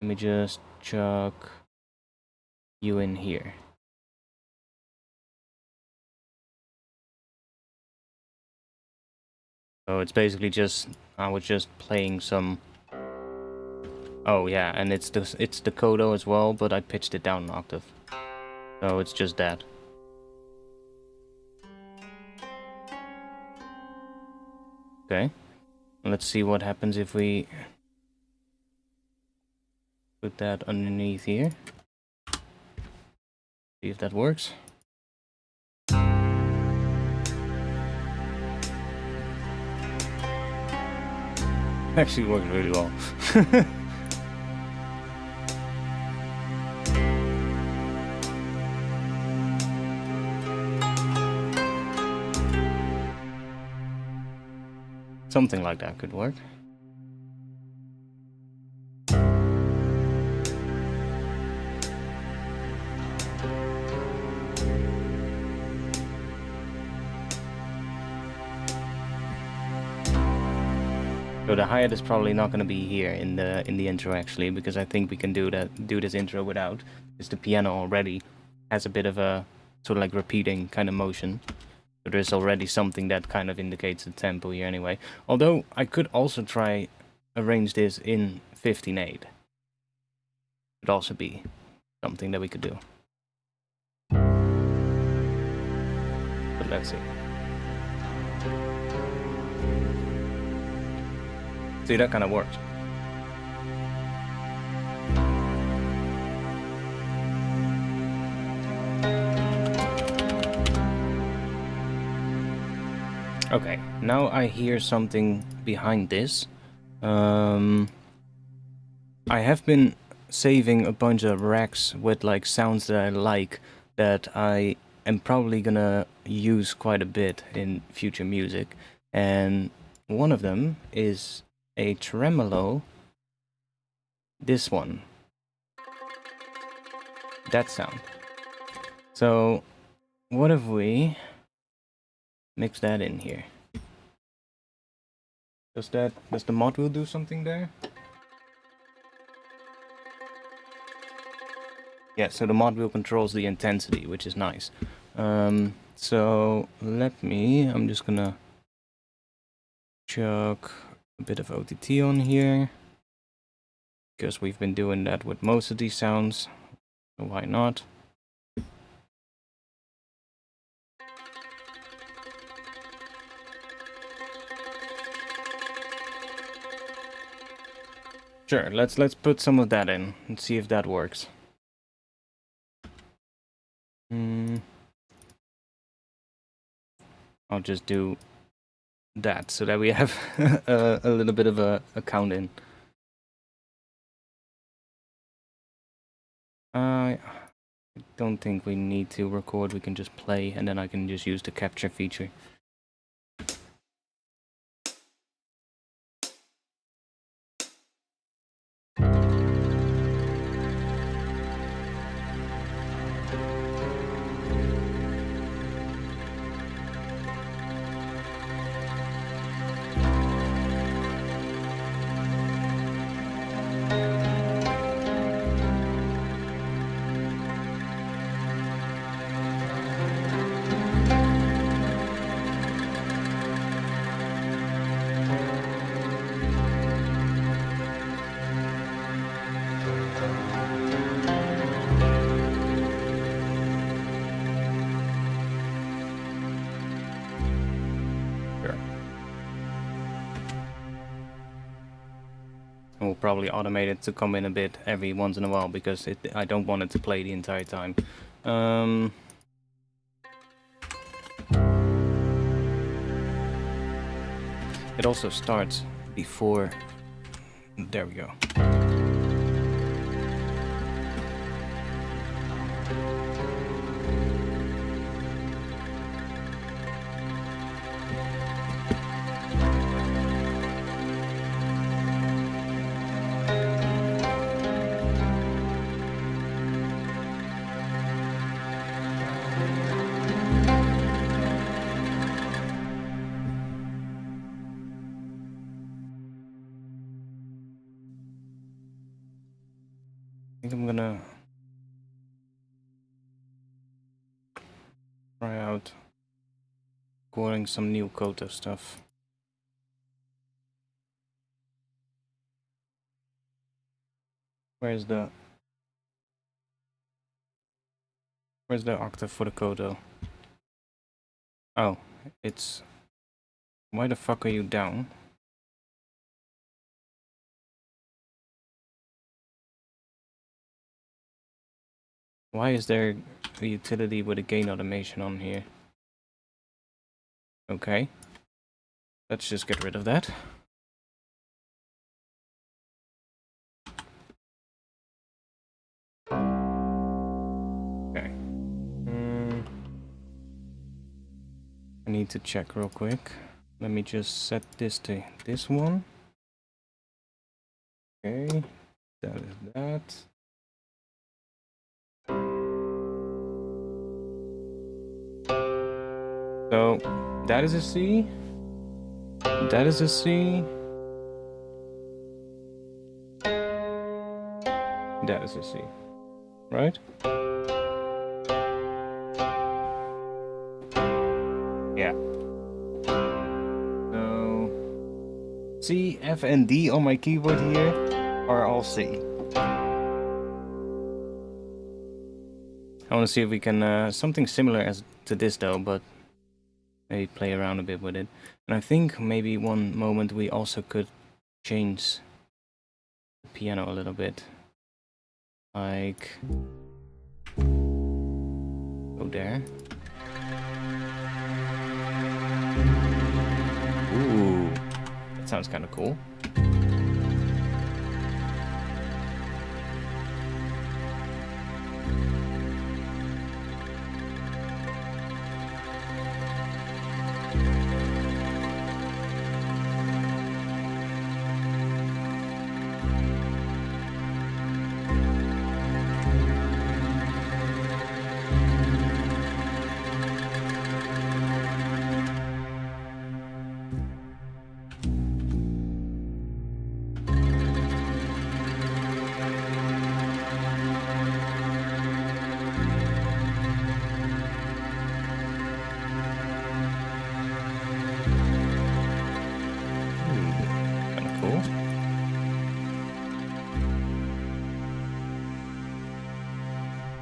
Speaker 1: let me just chuck you in here. So it's basically just, I was just playing some, oh yeah, and it's the Kodo as well, but I pitched it down an octave. So it's just that. Okay, let's see what happens if we put that underneath here. See if that works. Actually works really well. Something like that could work. So the hi-hat is probably not going to be here in the intro actually, because I think we can do this intro without. Because the piano already has a bit of a sort of like repeating kind of motion. So there's already something that kind of indicates the tempo here anyway. Although I could also try arrange this in 15/8. Could also be something that we could do. But let's see. See, that kind of works. Okay, now I hear something behind this. I have been saving a bunch of racks with like sounds that I like that I am probably gonna use quite a bit in future music, and one of them is a tremolo. This one. That sound. So what if we mix that in here? Does the module do something there? Yeah, so the module controls the intensity, which is nice. So I'm just gonna chuck a bit of OTT on here, because we've been doing that with most of these sounds, so why not? Sure, let's put some of that in and see if that works. I'll just do that so that we have a little bit of a count in. I don't think we need to record, we can just play and then I can just use the capture feature. We'll probably automate it to come in a bit every once in a while because I don't want it to play the entire time. It also starts before. There we go. I think I'm gonna try out recording some new Koto stuff. Where's the octave for the Koto? Oh, it's... Why the fuck are you down? Why is there a utility with a gain automation on here? Okay. Let's just get rid of that. Okay. I need to check real quick. Let me just set this to this one. Okay. That is that. So, that is a C. That is a C. That is a C. Right? Yeah. So, C, F, and D on my keyboard here are all C. I want to see if we can, something similar as to this though, but maybe play around a bit with it. And I think maybe one moment we also could change the piano a little bit. Like, go there. Ooh, that sounds kind of cool.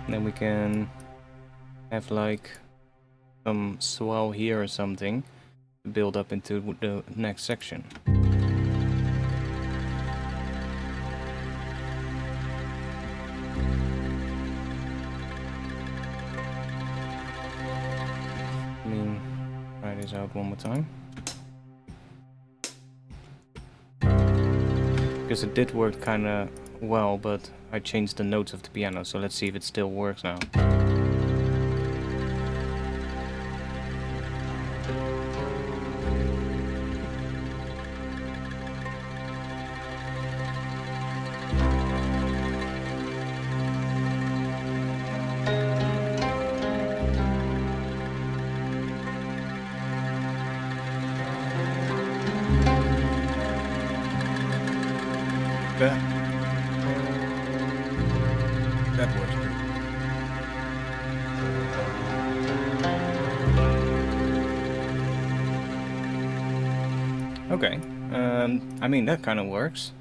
Speaker 1: then we can have like some swell here or something to build up into the next section. Try this out one more time. Because it did work kinda well, but I changed the notes of the piano, so let's see if it still works now. That works pretty. Okay, I mean that kind of works.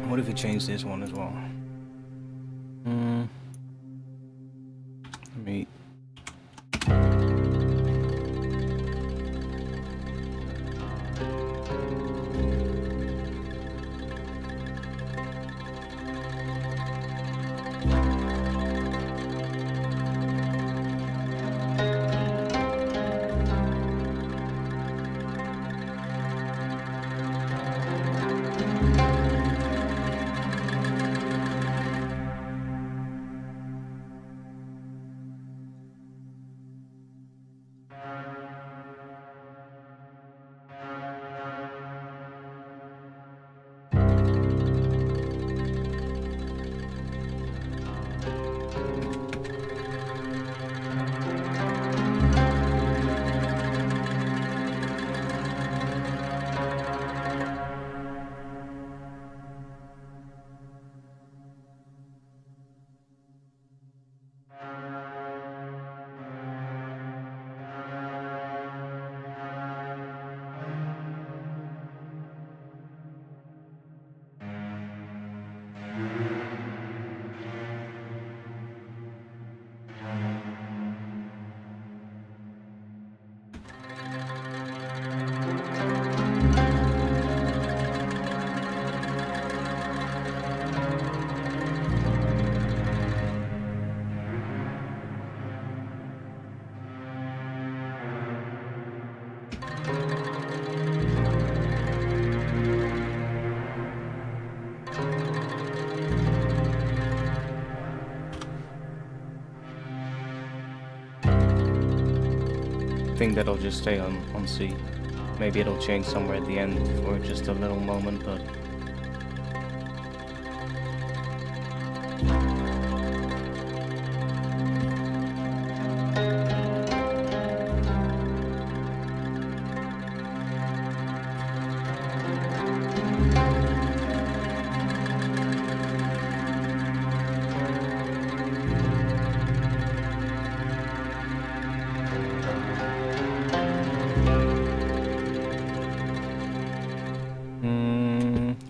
Speaker 1: What if we change this one as well? Let me... I think that'll just stay on C. Maybe it'll change somewhere at the end for just a little moment, but...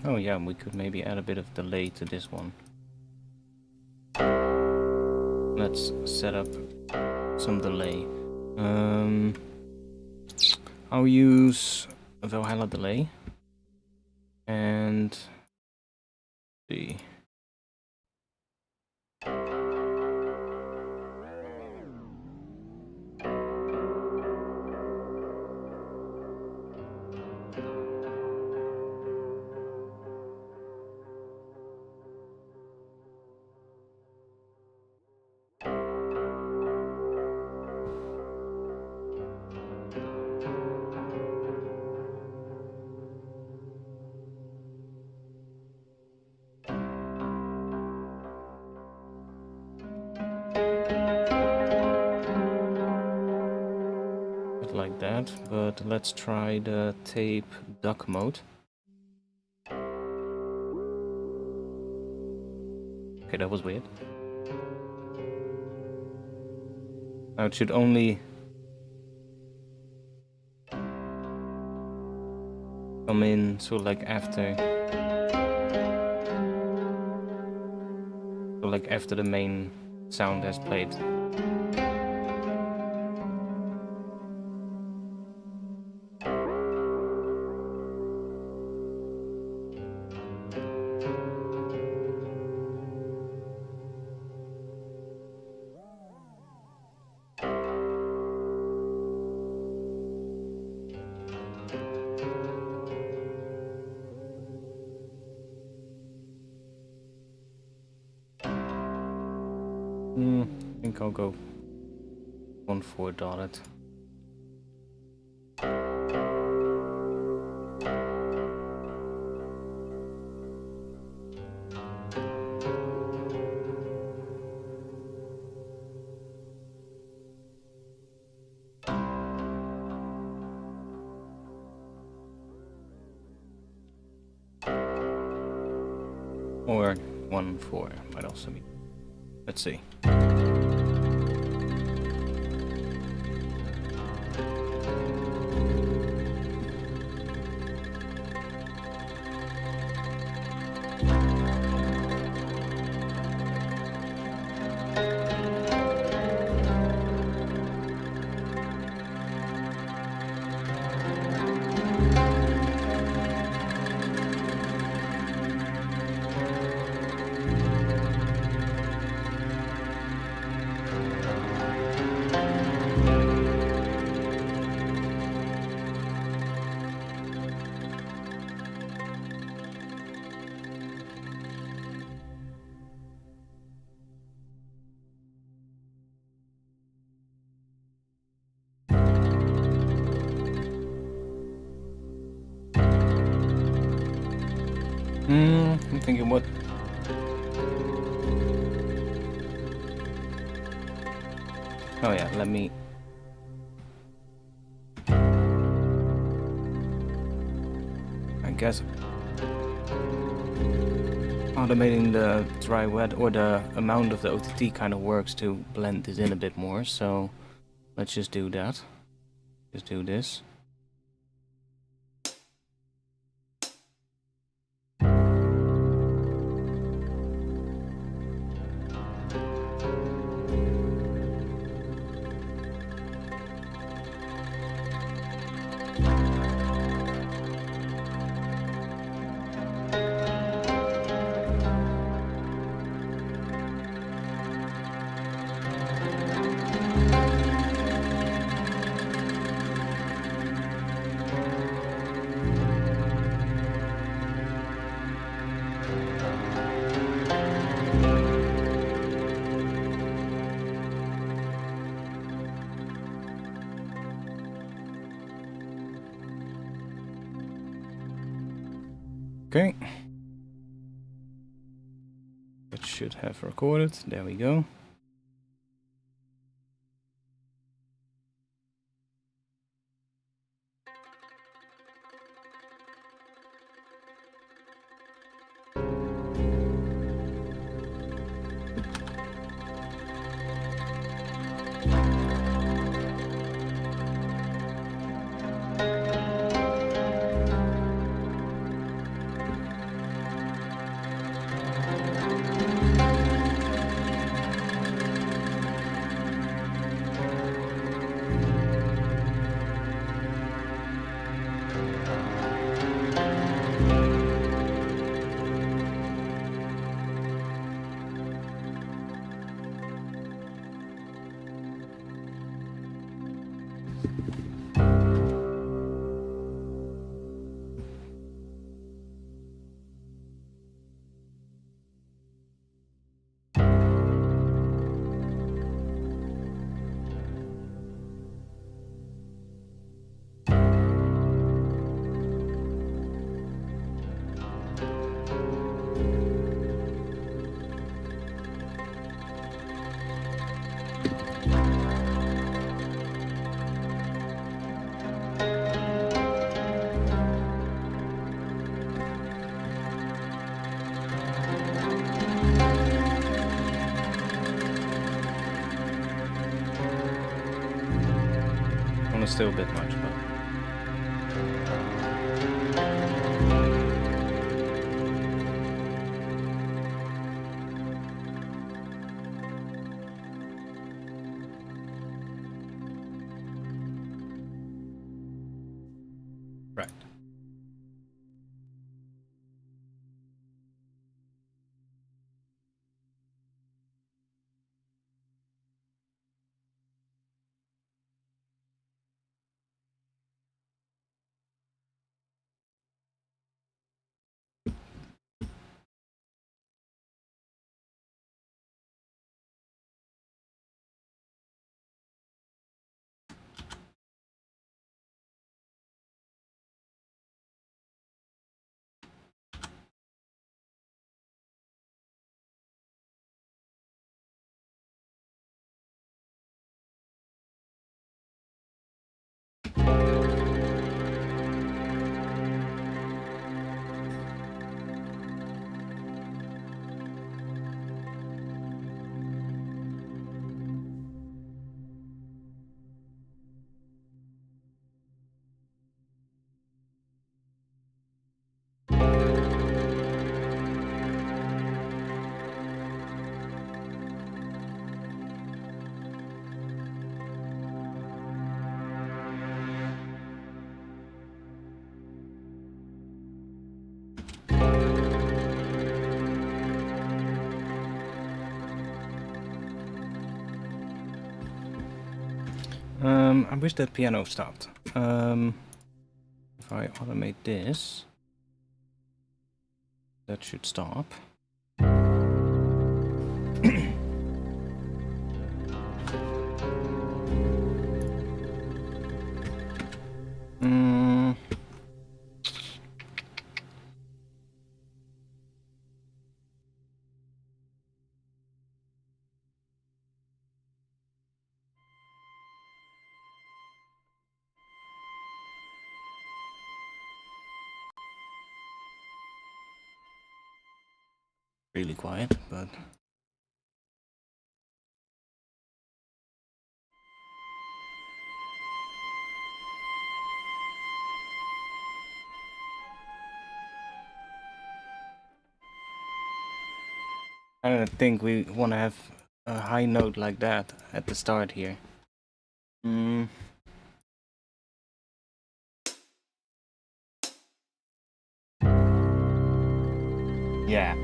Speaker 1: Oh yeah, we could maybe add a bit of delay to this one. Let's set up some delay. I'll use a Valhalla delay and see. Like that, but let's try the tape duck mode. Okay, that was weird. Now it should only come in sort of like after, the main sound has played. I think I'll go 1/4 dotted. Or 1/4 might also be. Let's see. I'm thinking what? Oh yeah, let me... I guess automating the dry wet or the amount of the OTT kind of works to blend this in a bit more, so let's just do that. Just do this. Okay. It should have recorded. There we go. Well, it's still a bit much, but right. I wish that piano stopped. If I automate this, that should stop. Really quiet, but I don't think we want to have a high note like that at the start here. Yeah.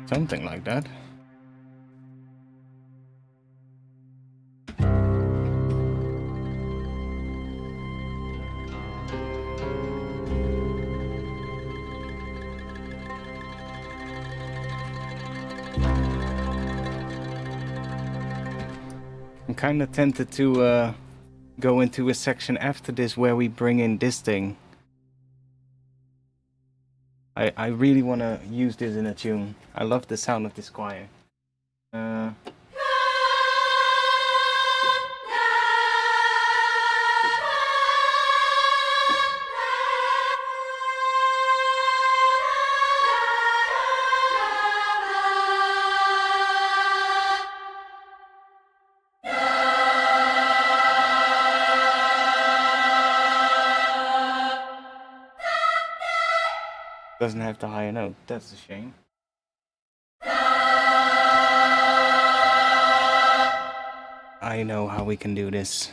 Speaker 1: Something like that. I'm kind of tempted to go into a section after this where we bring in this thing. I really want to use this in a tune. I love the sound of this choir. Doesn't have the higher note. That's a shame. I know how we can do this.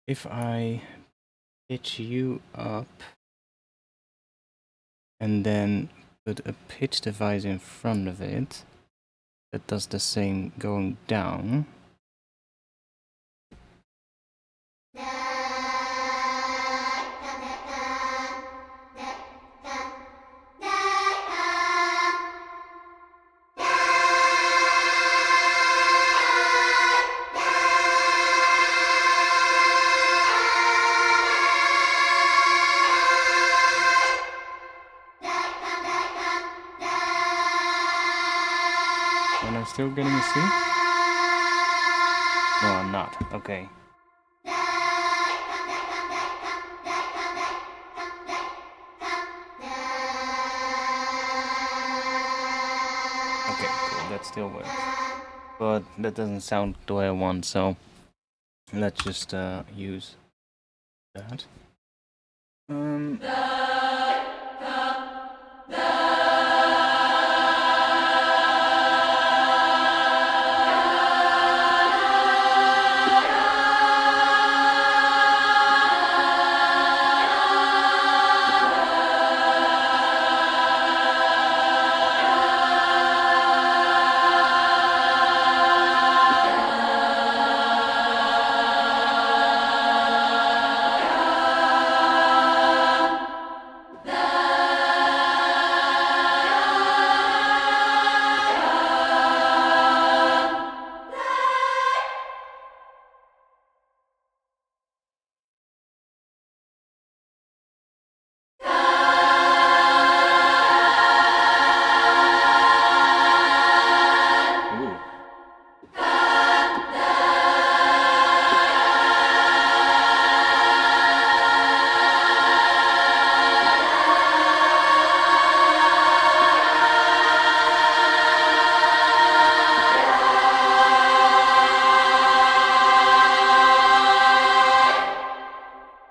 Speaker 1: If I pitch you up and then put a pitch device in front of it that does the same going down. Am I still getting a C? No, I'm not. Okay. Okay, cool. That still works. But that doesn't sound the way I want, so let's just use that.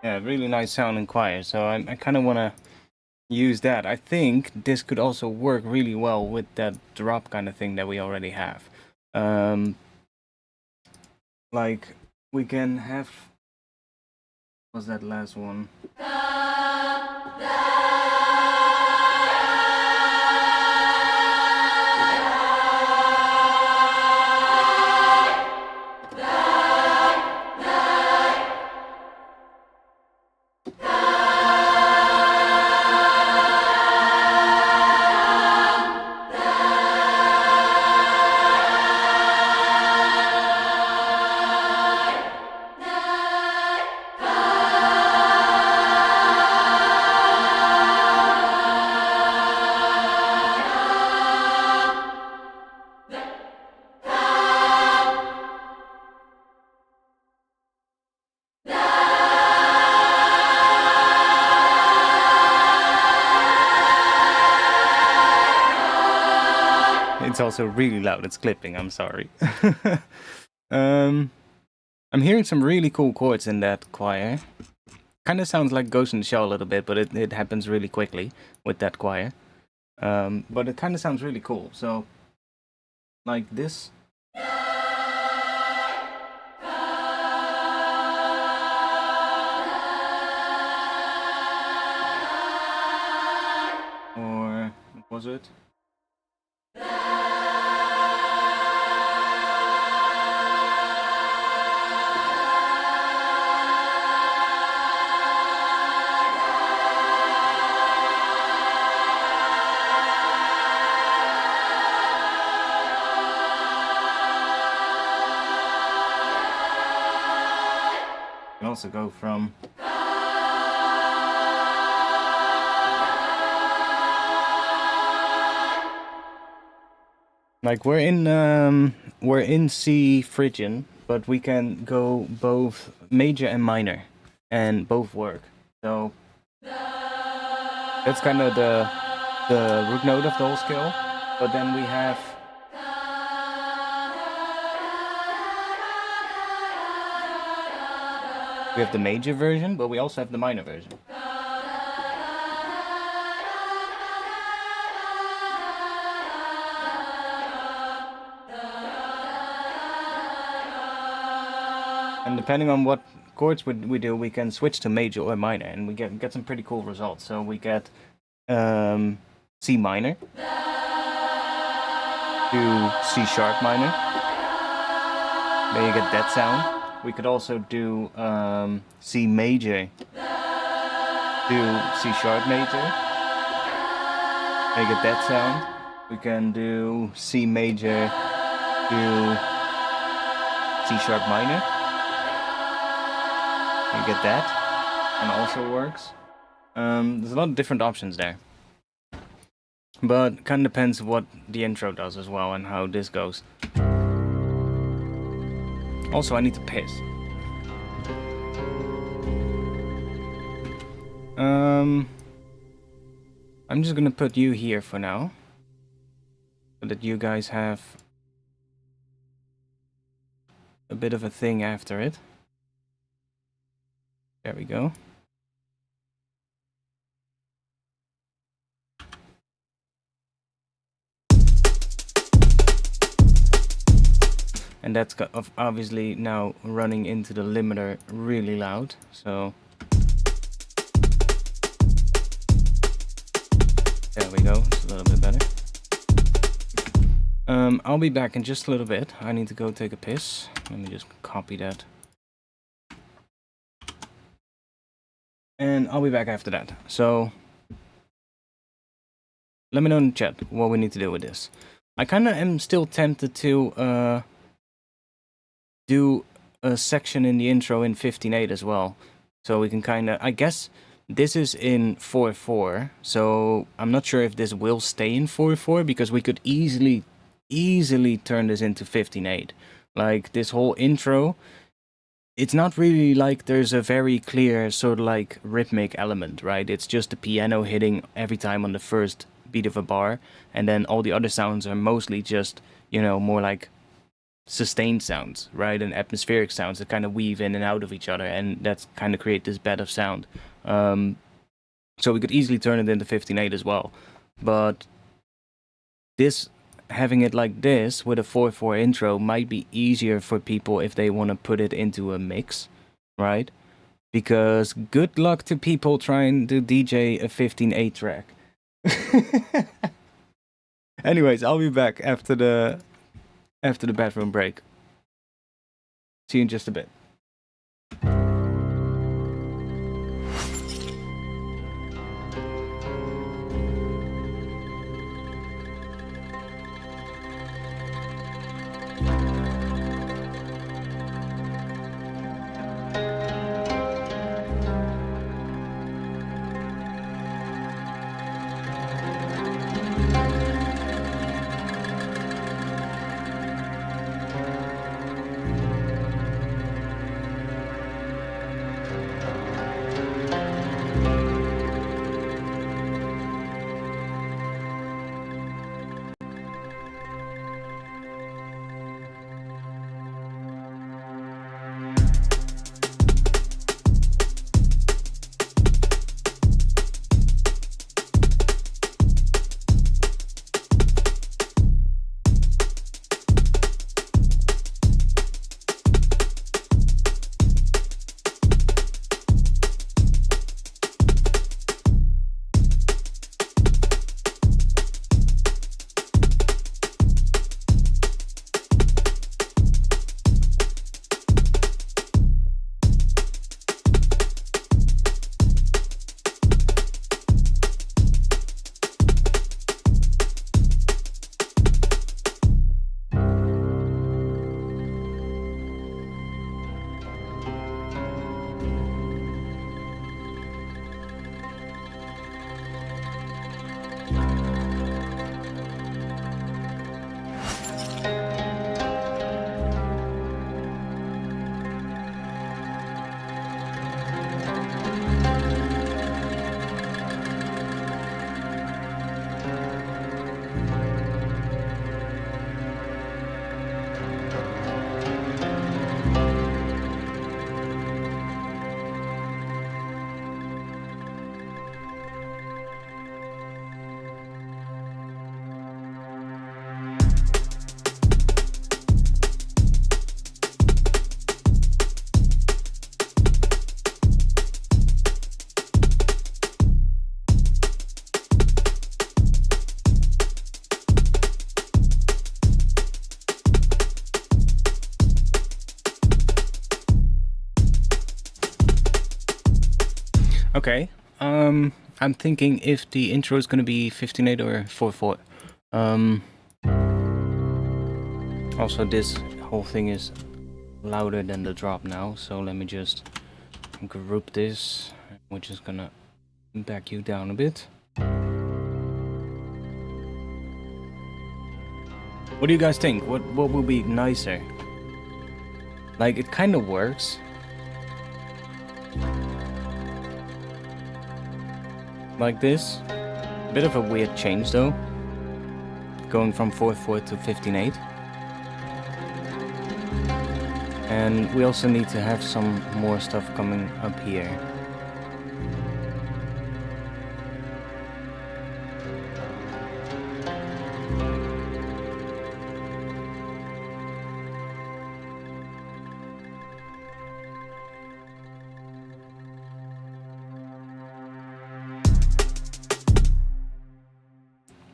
Speaker 1: Yeah, really nice sounding choir, so I kind of want to use that. I think this could also work really well with that drop kind of thing that we already have. Like, we can have... What's that last one? It's also really loud, it's clipping, I'm sorry. I'm hearing some really cool chords in that choir. Kind of sounds like Ghost in the Shell a little bit, but it happens really quickly with that choir. But it kind of sounds really cool, so like this. Was it? You can also go from like we're in C Phrygian, but we can go both major and minor, and both work. So that's kind of the root note of the whole scale. But then we have the major version, but we also have the minor version. And depending on what chords we do, we can switch to major or minor, and we get some pretty cool results. So we get C minor to C sharp minor. Then you get that sound. We could also do C major to C sharp major. Then you get that sound. We can do C major to C sharp minor. You get that, and also works. There's a lot of different options there, but kind of depends what the intro does as well and how this goes. Also, I need to piss. I'm just gonna put you here for now, so that you guys have a bit of a thing after it. There we go. And that's obviously now running into the limiter really loud, so there we go, it's a little bit better. I'll be back in just a little bit. I need to go take a piss. Let me just copy that. And I'll be back after that. So let me know in the chat what we need to do with this. I kind of am still tempted to do a section in the intro in 15/8 as well. So we can kind of, I guess this is in 4/4. So I'm not sure if this will stay in 4/4 because we could easily turn this into 15/8. Like this whole intro, it's not really like there's a very clear sort of like rhythmic element, right? It's just the piano hitting every time on the first beat of a bar, and then all the other sounds are mostly just, you know, more like sustained sounds, right? And atmospheric sounds that kind of weave in and out of each other, and that's kind of create this bed of sound. So we could easily turn it into 15/8 as well, but this, having it like this with a 4/4 intro might be easier for people if they want to put it into a mix, right? Because good luck to people trying to DJ a 15/8 track. Anyways, I'll be back after the bathroom break. See you in just a bit. Okay. I'm thinking if the intro is gonna be 15/8 or 4/4. Also, this whole thing is louder than the drop now, so let me just group this. We're just gonna back you down a bit. What do you guys think? What will be nicer? Like, it kind of works. Like this. Bit of a weird change though. Going from 4/4 to 15/8. And we also need to have some more stuff coming up here.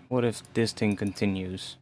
Speaker 1: What if this thing continues?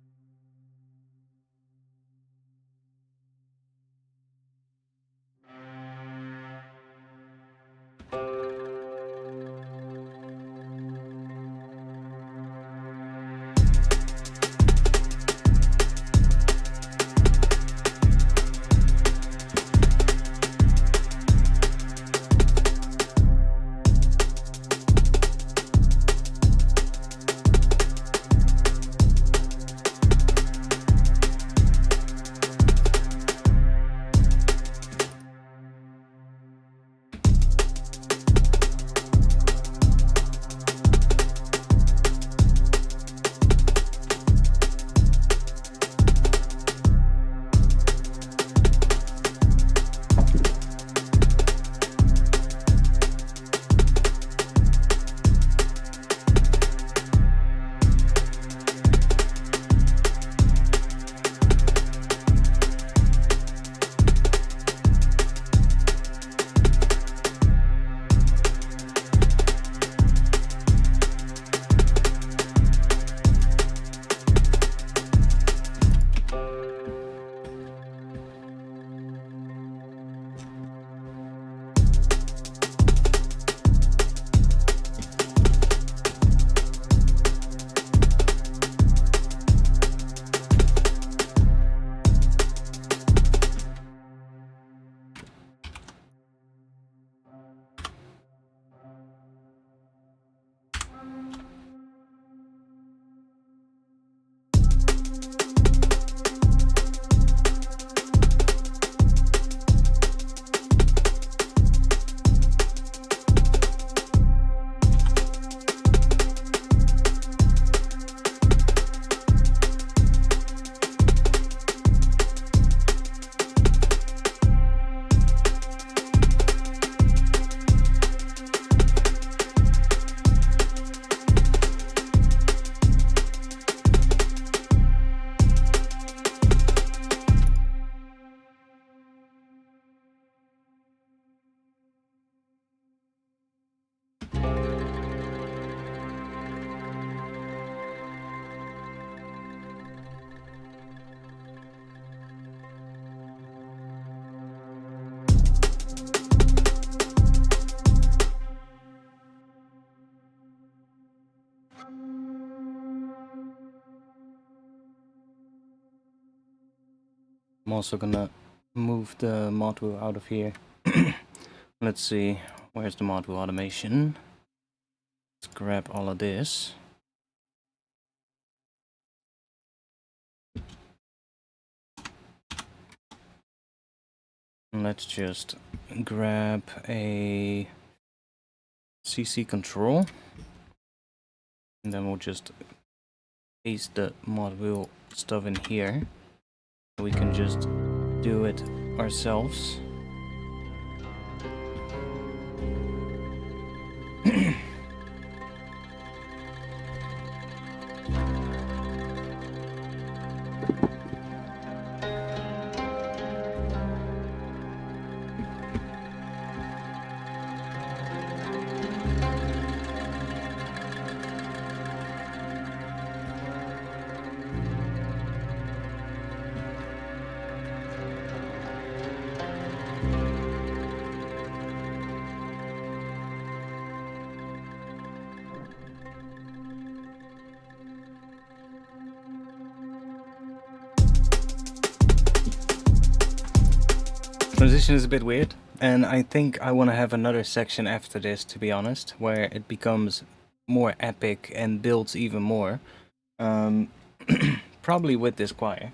Speaker 1: I'm also gonna move the module out of here. Let's see, where's the module automation? Let's grab all of this. And let's just grab a CC control. And then we'll just paste the module stuff in here. We can just do it ourselves. transition is a bit weird, and I think I want to have another section after this, to be honest, where it becomes more epic and builds even more. Probably with this choir.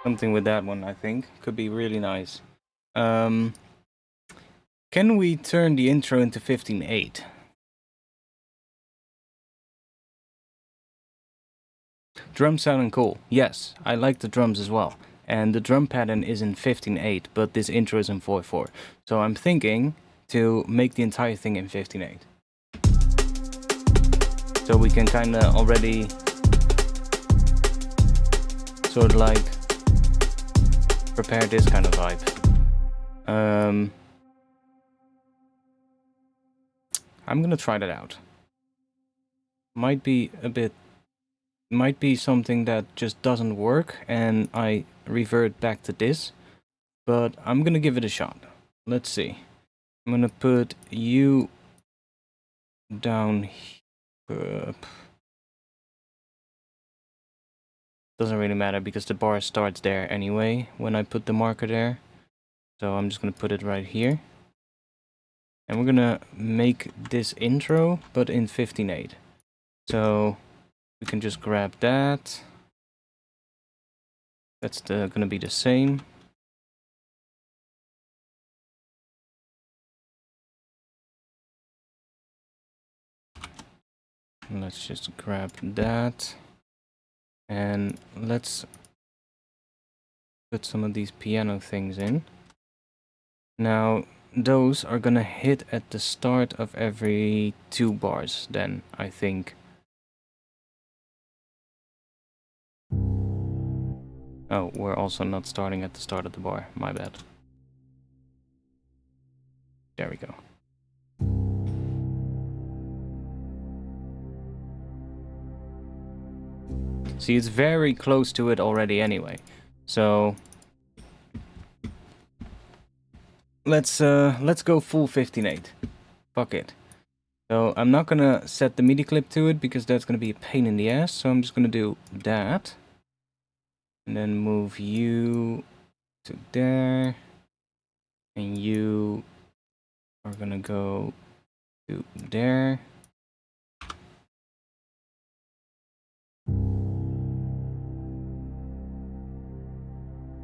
Speaker 1: Something with that one, I think, could be really nice. Can we turn the intro into 15/8? Drums sounding cool. Yes, I like the drums as well. And the drum pattern is in 15/8, but this intro is in 4/4. So I'm thinking to make the entire thing in 15/8. So we can kind of already sort of like prepare this kind of vibe. I'm gonna try that out. Might be something that just doesn't work and I revert back to this, but I'm gonna give it a shot. Let's see. I'm gonna put you down here. Doesn't really matter because the bar starts there anyway when I put the marker there. So I'm just gonna put it right here. And we're gonna make this intro, but in 15/8. So we can just grab that. That's gonna be the same. And let's just grab that. And let's put some of these piano things in. Now, those are gonna hit at the start of every 2 bars then, I think. Oh, we're also not starting at the start of the bar, my bad. There we go. See, it's very close to it already anyway. So let's go full 15/8. Fuck it. So I'm not gonna set the MIDI clip to it because that's gonna be a pain in the ass. So I'm just gonna do that. And then move you to there. And you are gonna go to there.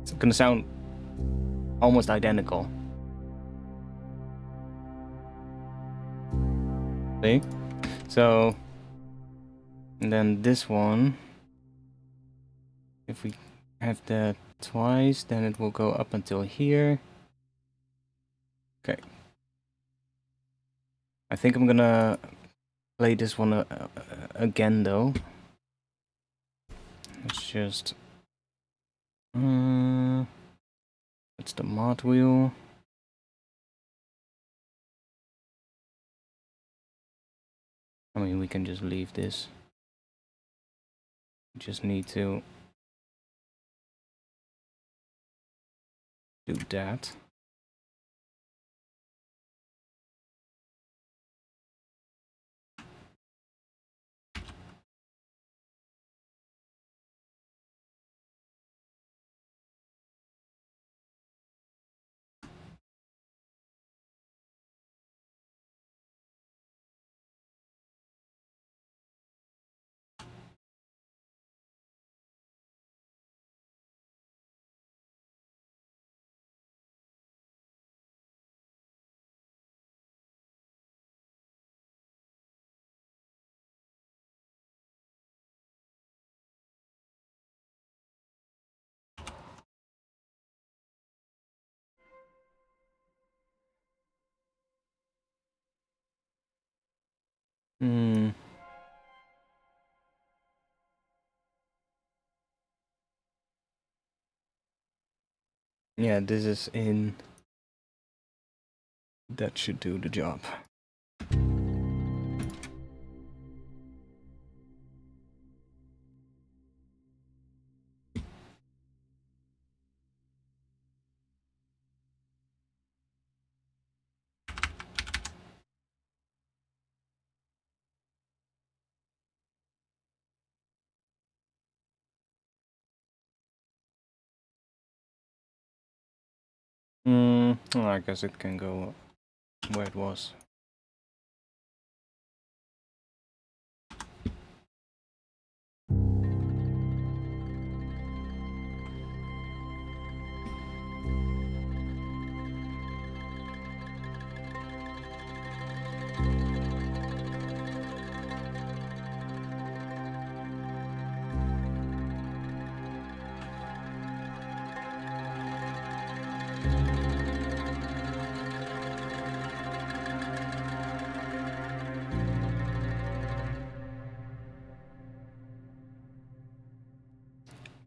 Speaker 1: It's gonna sound almost identical. See? So, and then this one, if we have that twice, then it will go up until here. Okay. I think I'm gonna play this one again though. Let's just... that's the mod wheel. I mean, we can just leave this. We just need to do that. Yeah, this is in That should do the job. Well, I guess it can go where it was.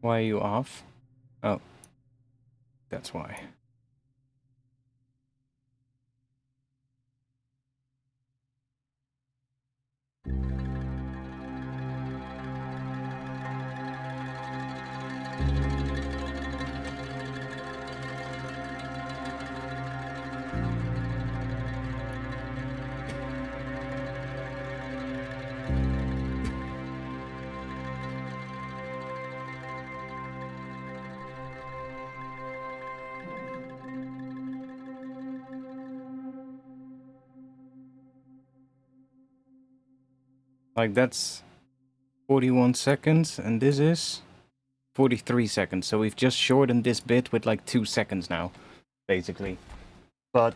Speaker 1: Why are you off? Oh, that's why. Like that's 41 seconds, and this is 43 seconds. So we've just shortened this bit with like 2 seconds now, basically. But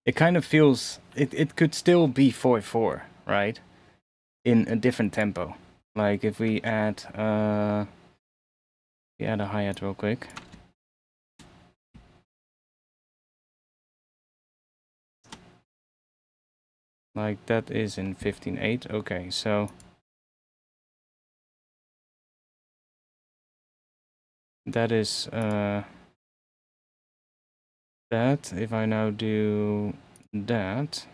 Speaker 1: it kind of feels, it could still be 4/4, right? In a different tempo. Like if we add a hi-hat real quick. Like that is in 15/8. Okay, so that is that. If I now do that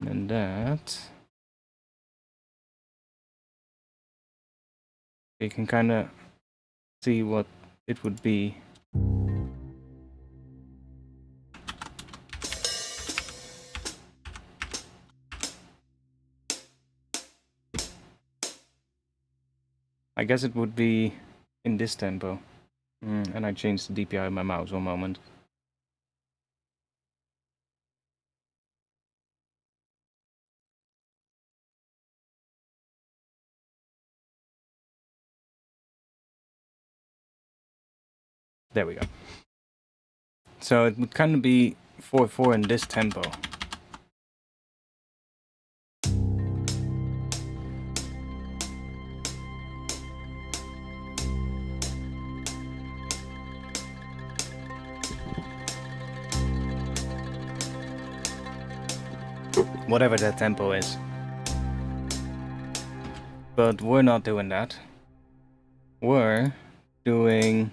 Speaker 1: and that, you can kind of see what it would be. I guess it would be in this tempo. And I changed the DPI of my mouse 1 moment. There we go. So it would kind of be 4/4 in this tempo. Whatever that tempo is. But we're not doing that. We're doing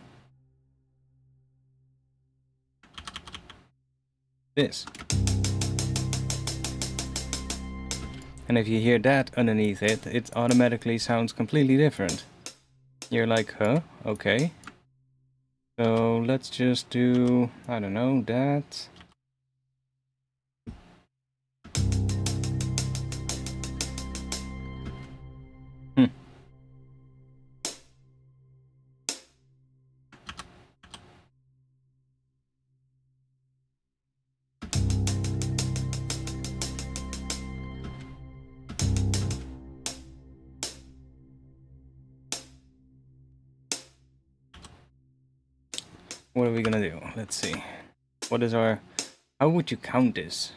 Speaker 1: this. And if you hear that underneath it, it automatically sounds completely different. You're like, huh? Okay. So let's just do, I don't know, that. What are we gonna do? Let's see. What is our... How would you count this?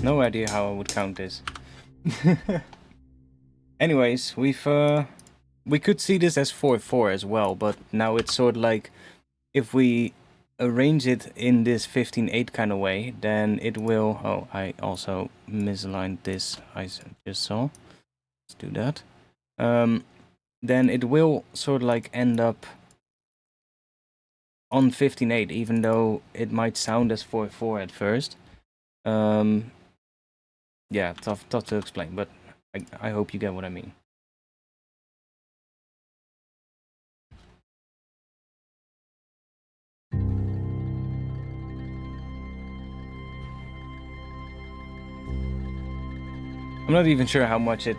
Speaker 1: No idea how I would count this. anyways, we could see this as 4/4 as well, but now it's sort of like if we arrange it in this 15/8 kind of way, then it will. Oh, I also misaligned this. I just saw. Let's do that. Then it will sort of like end up on 15/8, even though it might sound as 4/4 at first. Yeah, tough to explain, but I hope you get what I mean. I'm not even sure how much it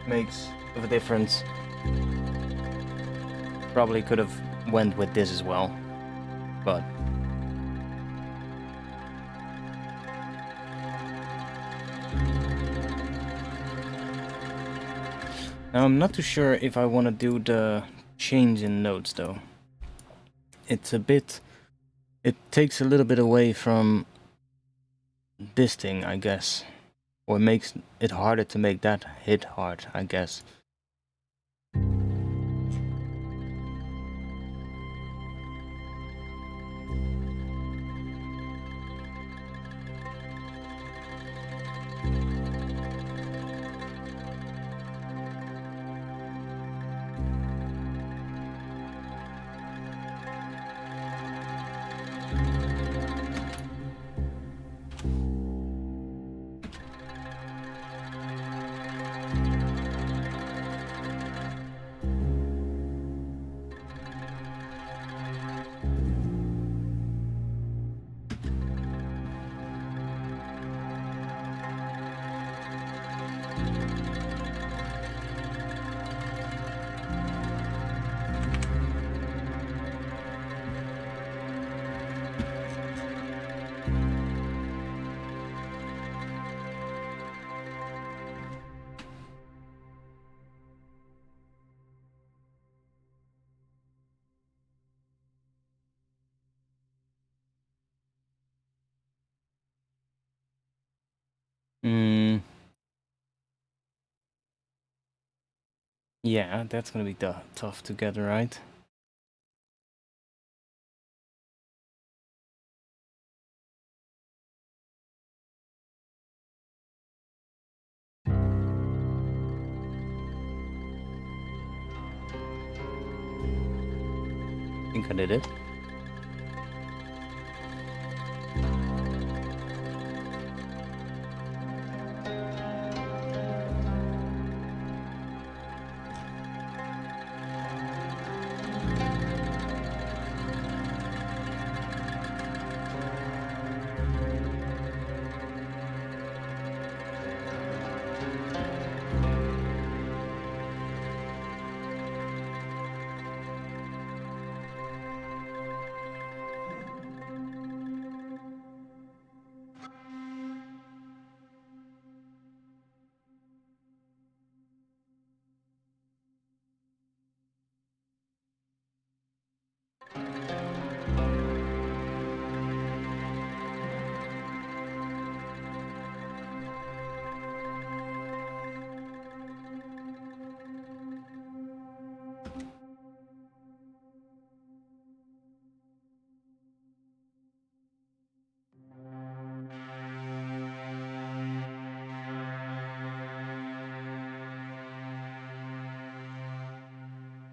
Speaker 1: makes of a difference. Probably could have went with this as well, but now I'm not too sure if I want to do the change in notes though. It's a bit, it takes a little bit away from this thing, I guess, or makes it harder to make that hit hard, I guess. Yeah, that's gonna be tough to get right. I think I did it.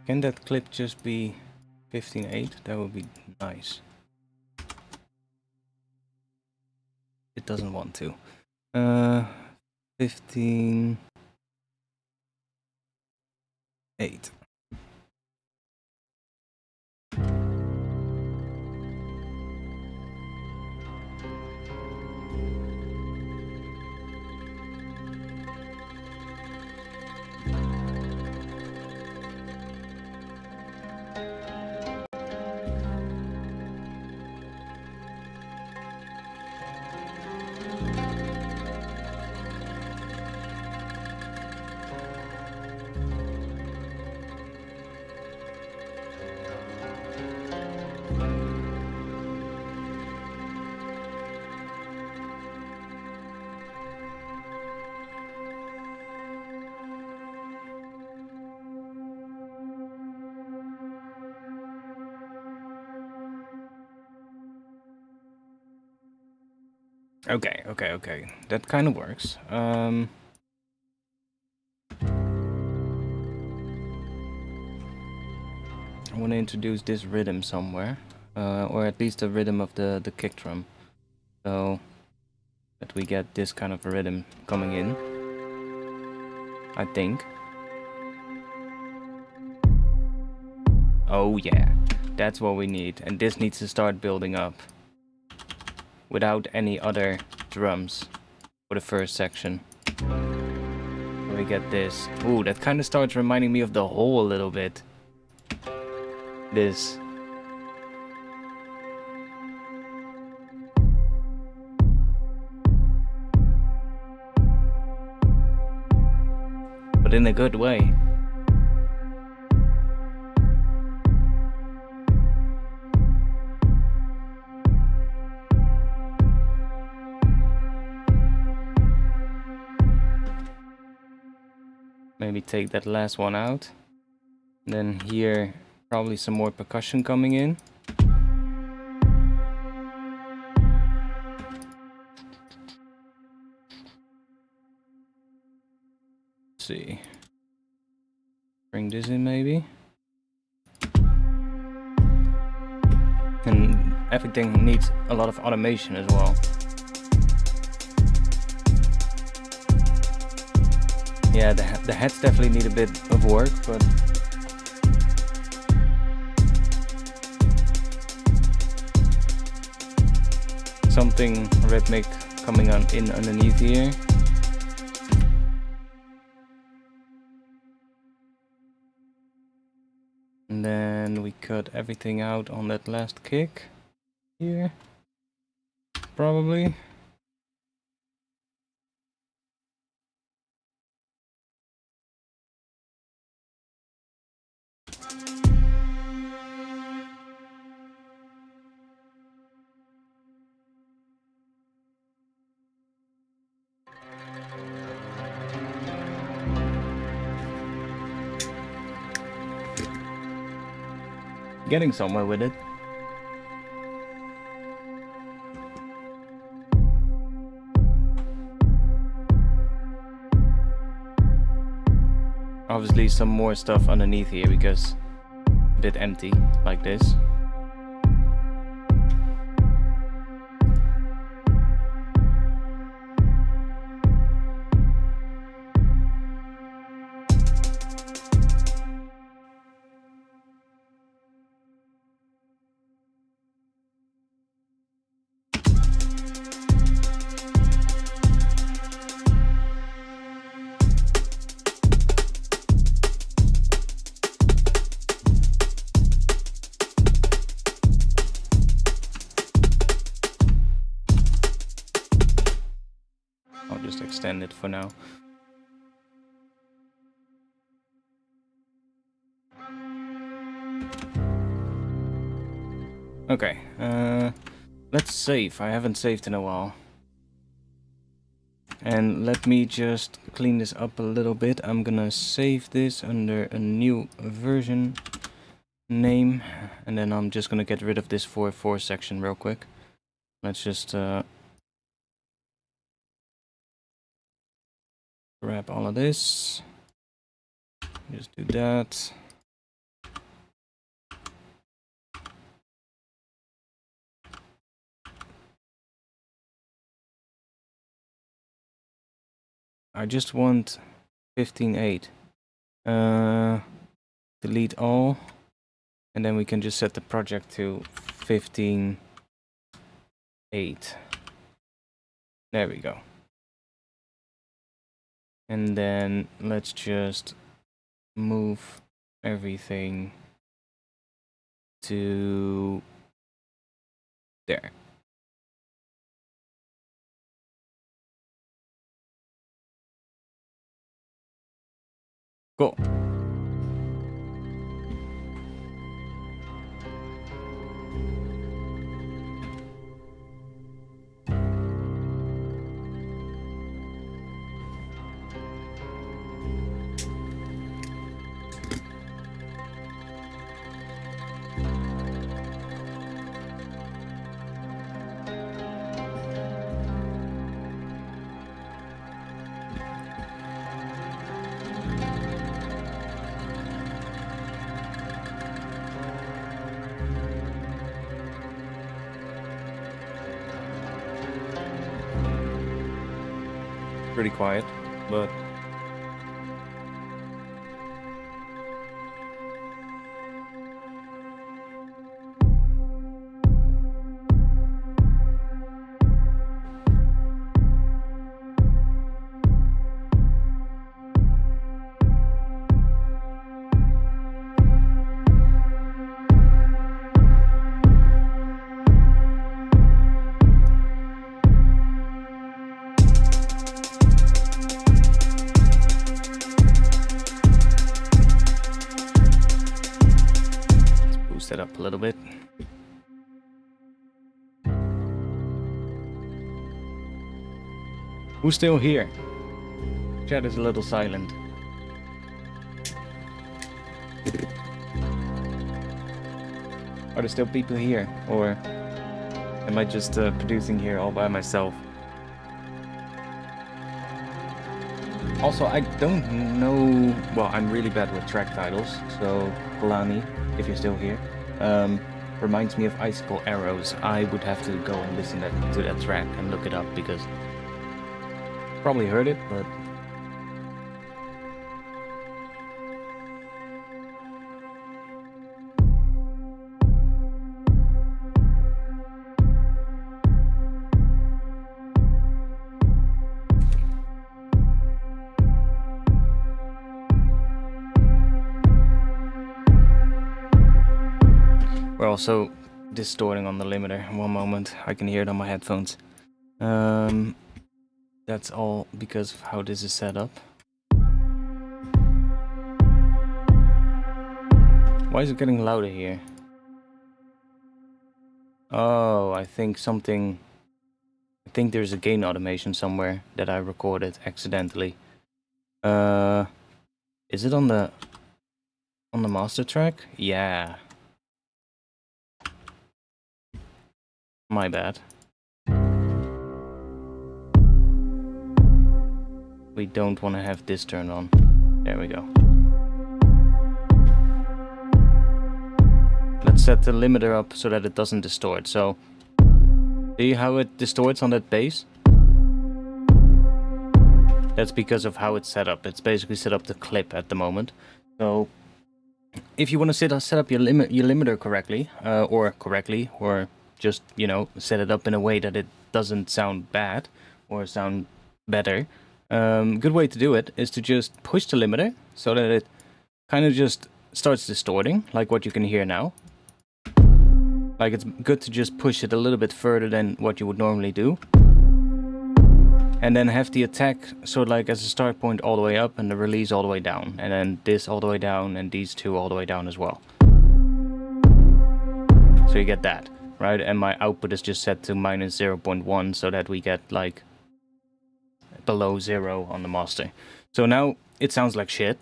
Speaker 1: Can that clip just be 15/8? That would be nice. It doesn't want to. 15/8. Okay. That kind of works. I want to introduce this rhythm somewhere, or at least the rhythm of the kick drum, so that we get this kind of rhythm coming in, I think. Oh yeah, that's what we need, and this needs to start building up without any other drums for the first section. We get this. Ooh, that kind of starts reminding me of the whole a little bit. This. But in a good way. Maybe take that last one out. Then here, probably some more percussion coming in. Let's see. Bring this in maybe. And everything needs a lot of automation as well. Yeah, the heads definitely need a bit of work, but something rhythmic coming on in underneath here. And then we cut everything out on that last kick here, probably. Getting somewhere with it. Obviously some more stuff underneath here because a bit empty like this. I'll just extend it for now. Okay, let's save. I haven't saved in a while. And let me just clean this up a little bit. I'm gonna save this under a new version name, and then I'm just gonna get rid of this 4/4 section real quick. Let's just grab all of this. Just do that. I just want 15.8. Delete all, and then we can just set the project to 15.8. There we go. And then let's just move everything to there. Cool. pretty quiet, but let's boost it up a little bit. Who's still here? Chat is a little silent. Are there still people here? Or am I just producing here all by myself? Also, I don't know... Well, I'm really bad with track titles, so Kalani, if you're still here, reminds me of Icicle Arrows. I would have to go and listen to that track and look it up, because... Probably heard it, but... We're also distorting on the limiter. One moment, I can hear it on my headphones. That's all because of how this is set up. Why is it getting louder here? Oh, I think there's a gain automation somewhere that I recorded accidentally. Is it on the master track? Yeah. My bad. We don't want to have this turned on. There we go. Let's set the limiter up so that it doesn't distort. So, see how it distorts on that bass? That's because of how it's set up. It's basically set up to clip at the moment. So, if you want to set up your limiter correctly, or just, you know, set it up in a way that it doesn't sound bad or sound better. Good way to do it is to just push the limiter so that it kind of just starts distorting, like what you can hear now. Like, it's good to just push it a little bit further than what you would normally do. And then have the attack sort of like as a start point all the way up and the release all the way down. And then this all the way down and these two all the way down as well. So you get that, right? And my output is just set to minus 0.1 so that we get like below 0 on the master. So now it sounds like shit.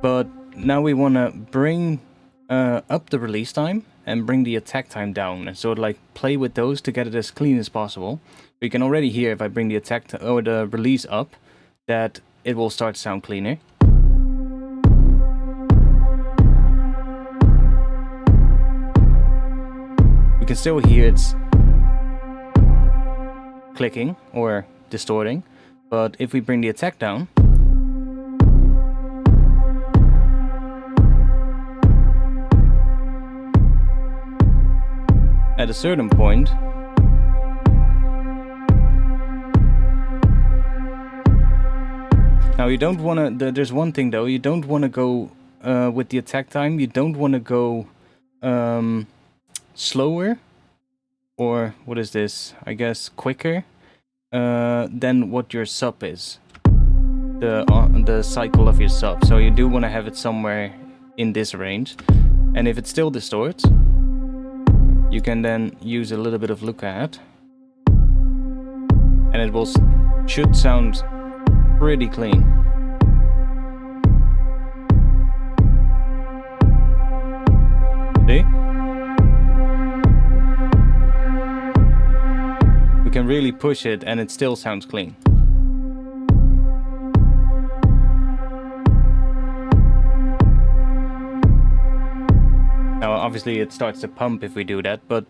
Speaker 1: But now we want to bring up the release time and bring the attack time down, and sort of like play with those to get it as clean as possible. You can already hear if I bring the attack or the release up that it will start to sound cleaner. We can still hear it's clicking or distorting, but if we bring the attack down, at a certain point, now you don't want to, there's one thing though, you don't want to go with the attack time, you don't want to go slower, or what is this, I guess quicker than what your sub is, the cycle of your sub. So you do want to have it somewhere in this range, and if it still distorts, you can then use a little bit of look ahead, and it should sound pretty clean. See? We can really push it and it still sounds clean. Now obviously it starts to pump if we do that, but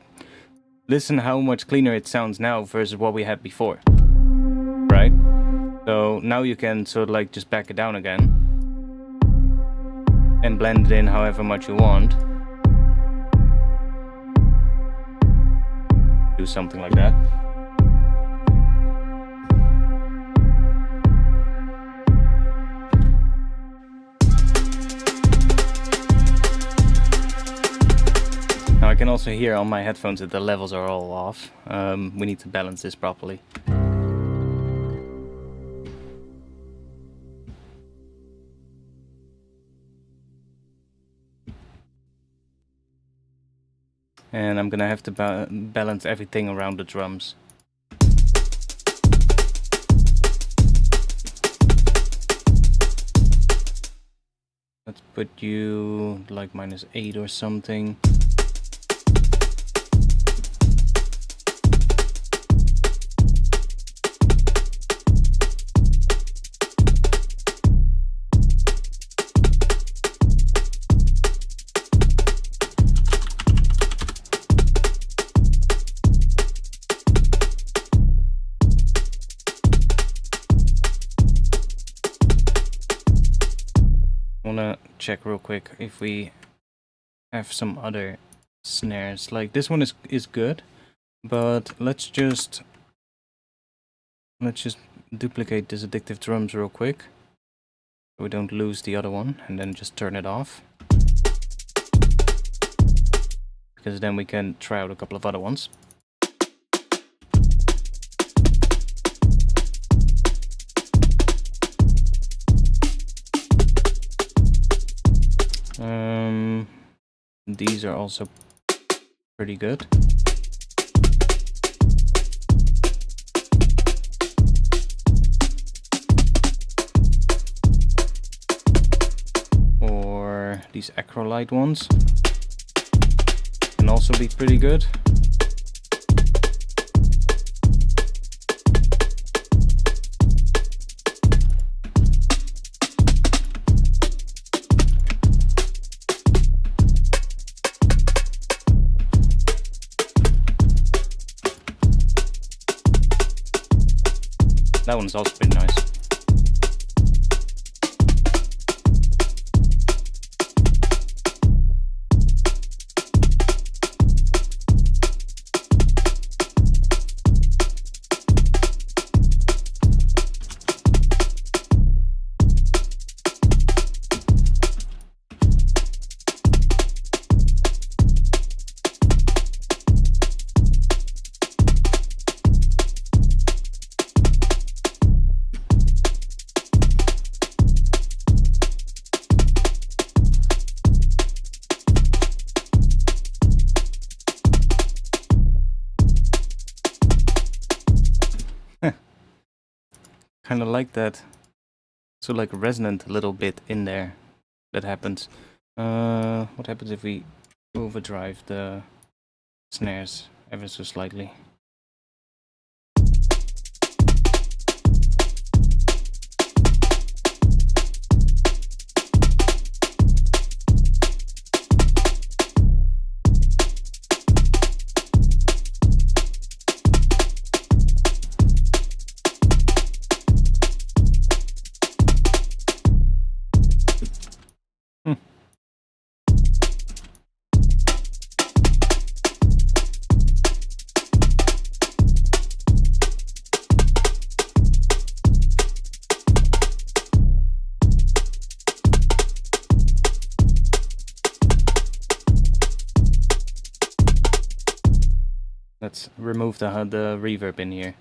Speaker 1: listen how much cleaner it sounds now versus what we had before. Right? So now you can sort of like just back it down again and blend it in however much you want. Do something like that. Now I can also hear on my headphones that the levels are all off. We need to balance this properly. And I'm gonna have to balance everything around the drums. Let's put you like -8 or something. Check real quick if we have some other snares. Like this one is good, but let's just duplicate this addictive drums real quick so we don't lose the other one, and then just turn it off, because then we can try out a couple of other ones. These are also pretty good. Or these acrolite ones can also be pretty good. That one's also pretty nice. Kind of like that. So like resonant a little bit in there. That happens. What happens if we overdrive the snares ever so slightly? Let's remove the reverb in here.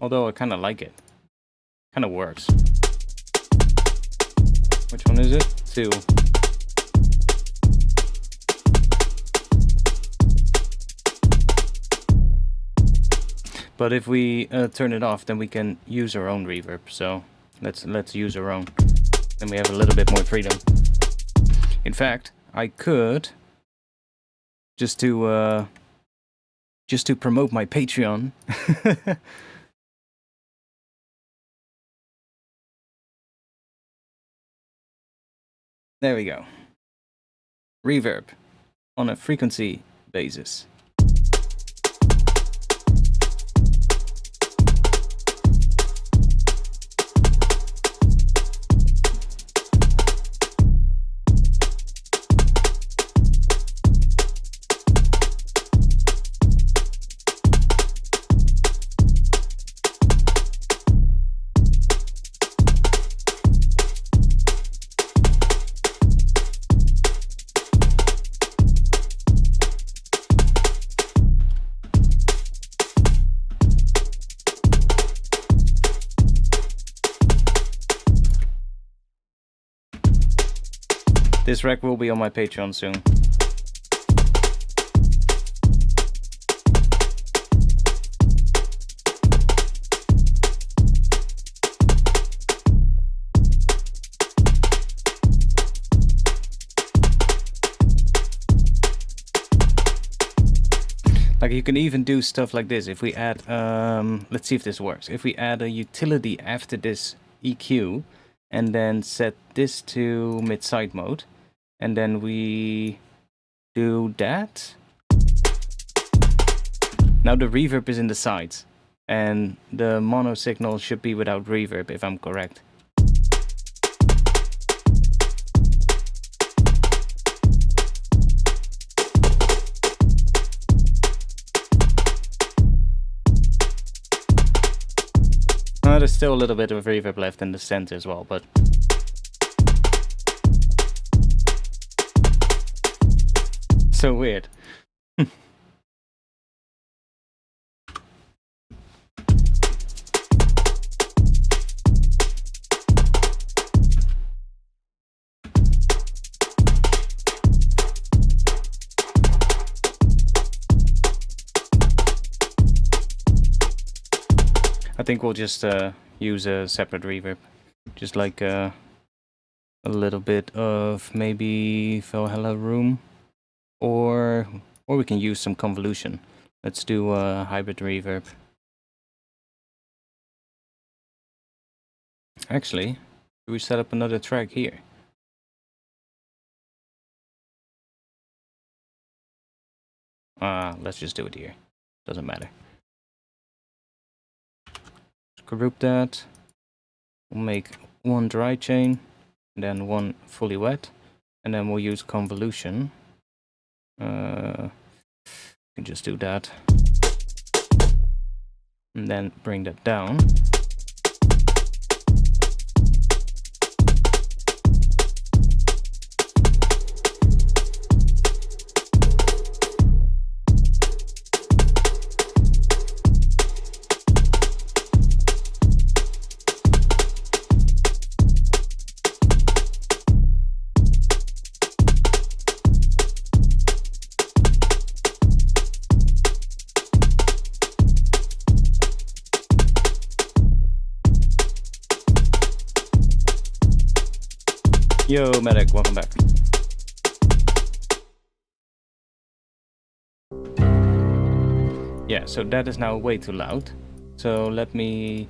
Speaker 1: Although I kind of like it. Kind of works. Which one is it? 2. But if we turn it off, then we can use our own reverb. So let's use our own. Then we have a little bit more freedom. In fact, I could just to promote my Patreon. There we go. Reverb on a frequency basis. This rec will be on my Patreon soon. Like you can even do stuff like this. If we add, let's see if this works. If we add a utility after this EQ and then set this to mid-side mode, and then we do that. Now the reverb is in the sides, and the mono signal should be without reverb if I'm correct. There's still a little bit of reverb left in the center as well, but so weird. I think we'll just use a separate reverb, just like a little bit of maybe Valhalla Room, or we can use some convolution. Let's do a hybrid reverb. Actually, should we set up another track here? Let's just do it here. Doesn't matter. Group that. We'll make one dry chain, and then one fully wet, and then we'll use convolution. We can just do that, and then bring that down. Yo, Medic, welcome back. Yeah, so that is now way too loud. So let me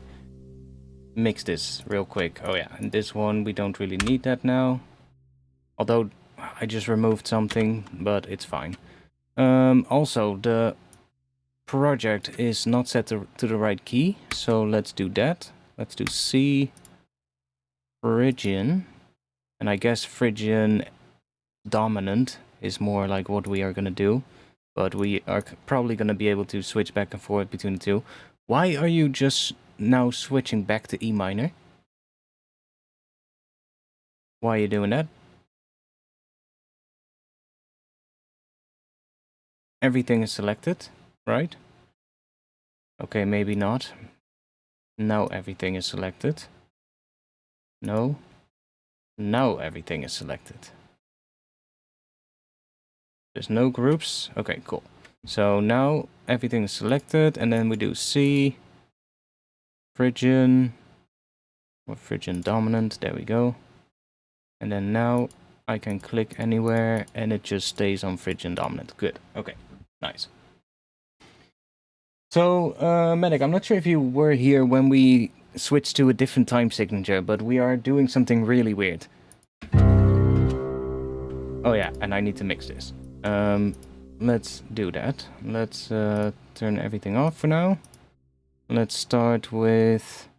Speaker 1: mix this real quick. Oh yeah, and this one, we don't really need that now. Although, I just removed something, but it's fine. Also, the project is not set to the right key, so let's do that. Let's do C, Phrygian. And I guess Phrygian dominant is more like what we are going to do. But we are probably going to be able to switch back and forth between the two. Why are you just now switching back to E minor? Why are you doing that? Everything is selected, right? Okay, maybe not. Now everything is selected. No. Now everything is selected. There's no groups. Okay, cool. So now everything is selected, and then we do C, Phrygian, or Phrygian dominant. There we go. And then now I can click anywhere, and it just stays on Phrygian dominant. Good. Okay, nice. So, Medic, I'm not sure if you were here when we switched to a different time signature, but we are doing something really weird. Oh yeah, and I need to mix this. Let's do that. Let's turn everything off for now. Let's start with...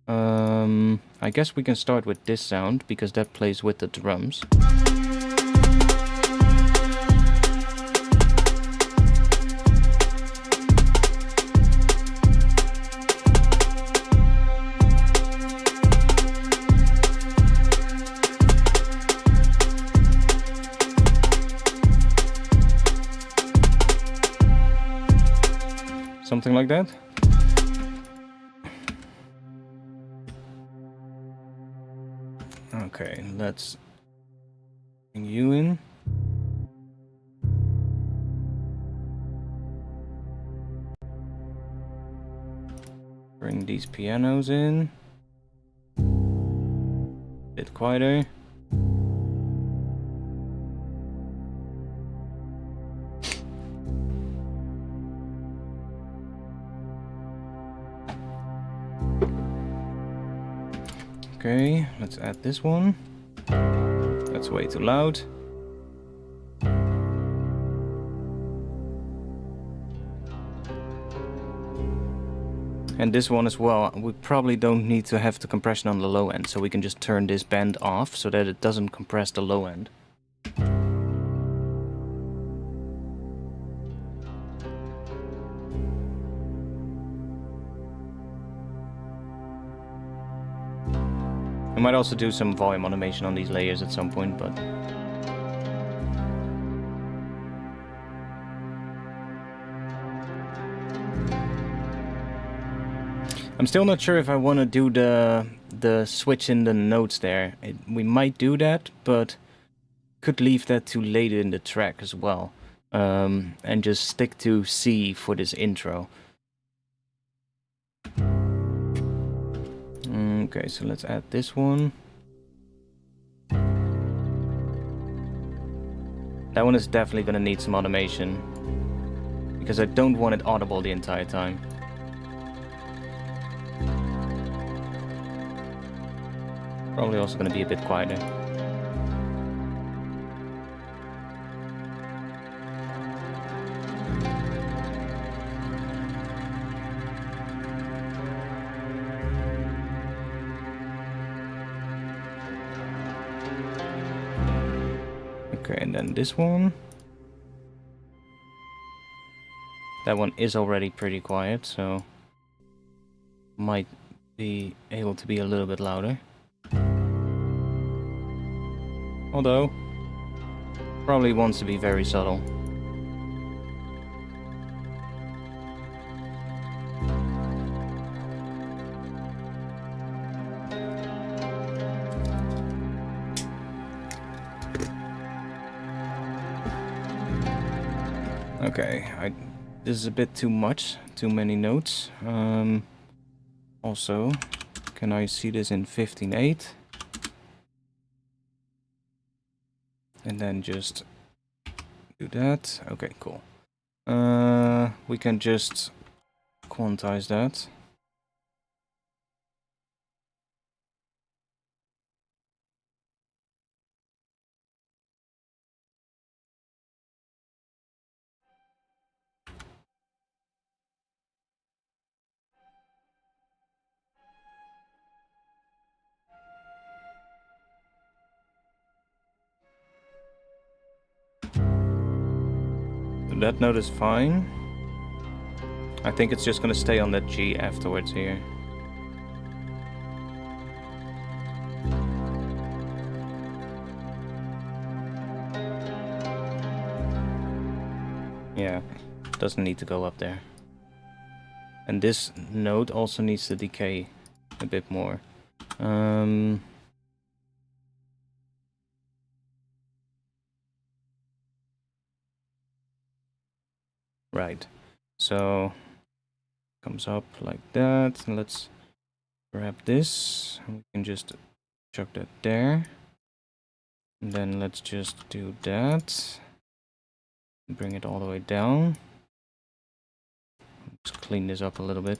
Speaker 1: I guess we can start with this sound, because that plays with the drums. Something like that. Okay, let's bring you in. Bring these pianos in. Bit quieter. Okay, let's add this one. That's way too loud. And this one as well, we probably don't need to have the compression on the low end, so we can just turn this band off so that it doesn't compress the low end. I might also do some volume automation on these layers at some point, but... I'm still not sure if I want to do the switch in the notes there. We might do that, but could leave that to later in the track as well. And just stick to C for this intro. Okay, so let's add this one. That one is definitely gonna need some automation, because I don't want it audible the entire time. Probably also gonna be a bit quieter. Okay, and then this one. That one is already pretty quiet, so might be able to be a little bit louder. Although, probably wants to be very subtle. Okay, this is a bit too much, too many notes. Also, can I see this in 15/8? And then just do that. Okay, cool. We can just quantize that. That note is fine. I think it's just gonna stay on that G afterwards here. Yeah, doesn't need to go up there. And this note also needs to decay a bit more. Right, so comes up like that, and let's grab this, and we can just chuck that there, and then let's just do that, bring it all the way down, just clean this up a little bit.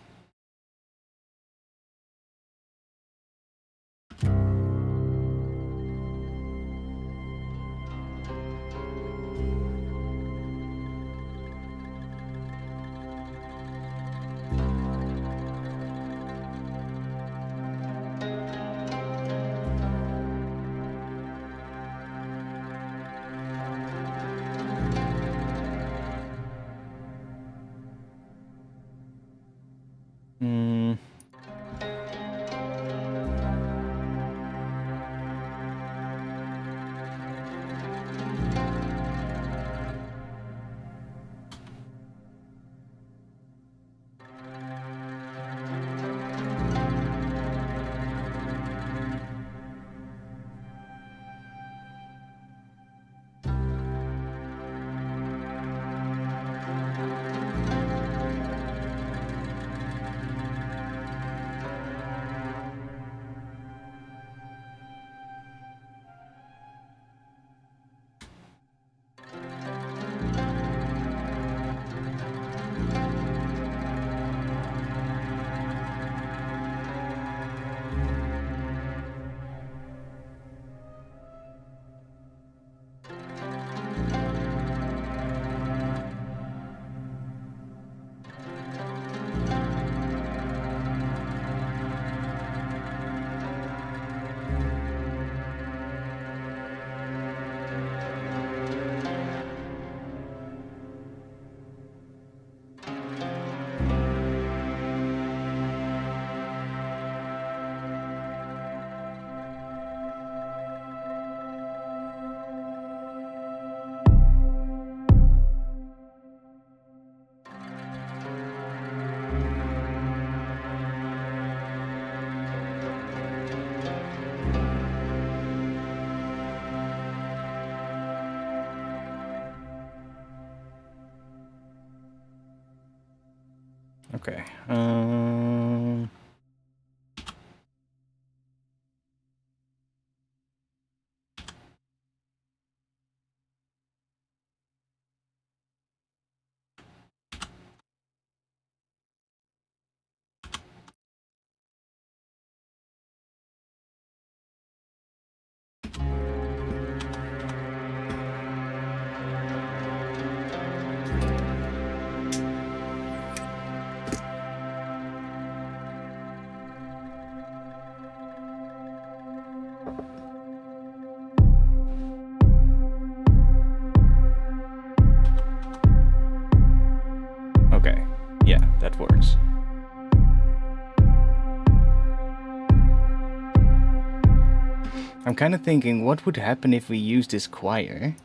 Speaker 1: I'm kind of thinking, what would happen if we use this choir?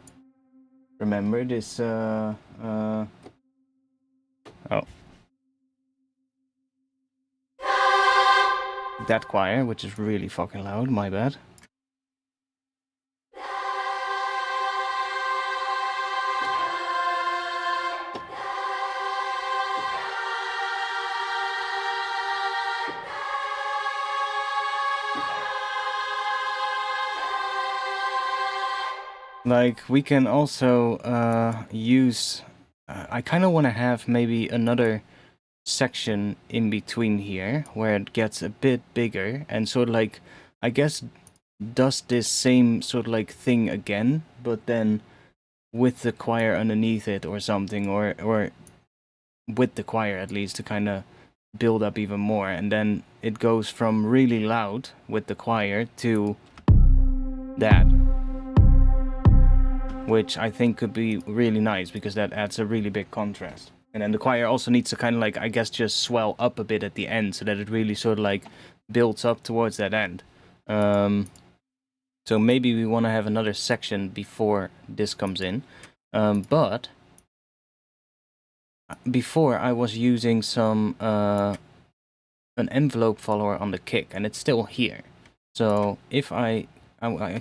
Speaker 1: Remember this, oh. That choir, which is really fucking loud, my bad. Like, we can also use... I kind of want to have maybe another section in between here, where it gets a bit bigger, and sort of like, I guess, does this same sort of like thing again, but then with the choir underneath it or something, or with the choir at least, to kind of build up even more, and then it goes from really loud with the choir to that. Which I think could be really nice, because that adds a really big contrast. And then the choir also needs to kind of like, I guess, just swell up a bit at the end, so that it really sort of like builds up towards that end. So maybe we want to have another section before this comes in. But before I was using some an envelope follower on the kick, and it's still here. So if I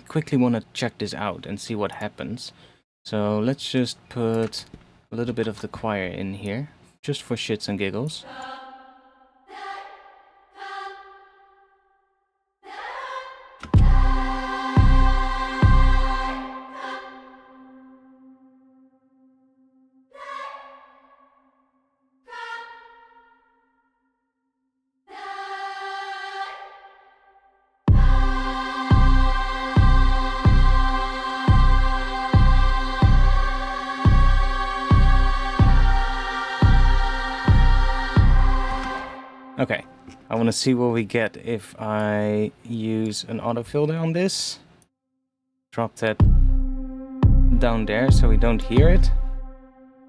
Speaker 1: quickly want to check this out and see what happens. So let's just put a little bit of the choir in here, just for shits and giggles. Okay, I want to see what we get if I use an autofilter on this. Drop that down there so we don't hear it.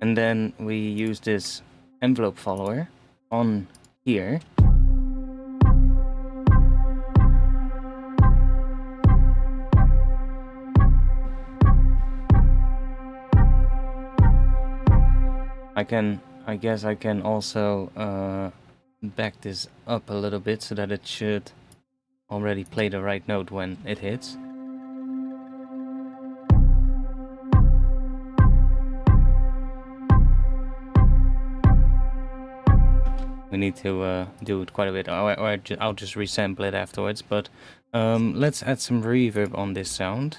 Speaker 1: And then we use this envelope follower on here. I guess I can also back this up a little bit so that it should already play the right note when it hits. We need to do it quite a bit, or I'll just resample it afterwards, but let's add some reverb on this sound.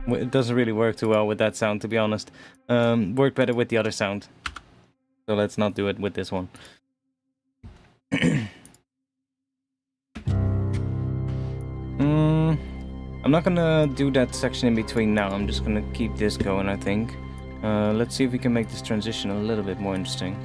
Speaker 1: It doesn't really work too well with that sound, to be honest. Worked better with the other sound. So let's not do it with this one. I'm not gonna do that section in between now. I'm just gonna keep this going, I think. Let's see if we can make this transition a little bit more interesting.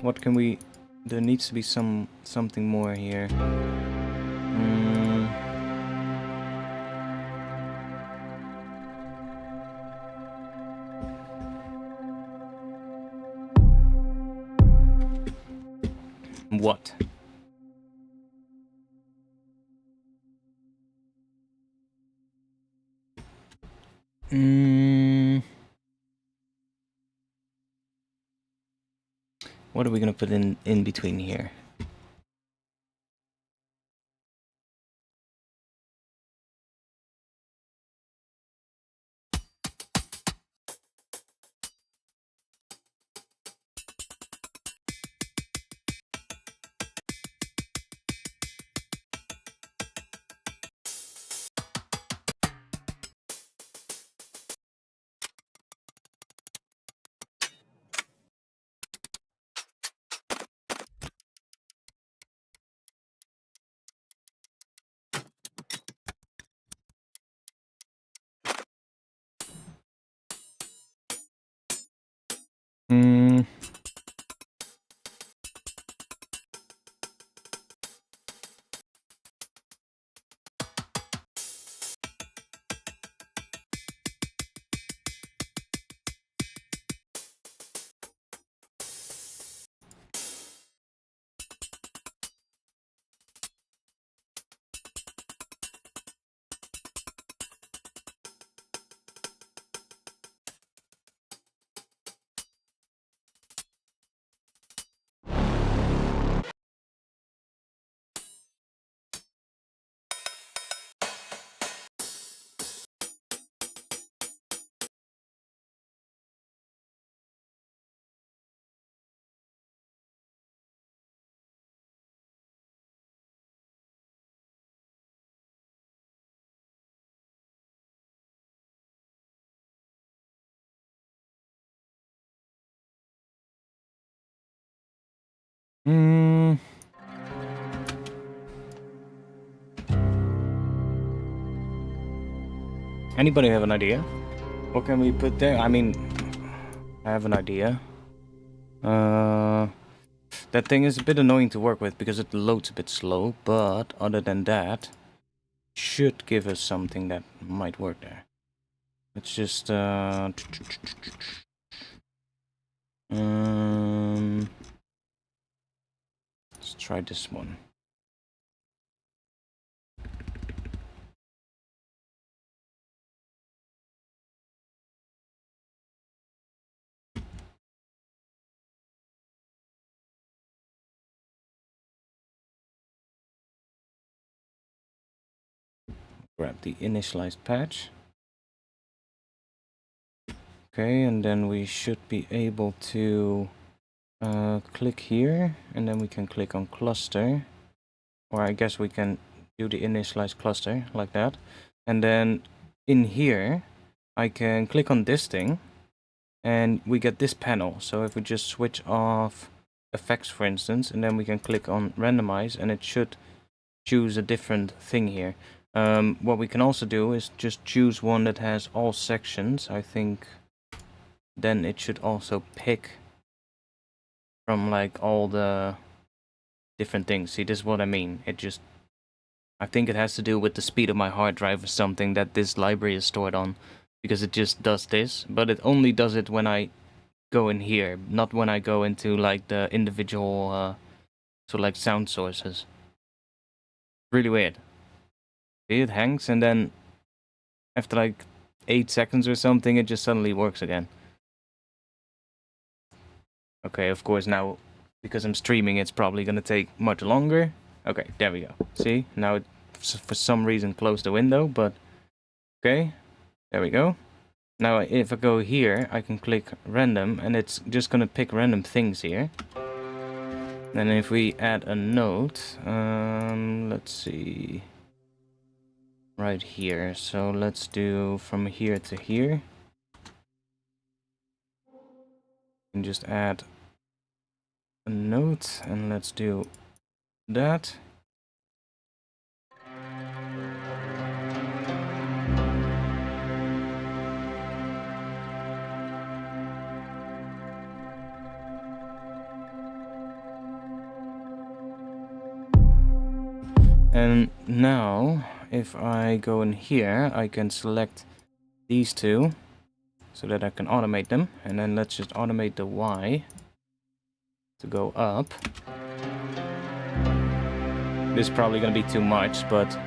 Speaker 1: What can we... There needs to be something more here. What? What are we gonna put in between here? Anybody have an idea? What can we put there? I mean, I have an idea. That thing is a bit annoying to work with because it loads a bit slow, but other than that, should give us something that might work there. Let's just let's try this one. Grab the initialized patch. Okay, and then we should be able to click here, and then we can click on cluster, or I guess we can do the initialized cluster like that. And then in here, I can click on this thing, and we get this panel. So if we just switch off effects, for instance, and then we can click on randomize, and it should choose a different thing here. What we can also do is just choose one that has all sections. I think then it should also pick from like all the different things. See, this is what I mean. It just, I think it has to do with the speed of my hard drive or something that this library is stored on, because it just does this, but it only does it when I go in here, not when I go into like the individual so like sound sources. Really weird. See, it hangs, and then after like 8 seconds or something, it just suddenly works again. Okay, of course now, because I'm streaming, it's probably gonna take much longer. Okay, there we go. See, now it for some reason closed the window, but okay, there we go. Now if I go here, I can click random, and it's just gonna pick random things here. And if we add a note, let's see, right here. So let's do from here to here. And just add a note, and let's do that. And now, if I go in here, I can select these two so that I can automate them. And then let's just automate the Y to go up. This is probably going to be too much, but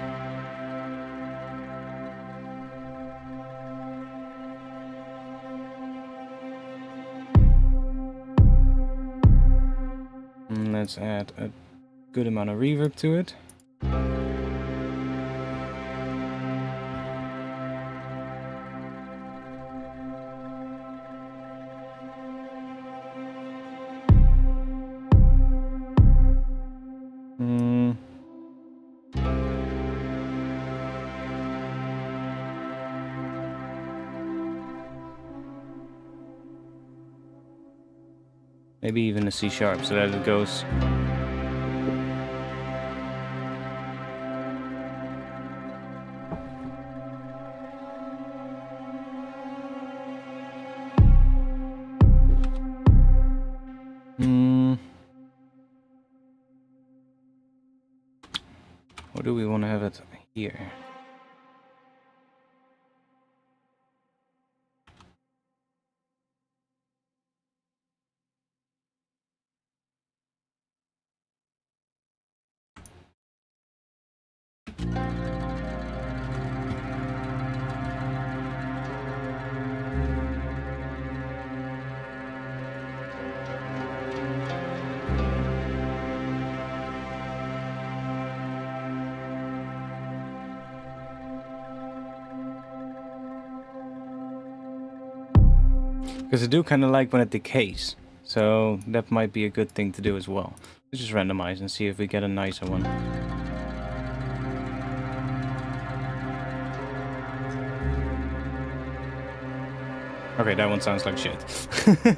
Speaker 1: let's add a good amount of reverb to it. Maybe even a C sharp so that it goes. Or do we want to have it here? Because I do kind of like when it decays, so that might be a good thing to do as well. Let's just randomize and see if we get a nicer one. Okay, that one sounds like shit.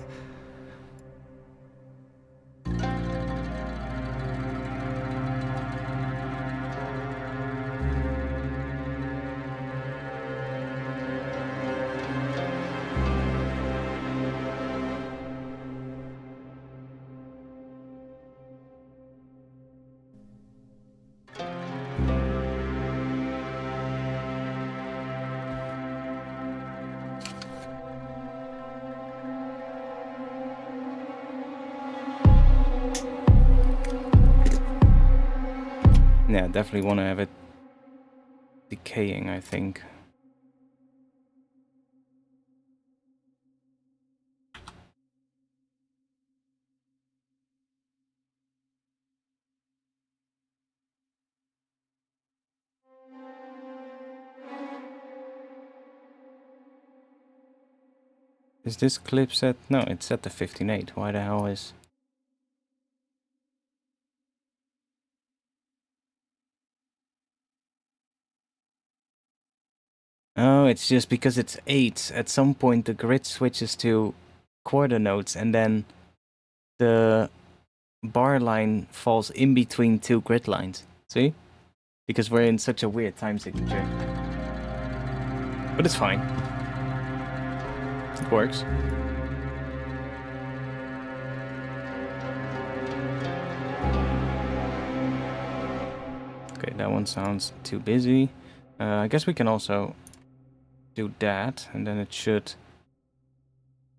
Speaker 1: Yeah, definitely want to have it decaying, I think. Is this clip set? No, it's set to 15.8. Why the hell is... Oh, it's just because it's 8. At some point the grid switches to quarter notes and then the bar line falls in between two grid lines. See? Because we're in such a weird time signature. But it's fine. It works. Okay, that one sounds too busy. I guess we can also do that, and then it should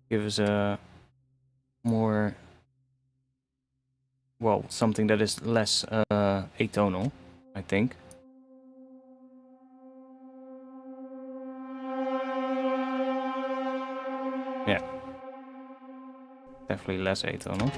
Speaker 1: give us a more, well, something that is less atonal, I think. Yeah, definitely less atonal.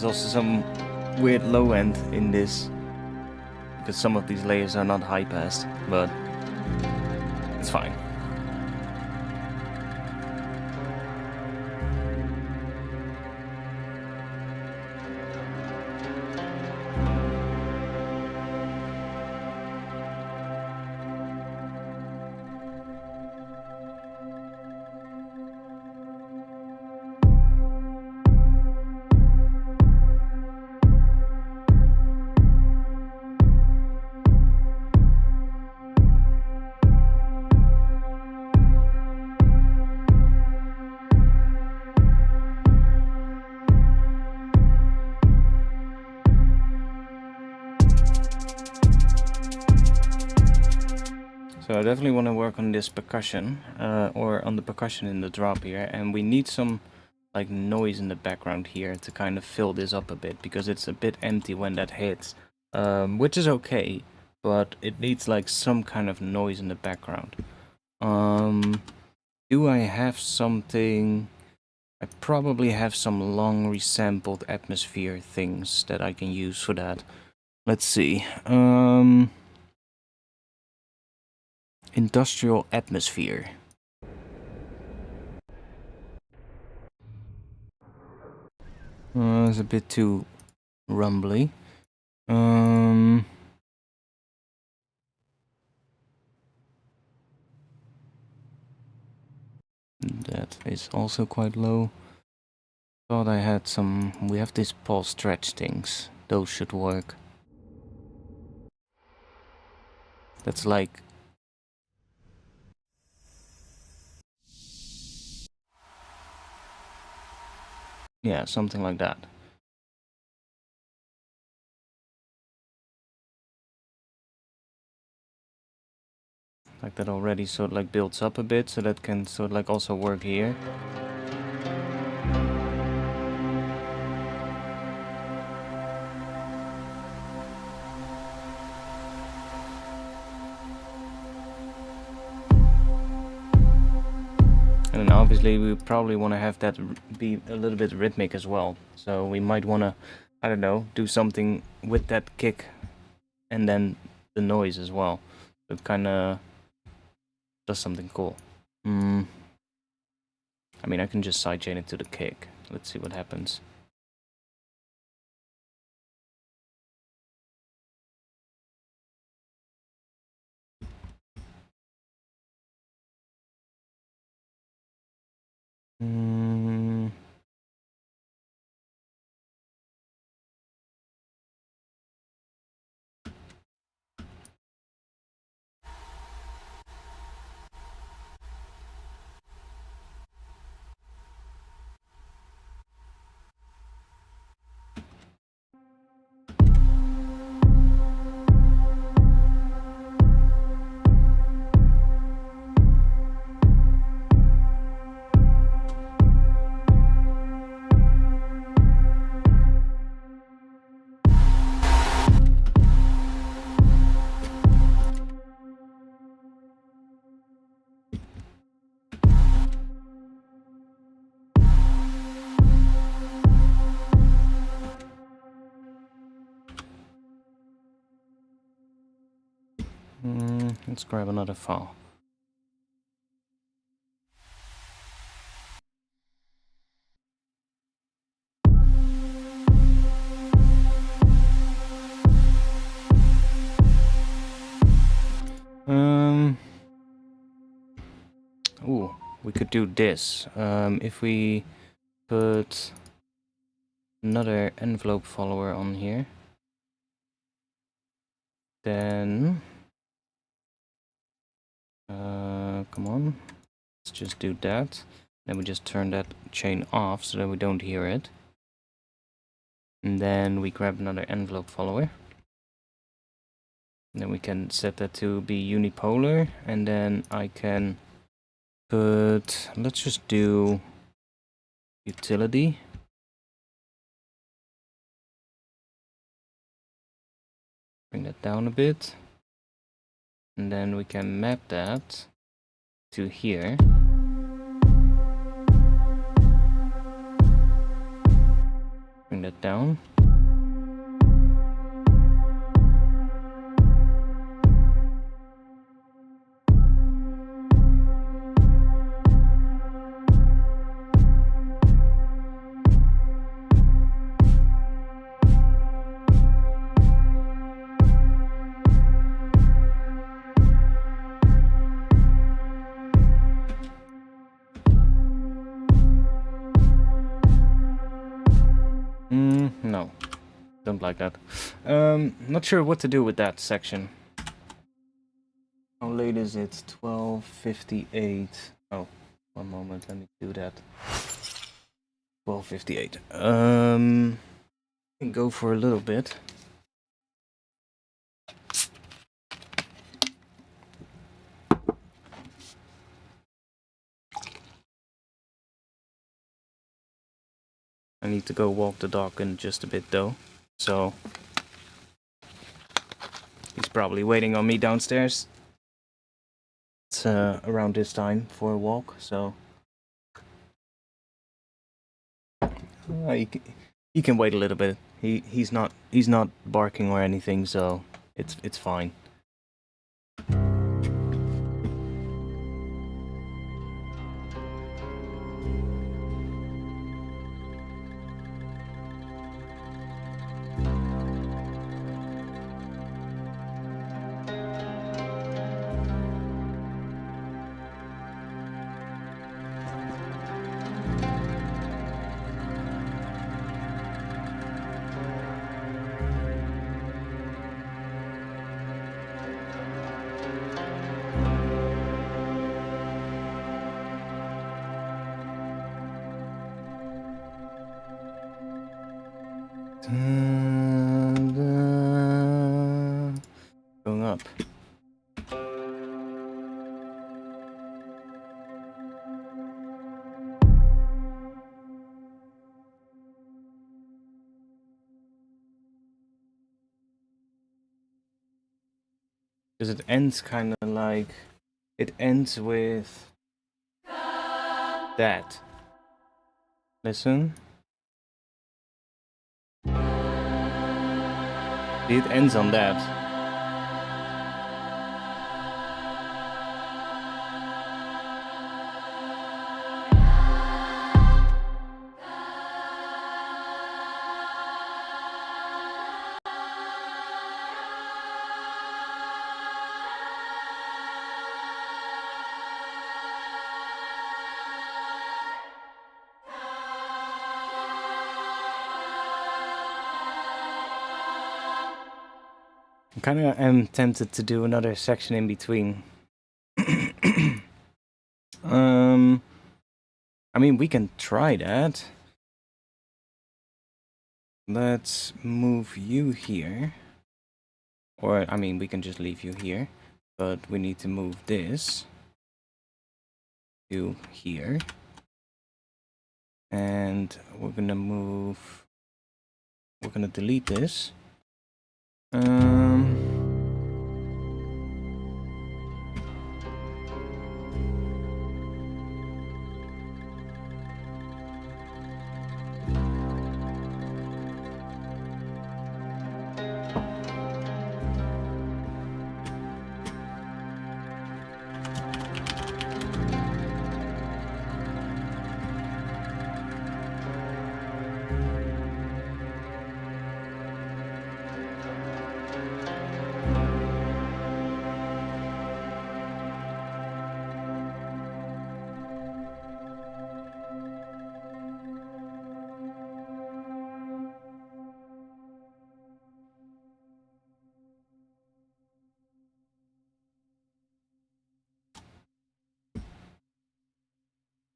Speaker 1: There's also some weird low end in this, because some of these layers are not high passed, but it's fine. So I definitely want to work on this percussion, or on the percussion in the drop here, and we need some like noise in the background here to kind of fill this up a bit, because it's a bit empty when that hits, which is okay, but it needs like some kind of noise in the background. Do I have something? I probably have some long resampled atmosphere things that I can use for that. Let's see. Industrial atmosphere. It's a bit too rumbly. That is also quite low. Thought I had some. We have these pulse stretch things. Those should work. That's like. Yeah, something like that. Like that already sort of like builds up a bit, so that can sort of like also work here. And then obviously we probably want to have that be a little bit rhythmic as well. So we might want to, I don't know, do something with that kick and then the noise as well. It kind of does something cool. I mean, I can just sidechain it to the kick. Let's see what happens. Let's grab another file. Ooh, we could do this. If we put another envelope follower on here, then come on, let's just do that. Then we just turn that chain off so that we don't hear it. And then we grab another envelope follower. And then we can set that to be unipolar, and then I can put, let's just do utility. Bring that down a bit. And then we can map that to here. Bring bring that down. No, don't like that. Not sure what to do with that section. How late is it? 12:58. Oh, one moment, let me do that. 12:58. Can go for a little bit. I need to go walk the dog in just a bit though, so he's probably waiting on me downstairs. It's around this time for a walk, so he can wait a little bit. He's not barking or anything, so it's fine. Going up. Because it ends kind of like, it ends with that. Listen. It ends on that. I kind of am tempted to do another section in between. I mean, we can try that. Let's move you here. Or, I mean, we can just leave you here. But we need to move this to here. And we're gonna delete this.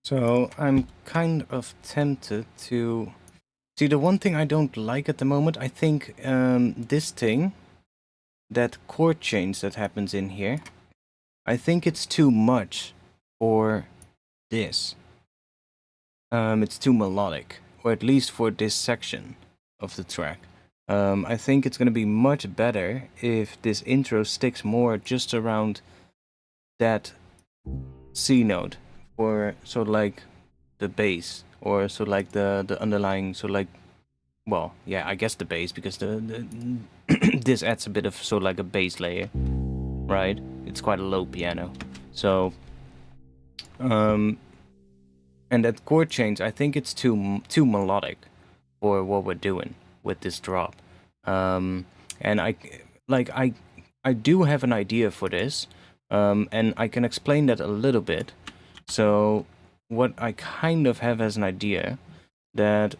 Speaker 1: So I'm kind of tempted to see, the one thing I don't like at the moment, I think this thing, that chord change that happens in here, I think it's too much for this. It's too melodic, or at least for this section of the track. I think it's going to be much better if this intro sticks more just around that C note, or sort of like the bass, or sort of like the underlying, sort of like well, yeah, I guess the bass, because the this adds a bit of sort of like a bass layer, right? It's quite a low piano, so and that chord change, I think it's too melodic for what we're doing with this drop. And I do have an idea for this, and I can explain that a little bit. So what I kind of have as an idea, that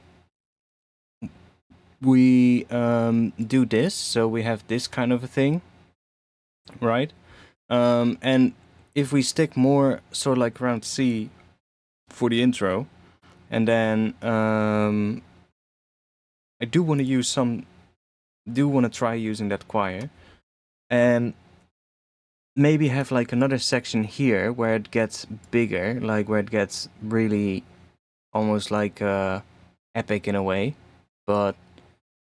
Speaker 1: we do this, so we have this kind of a thing, right? And if we stick more sort of like around C for the intro, and then I do want to try using that choir, and maybe have like another section here where it gets bigger, like where it gets really almost like epic in a way, but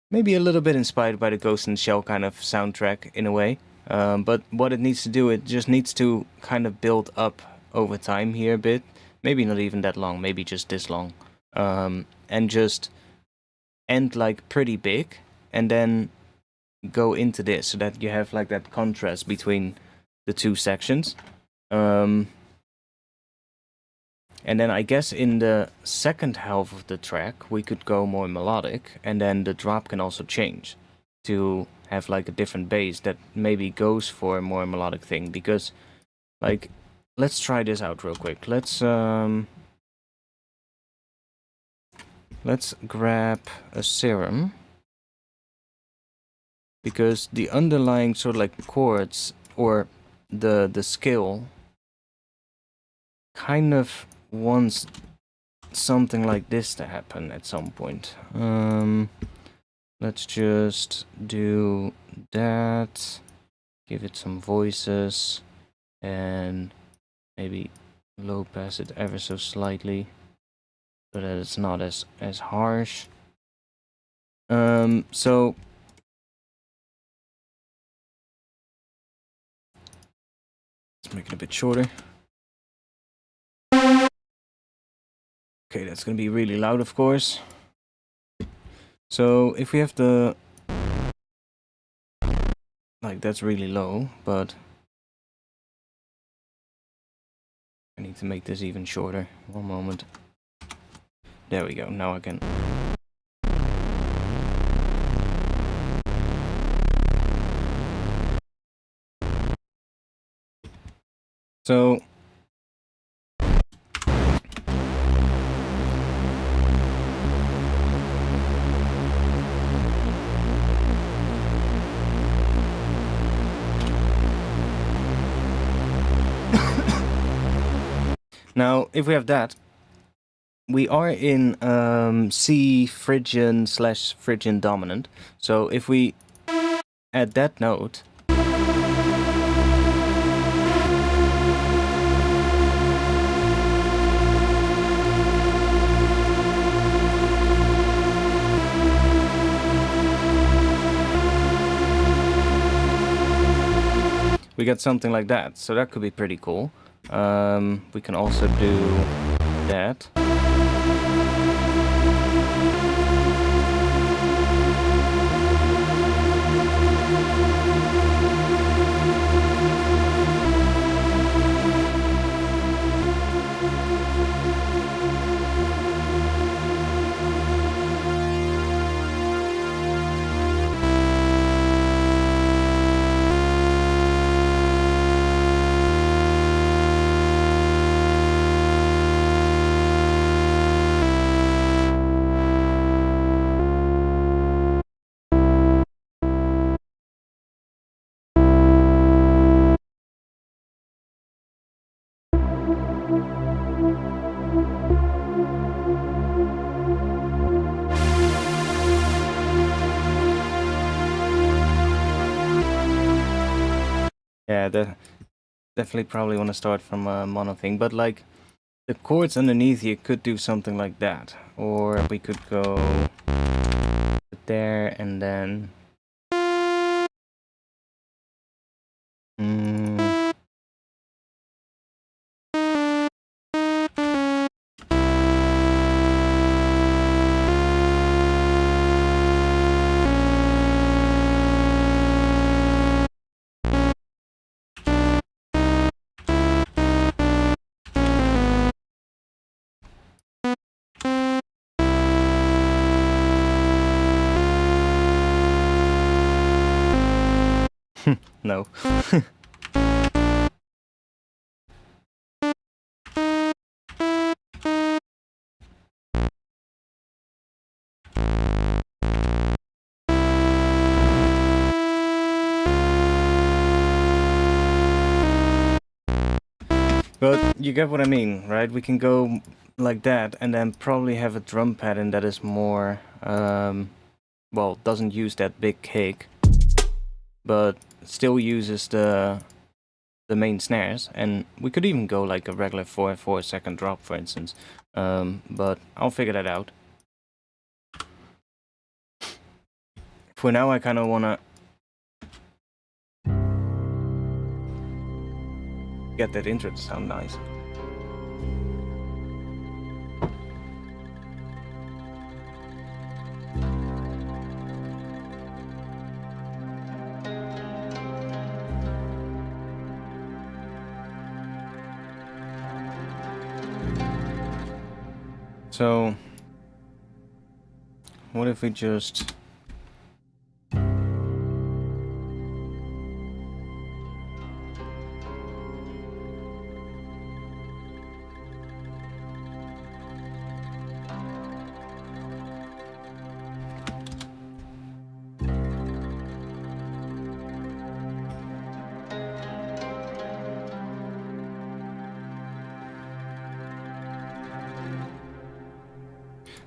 Speaker 1: maybe a little bit inspired by the Ghost in the Shell kind of soundtrack in a way. But what it needs to do, it just needs to kind of build up over time here a bit. Maybe not even that long, maybe just this long. And just end like pretty big, and then go into this, so that you have like that contrast between the two sections. And then I guess in the second half of the track, we could go more melodic, and then the drop can also change to have like a different bass that maybe goes for a more melodic thing. Because, like, let's try this out real quick. Let's grab a serum, because the underlying sort of like chords, or the scale, kind of wants something like this to happen at some point. Let's just do that, give it some voices, and maybe low pass it ever so slightly, so that it's not as harsh. So let's make it a bit shorter. Okay, that's gonna be really loud, of course. So if we have the, like, that's really low, but I need to make this even shorter. One moment. There we go. Now I can. So now, if we have that, we are in C Phrygian / Phrygian dominant. So if we add that note, we get something like that. So that could be pretty cool. We can also do that. Yeah, definitely probably want to start from a mono thing, but like the chords underneath here could do something like that, or we could go there and then. No. But you get what I mean, right? We can go like that and then probably have a drum pattern that is more, well, doesn't use that big kick, but still uses the main snares. And we could even go like a regular 4/4 second drop, for instance. But I'll figure that out. For now, I kind of want to get that intro to sound nice. So, what if we just...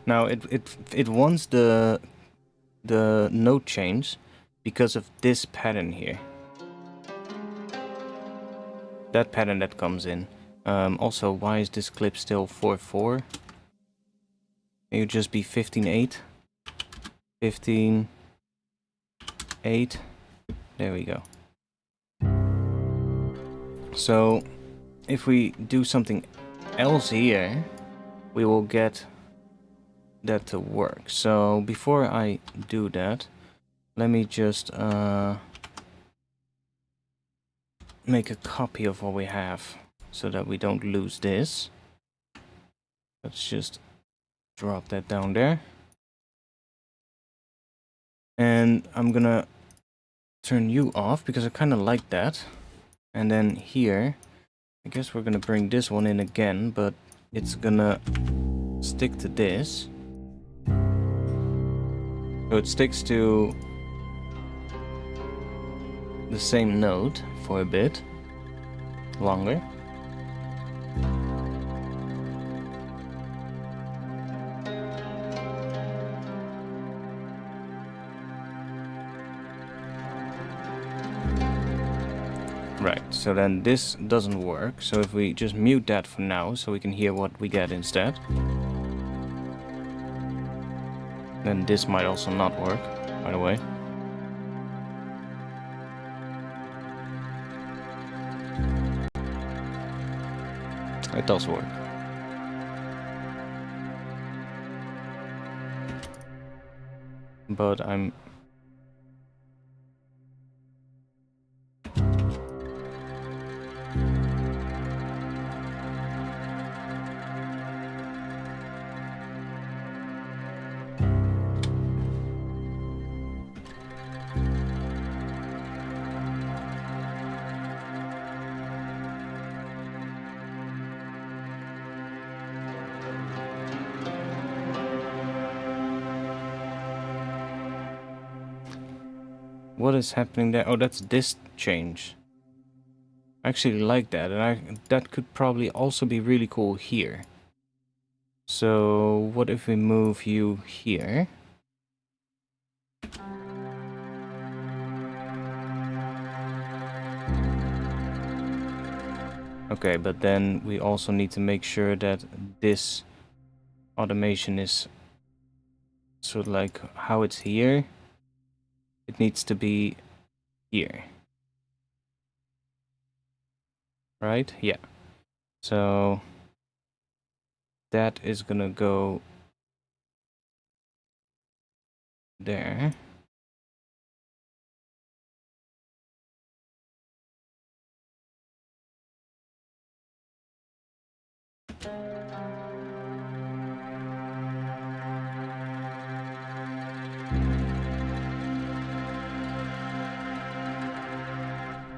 Speaker 1: Now it wants the note change because of this pattern here. That pattern that comes in. Also, why is this clip still 4/4? Can you just be 15/8? 15/8. There we go. So if we do something else here, we will get that to work. So before I do that, let me just make a copy of what we have so that we don't lose this. Let's just drop that down there. And I'm gonna turn you off because I kind of like that. And then here, I guess we're gonna bring this one in again, but it's gonna stick to this. So it sticks to the same note for a bit longer. Right, so then this doesn't work. So if we just mute that for now so we can hear what we get instead. Then this might also not work, by the way. It does work. But I'm... What is happening there? Oh, that's this change. I actually like that, and that could probably also be really cool here. So what if we move you here? Okay, but then we also need to make sure that this automation is sort of like how it's here. It needs to be here. Right? Yeah. So that is gonna go there.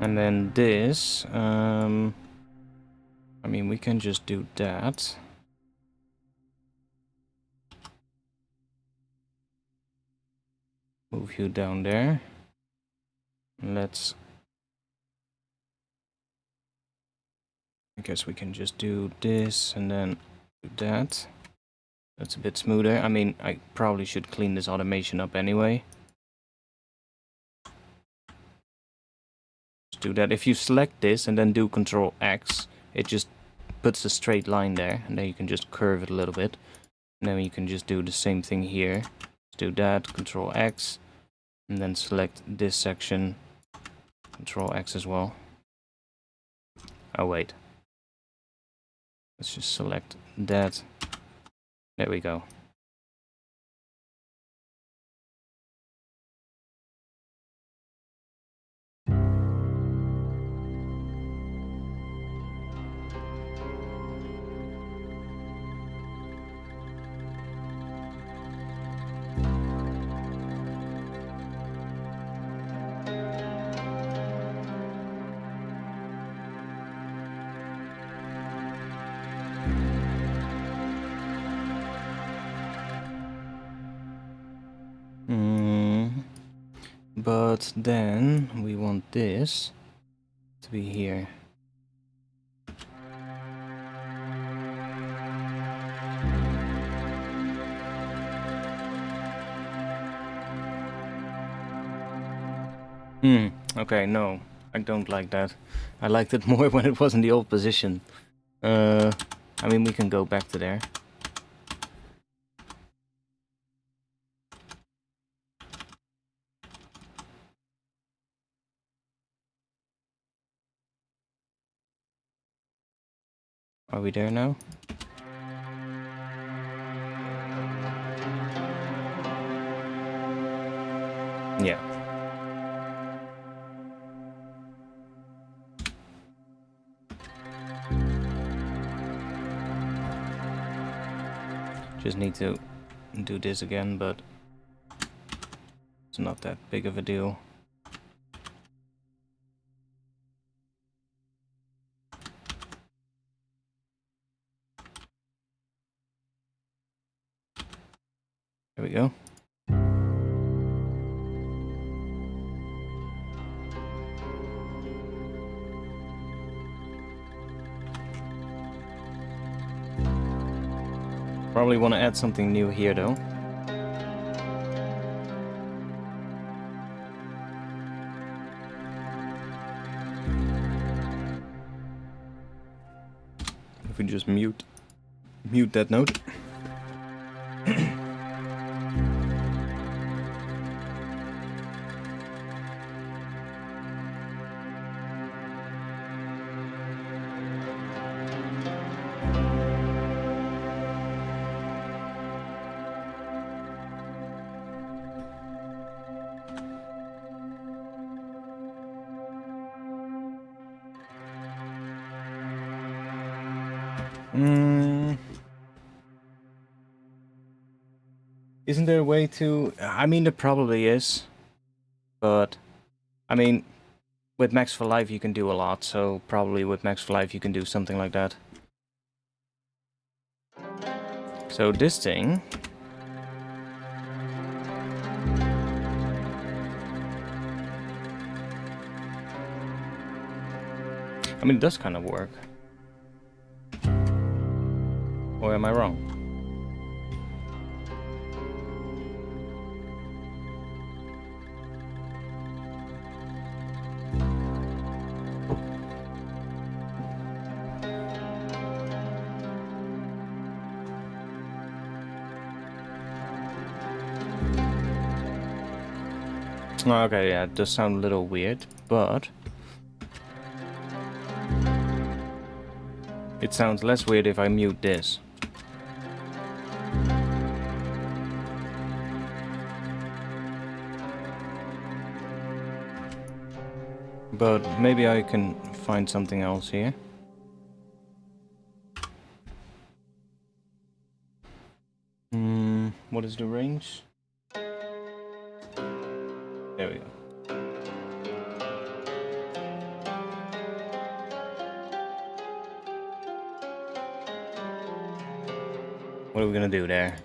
Speaker 1: And then this, I mean, we can just do that. Move you down there. Let's... I guess we can just do this and then do that. That's a bit smoother. I mean, I probably should clean this automation up anyway. Just do that. If you select this and then do Control X, it just puts a straight line there, and then you can just curve it a little bit. And then you can just do the same thing here. Just do that, Control X, and then select this section, Control X as well. Oh wait. Let's just select that. There we go. But then we want this to be here. Okay, no, I don't like that. I liked it more when it was in the old position. I mean, we can go back to there. Are we there now? Yeah. Just need to do this again, but it's not that big of a deal. There we go. Probably want to add something new here though. If we just mute that note. Isn't there a way to... I mean, there probably is. But, I mean, with Max for Life you can do a lot, so probably with Max for Life you can do something like that. So this thing... I mean, it does kind of work. Or am I wrong? Okay, yeah, it does sound a little weird, but it sounds less weird if I mute this. But maybe I can find something else here. What is the range? There we go. What are we gonna do there?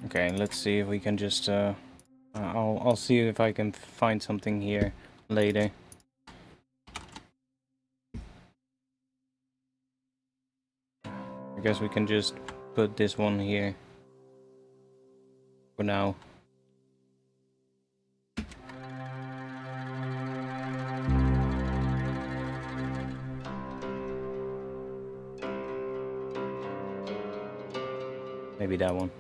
Speaker 1: Okay, let's see if we can just I'll see if I can find something here later. I guess we can just put this one here for now. Maybe that one.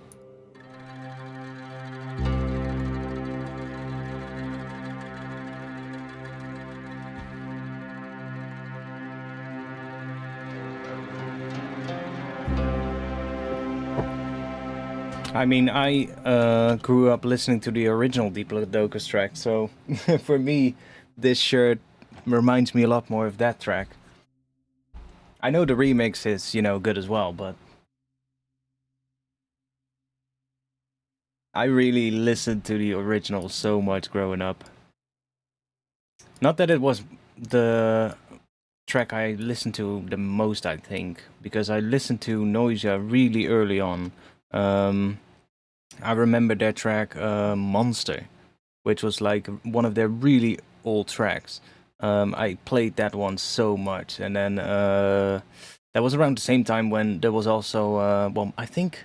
Speaker 1: I mean, I grew up listening to the original Diplodocus track, so for me, this shirt reminds me a lot more of that track. I know the remix is, you know, good as well, but I really listened to the original so much growing up. Not that it was the track I listened to the most, I think, because I listened to Noisia really early on. I remember their track Monster, which was like one of their really old tracks. I played that one so much, and then that was around the same time when there was also, well, I think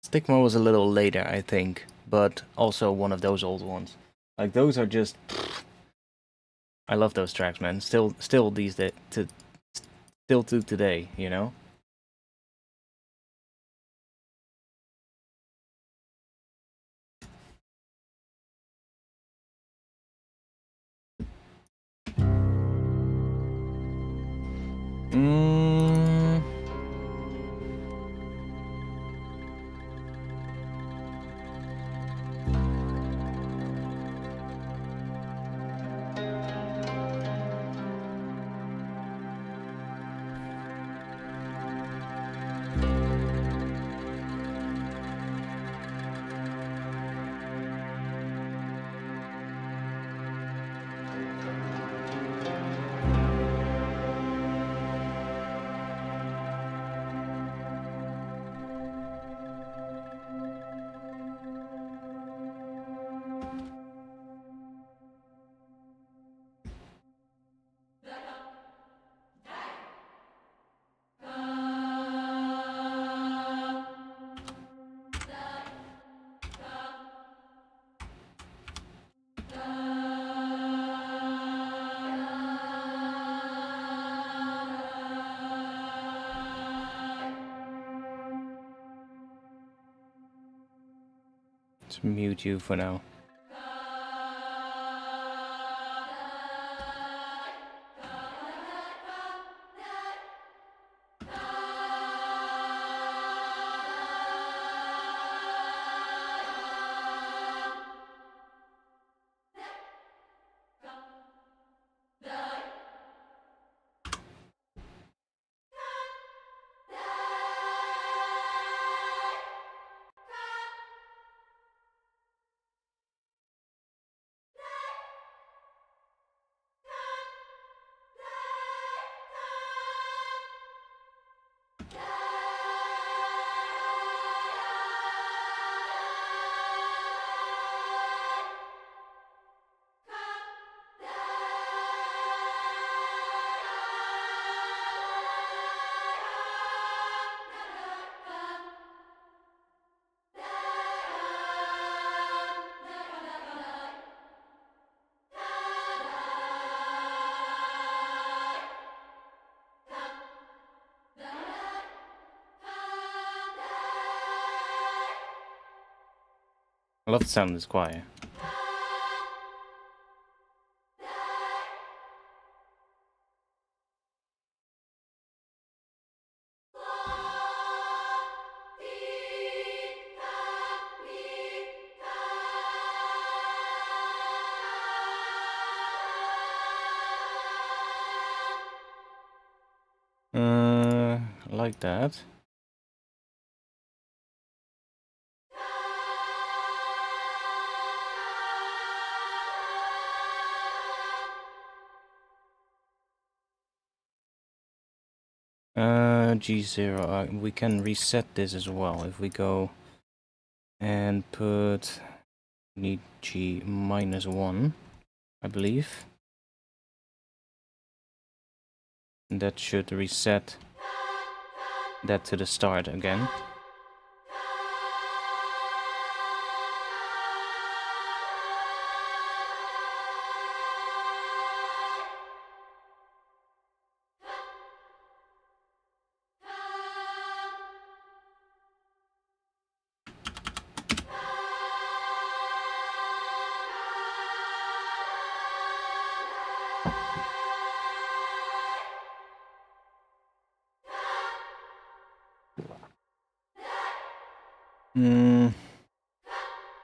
Speaker 1: Stigma was a little later, I think, but also one of those old ones. Like those are just, I love those tracks, man. Still these days, still to today, you know. Mm. Let's mute you for now. I love the sound of this choir. like that. G0, we can reset this as well if we go and put, need G -1, I believe. And that should reset that to the start again.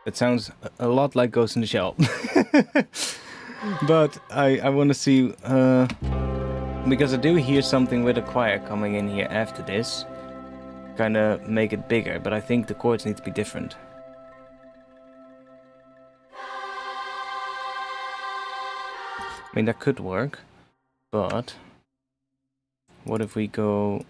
Speaker 1: It sounds a lot like Ghost in the Shell. But I want to see, because I do hear something with a choir coming in here after this. Kind of make it bigger, but I think the chords need to be different. I mean, that could work, but what if we go...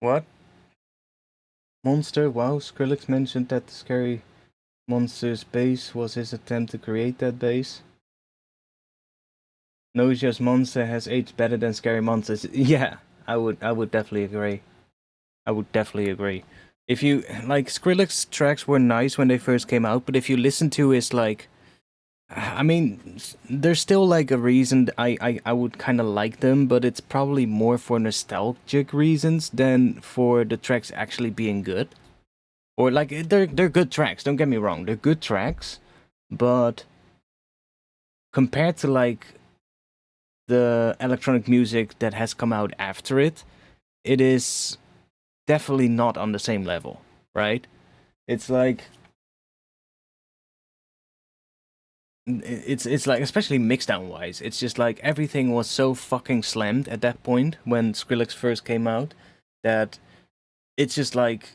Speaker 1: What? Monster? Wow, Skrillex mentioned that the Scary Monsters bass was his attempt to create that bass. Nauseous Monster has aged better than Scary Monsters. Yeah, I would definitely agree. I would definitely agree. If you, like, Skrillex tracks were nice when they first came out, but if you listen to his, like, I mean, there's still, like, a reason I would kind of like them, but it's probably more for nostalgic reasons than for the tracks actually being good. Or, like, they're good tracks, don't get me wrong, they're good tracks, but compared to, like, the electronic music that has come out after it, it is definitely not on the same level, right? It's like... It's like, especially mixdown wise, it's just like everything was so fucking slammed at that point when Skrillex first came out that it's just like,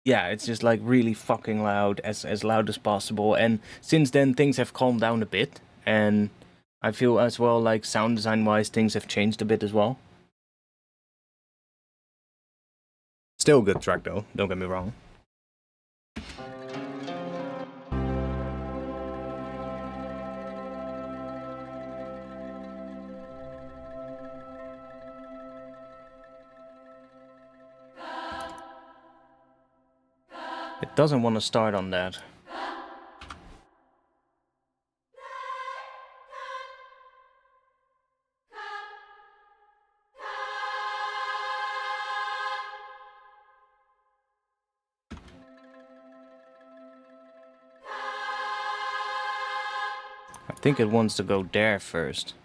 Speaker 1: yeah, it's just like really fucking loud, as loud as possible. And since then things have calmed down a bit, and I feel as well like sound design wise things have changed a bit as well. Still a good track though, don't get me wrong. It doesn't want to start on that. I think it wants to go there first.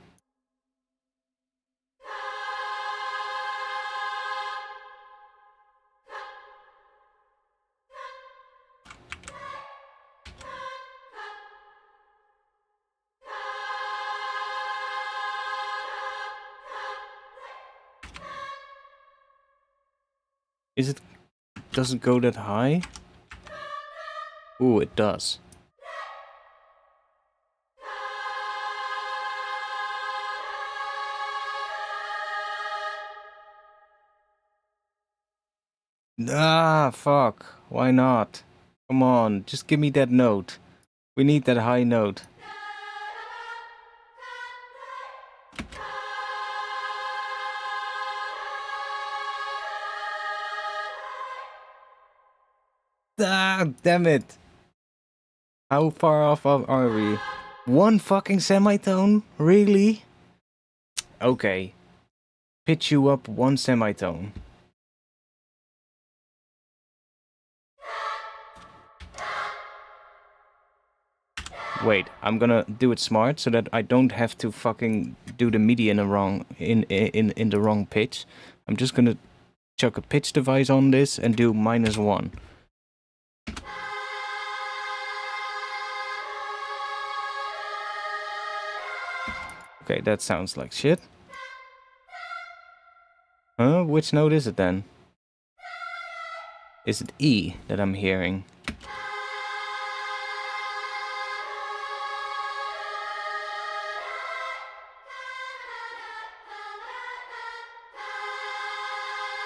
Speaker 1: Does it go that high? Ooh, it does. Ah, fuck. Why not? Come on, just give me that note. We need that high note. Ah, damn it. How far off are we? One fucking semitone? Really? Okay. Pitch you up one semitone. Wait, I'm gonna do it smart so that I don't have to fucking do the MIDI in the wrong in the wrong pitch. I'm just gonna chuck a pitch device on this and do -1. Okay, that sounds like shit. Huh? Which note is it then? Is it E that I'm hearing?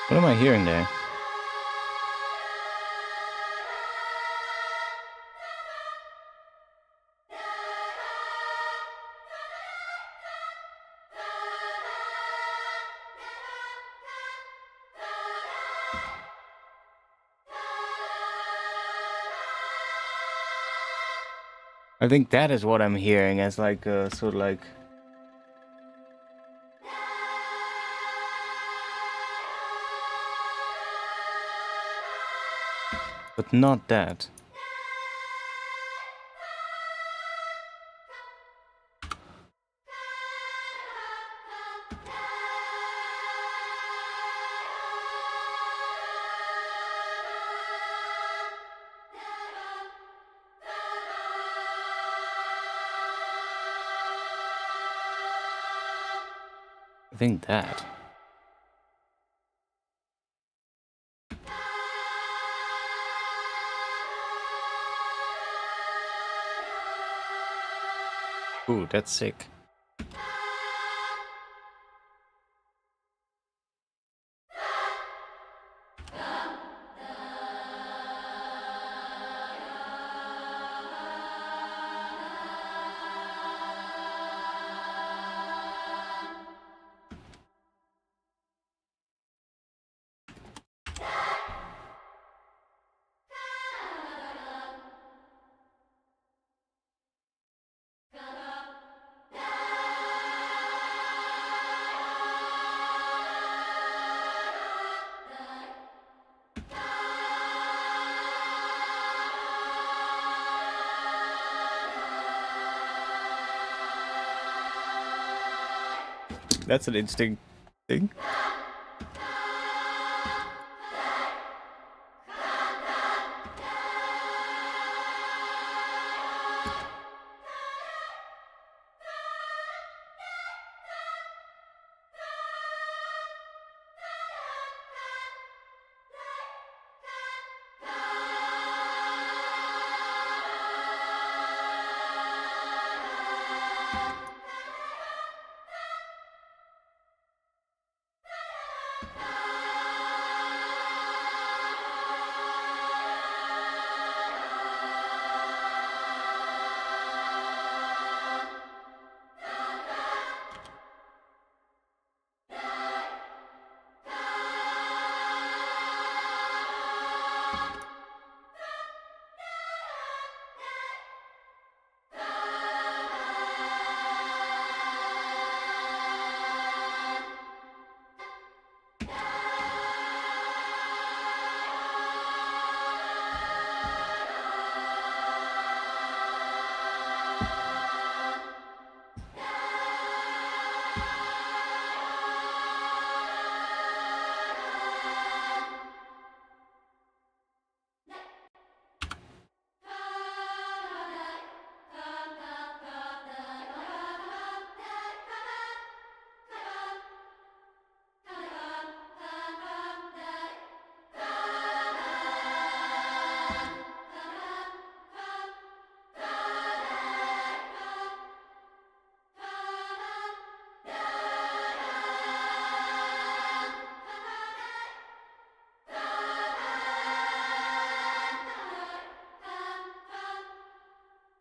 Speaker 1: What am I hearing there? I think that is what I'm hearing as like sort of like... But not that. I think that. Ooh, that's sick. That's an interesting thing.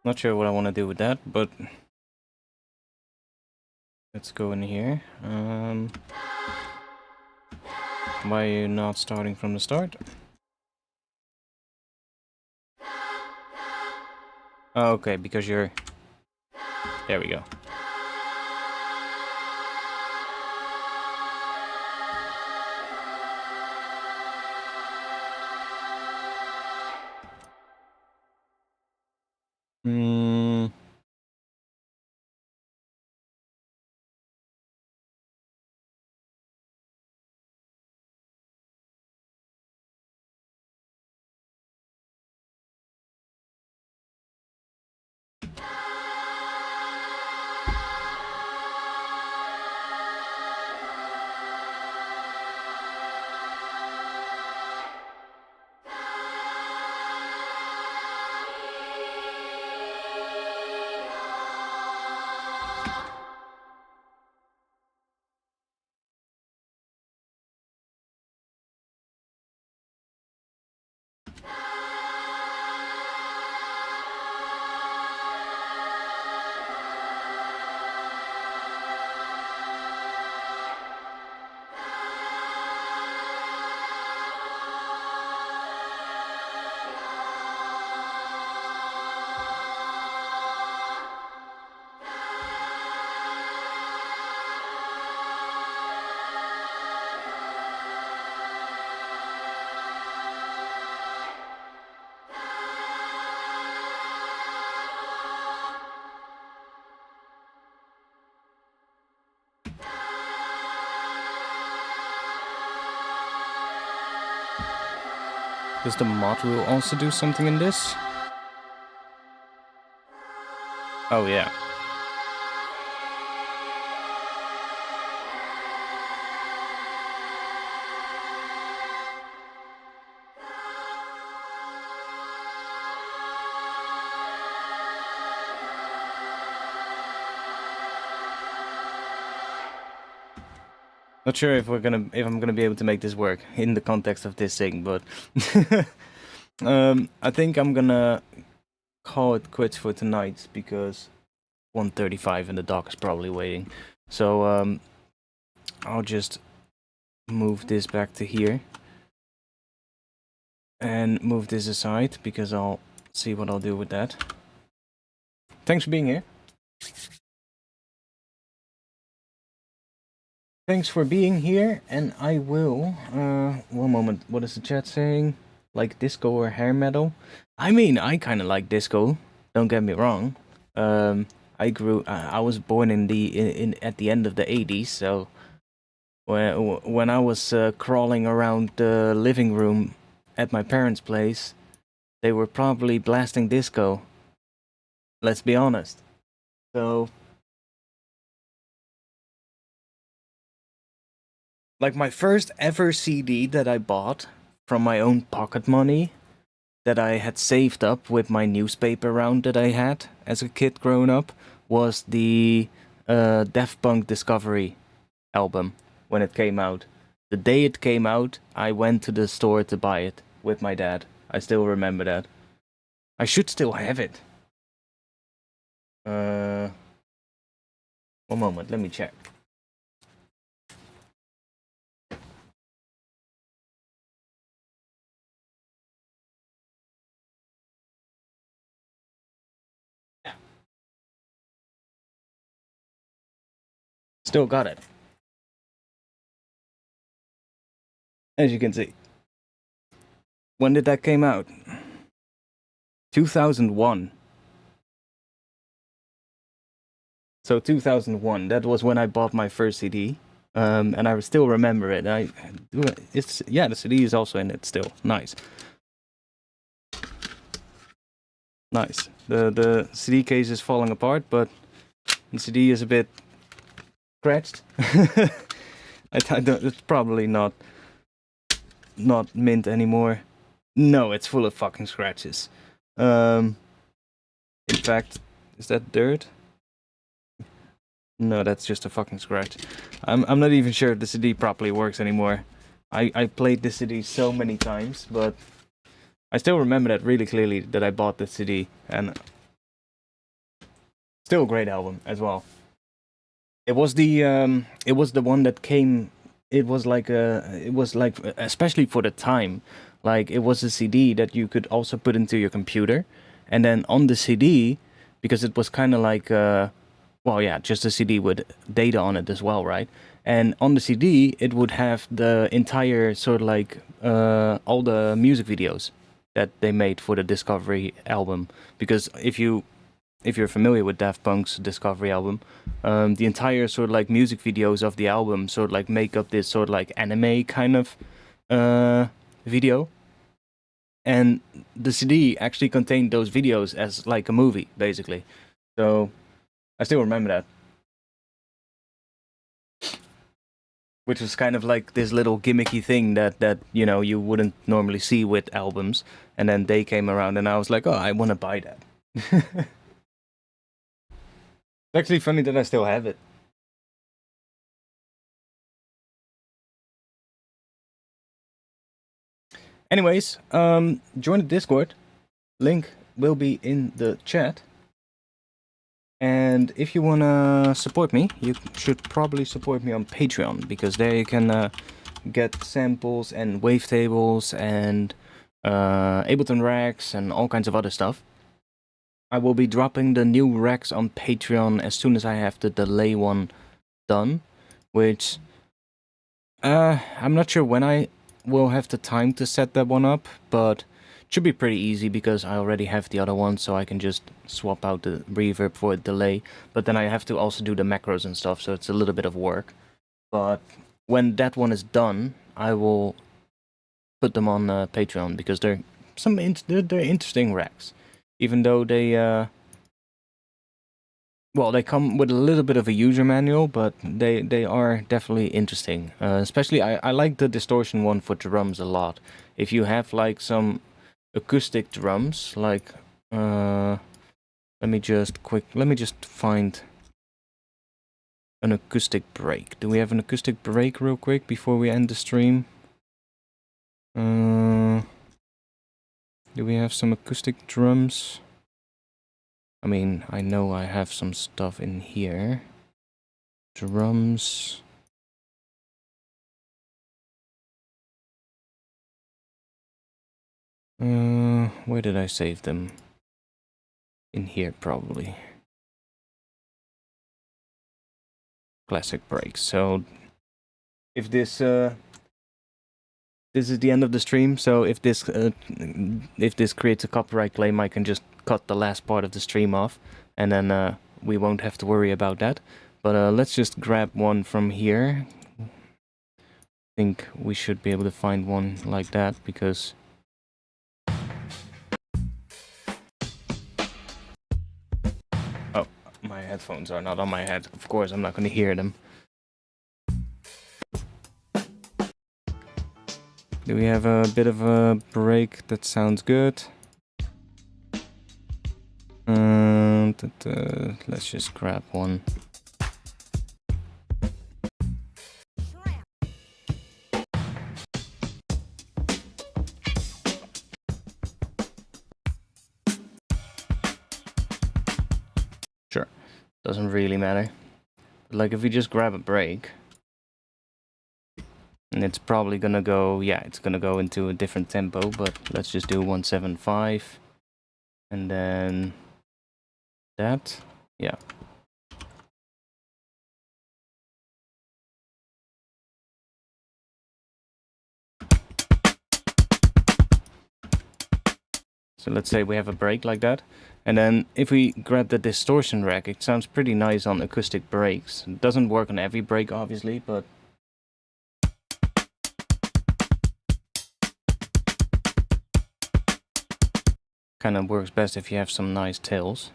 Speaker 1: Not sure what I want to do with that, but let's go in here. Why are you not starting from the start? Oh, okay, because you're... There we go. Hmm. Does the module also do something in this? Oh yeah. Not sure if I'm gonna be able to make this work in the context of this thing, but I think I'm gonna call it quits for tonight because 1:35 and the dog is probably waiting. So I'll just move this back to here and move this aside because I'll see what I'll do with that. Thanks for being here. Thanks for being here, and I will, one moment, what is the chat saying? Like disco or hair metal? I mean, I kind of like disco, don't get me wrong. I was born at the end of the 80s, so when I was crawling around the living room at my parents' place, they were probably blasting disco. Let's be honest. So, like my first ever CD that I bought from my own pocket money that I had saved up with my newspaper round that I had as a kid growing up was the Daft Punk Discovery album when it came out. The day it came out, I went to the store to buy it with my dad. I still remember that. I should still have it. One moment, let me check. Still got it. As you can see. When did that came out? 2001. So 2001, that was when I bought my first CD. And I still remember it. The CD is also in it still. Nice. Nice. The CD case is falling apart, but the CD is a bit scratched. It's probably not mint anymore. No, it's full of fucking scratches. In fact, is that dirt? No, that's just a fucking scratch. I'm not even sure if the CD properly works anymore. I played the CD so many times, but I still remember that really clearly that I bought the CD, and Still a great album as well. It was the one that came. It was like especially for the time, like it was a CD that you could also put into your computer, and then on the CD, because it was kind of like well, yeah, just a CD with data on it as well, right? And on the CD, it would have the entire sort of like all the music videos that they made for the Discovery album. Because if you're familiar with Daft Punk's Discovery album, the entire sort of like music videos of the album sort of like make up this sort of like anime kind of video. And the CD actually contained those videos as like a movie, basically. So I still remember that. Which was kind of like this little gimmicky thing that you know you wouldn't normally see with albums. And then they came around and I was like, oh, I want to buy that. It's actually funny that I still have it. Anyways, join the Discord. Link will be in the chat. And if you wanna support me, you should probably support me on Patreon, because there you can get samples and wavetables and Ableton racks and all kinds of other stuff. I will be dropping the new racks on Patreon as soon as I have the delay one done, which I'm not sure when I will have the time to set that one up, but it should be pretty easy because I already have the other one, so I can just swap out the reverb for a delay. But then I have to also do the macros and stuff, so it's a little bit of work. But when that one is done, I will put them on Patreon, because they're they're interesting racks, even though they well, they come with a little bit of a user manual, but they are definitely interesting. Especially, I like the distortion one for drums a lot. If you have like some acoustic drums, like let me just find an acoustic break. Do we have an acoustic break real quick before we end the stream? Do we have some acoustic drums? I mean, I know I have some stuff in here. Drums. Where did I save them? In here, probably. Classic breaks. So, if this is the end of the stream, so if this creates a copyright claim, I can just cut the last part of the stream off, and then we won't have to worry about that. But let's just grab one from here. I think we should be able to find one like that, because oh, my headphones are not on my head. Of course, I'm not going to hear them. Do we have a bit of a break that sounds good? Let's just grab one. Sure, doesn't really matter. But like if we just grab a break, and it's probably gonna go, yeah, it's gonna go into a different tempo, but let's just do 175, and then that, yeah. So let's say we have a break like that, and then if we grab the distortion rack, it sounds pretty nice on acoustic breaks. It doesn't work on every break, obviously, but kind of works best if you have some nice tails.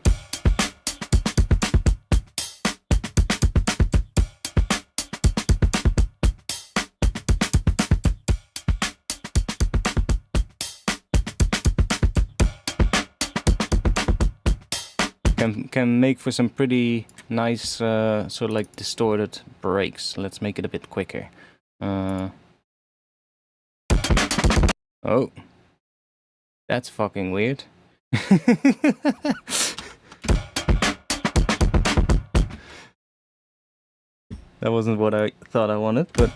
Speaker 1: Can make for some pretty nice sort of like distorted breaks. Let's make it a bit quicker. Oh, that's fucking weird. That wasn't what I thought I wanted, but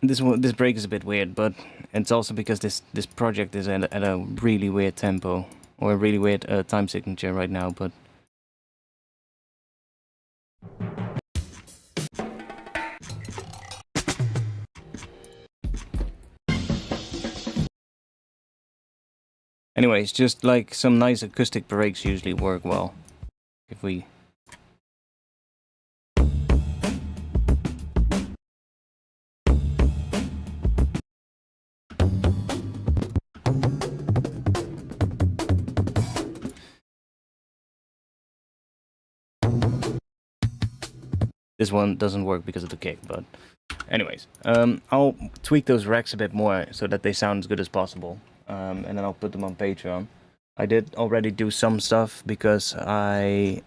Speaker 1: this break is a bit weird, but it's also because this project is at a really weird tempo, or a really weird time signature right now, but anyways, just like some nice acoustic breaks usually work well. If we... This one doesn't work because of the kick, but anyways, I'll tweak those racks a bit more so that they sound as good as possible, and then I'll put them on Patreon. I did already do some stuff because I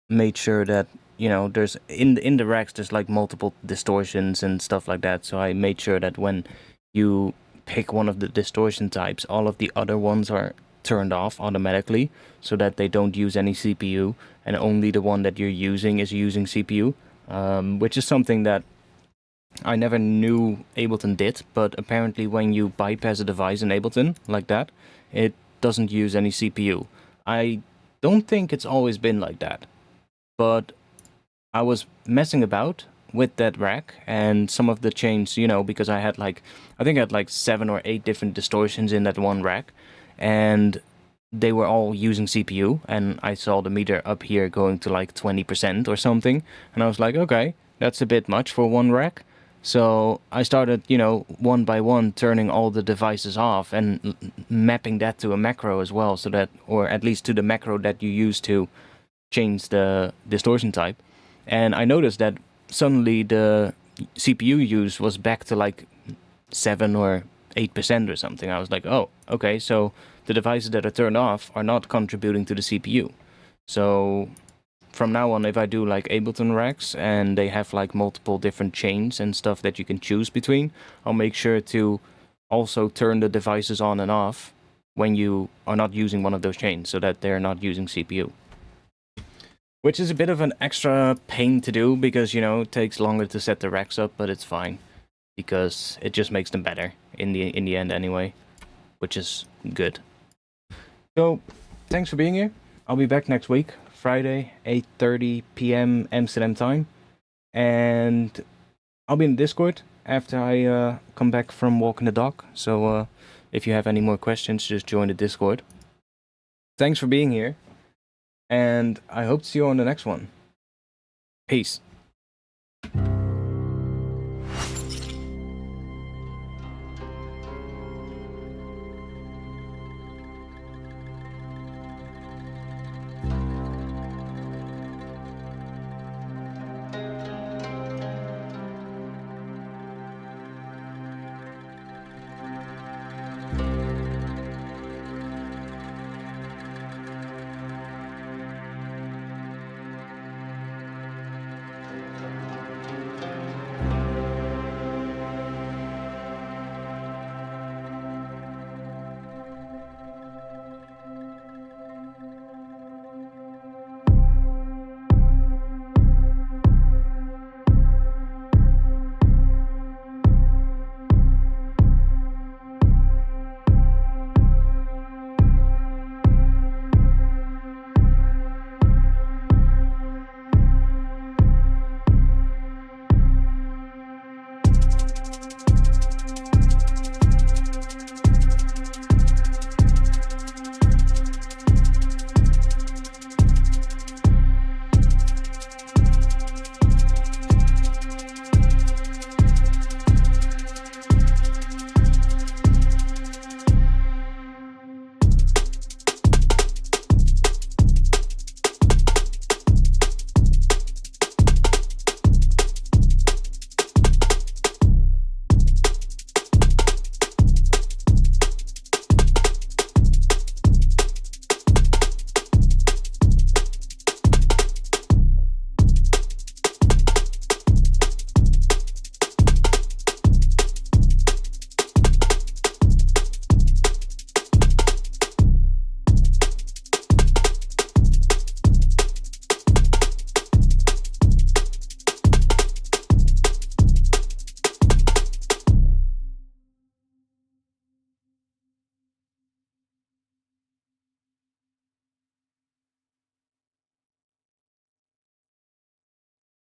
Speaker 1: made sure that, you know, there's in the racks there's like multiple distortions and stuff like that, so I made sure that when you pick one of the distortion types, all of the other ones are turned off automatically so that they don't use any CPU, and only the one that you're using is using CPU. Which is something that I never knew Ableton did, but apparently when you bypass a device in Ableton like that, it doesn't use any CPU. I don't think it's always been like that, but I was messing about with that rack and some of the chains, you know, because I had like, I think I had like 7 or 8 different distortions in that one rack, and they were all using CPU, and I saw the meter up here going to like 20% or something, and I was like, okay, that's a bit much for one rack. So I started, you know, one by one turning all the devices off and mapping that to a macro as well, so that, or at least to the macro that you use to change the distortion type. And I noticed that suddenly the CPU use was back to like 7 or 8% or something. I was like, oh, okay, so the devices that are turned off are not contributing to the CPU. So from now on, if I do like Ableton racks and they have like multiple different chains and stuff that you can choose between, I'll make sure to also turn the devices on and off when you are not using one of those chains, so that they're not using CPU. Which is a bit of an extra pain to do because, you know, it takes longer to set the racks up, but it's fine because it just makes them better in the end anyway, which is good. So, thanks for being here. I'll be back next week, Friday, 8:30 p.m. Amsterdam time. And I'll be in Discord after I come back from walking the dog. So, if you have any more questions, just join the Discord. Thanks for being here. And I hope to see you on the next one. Peace.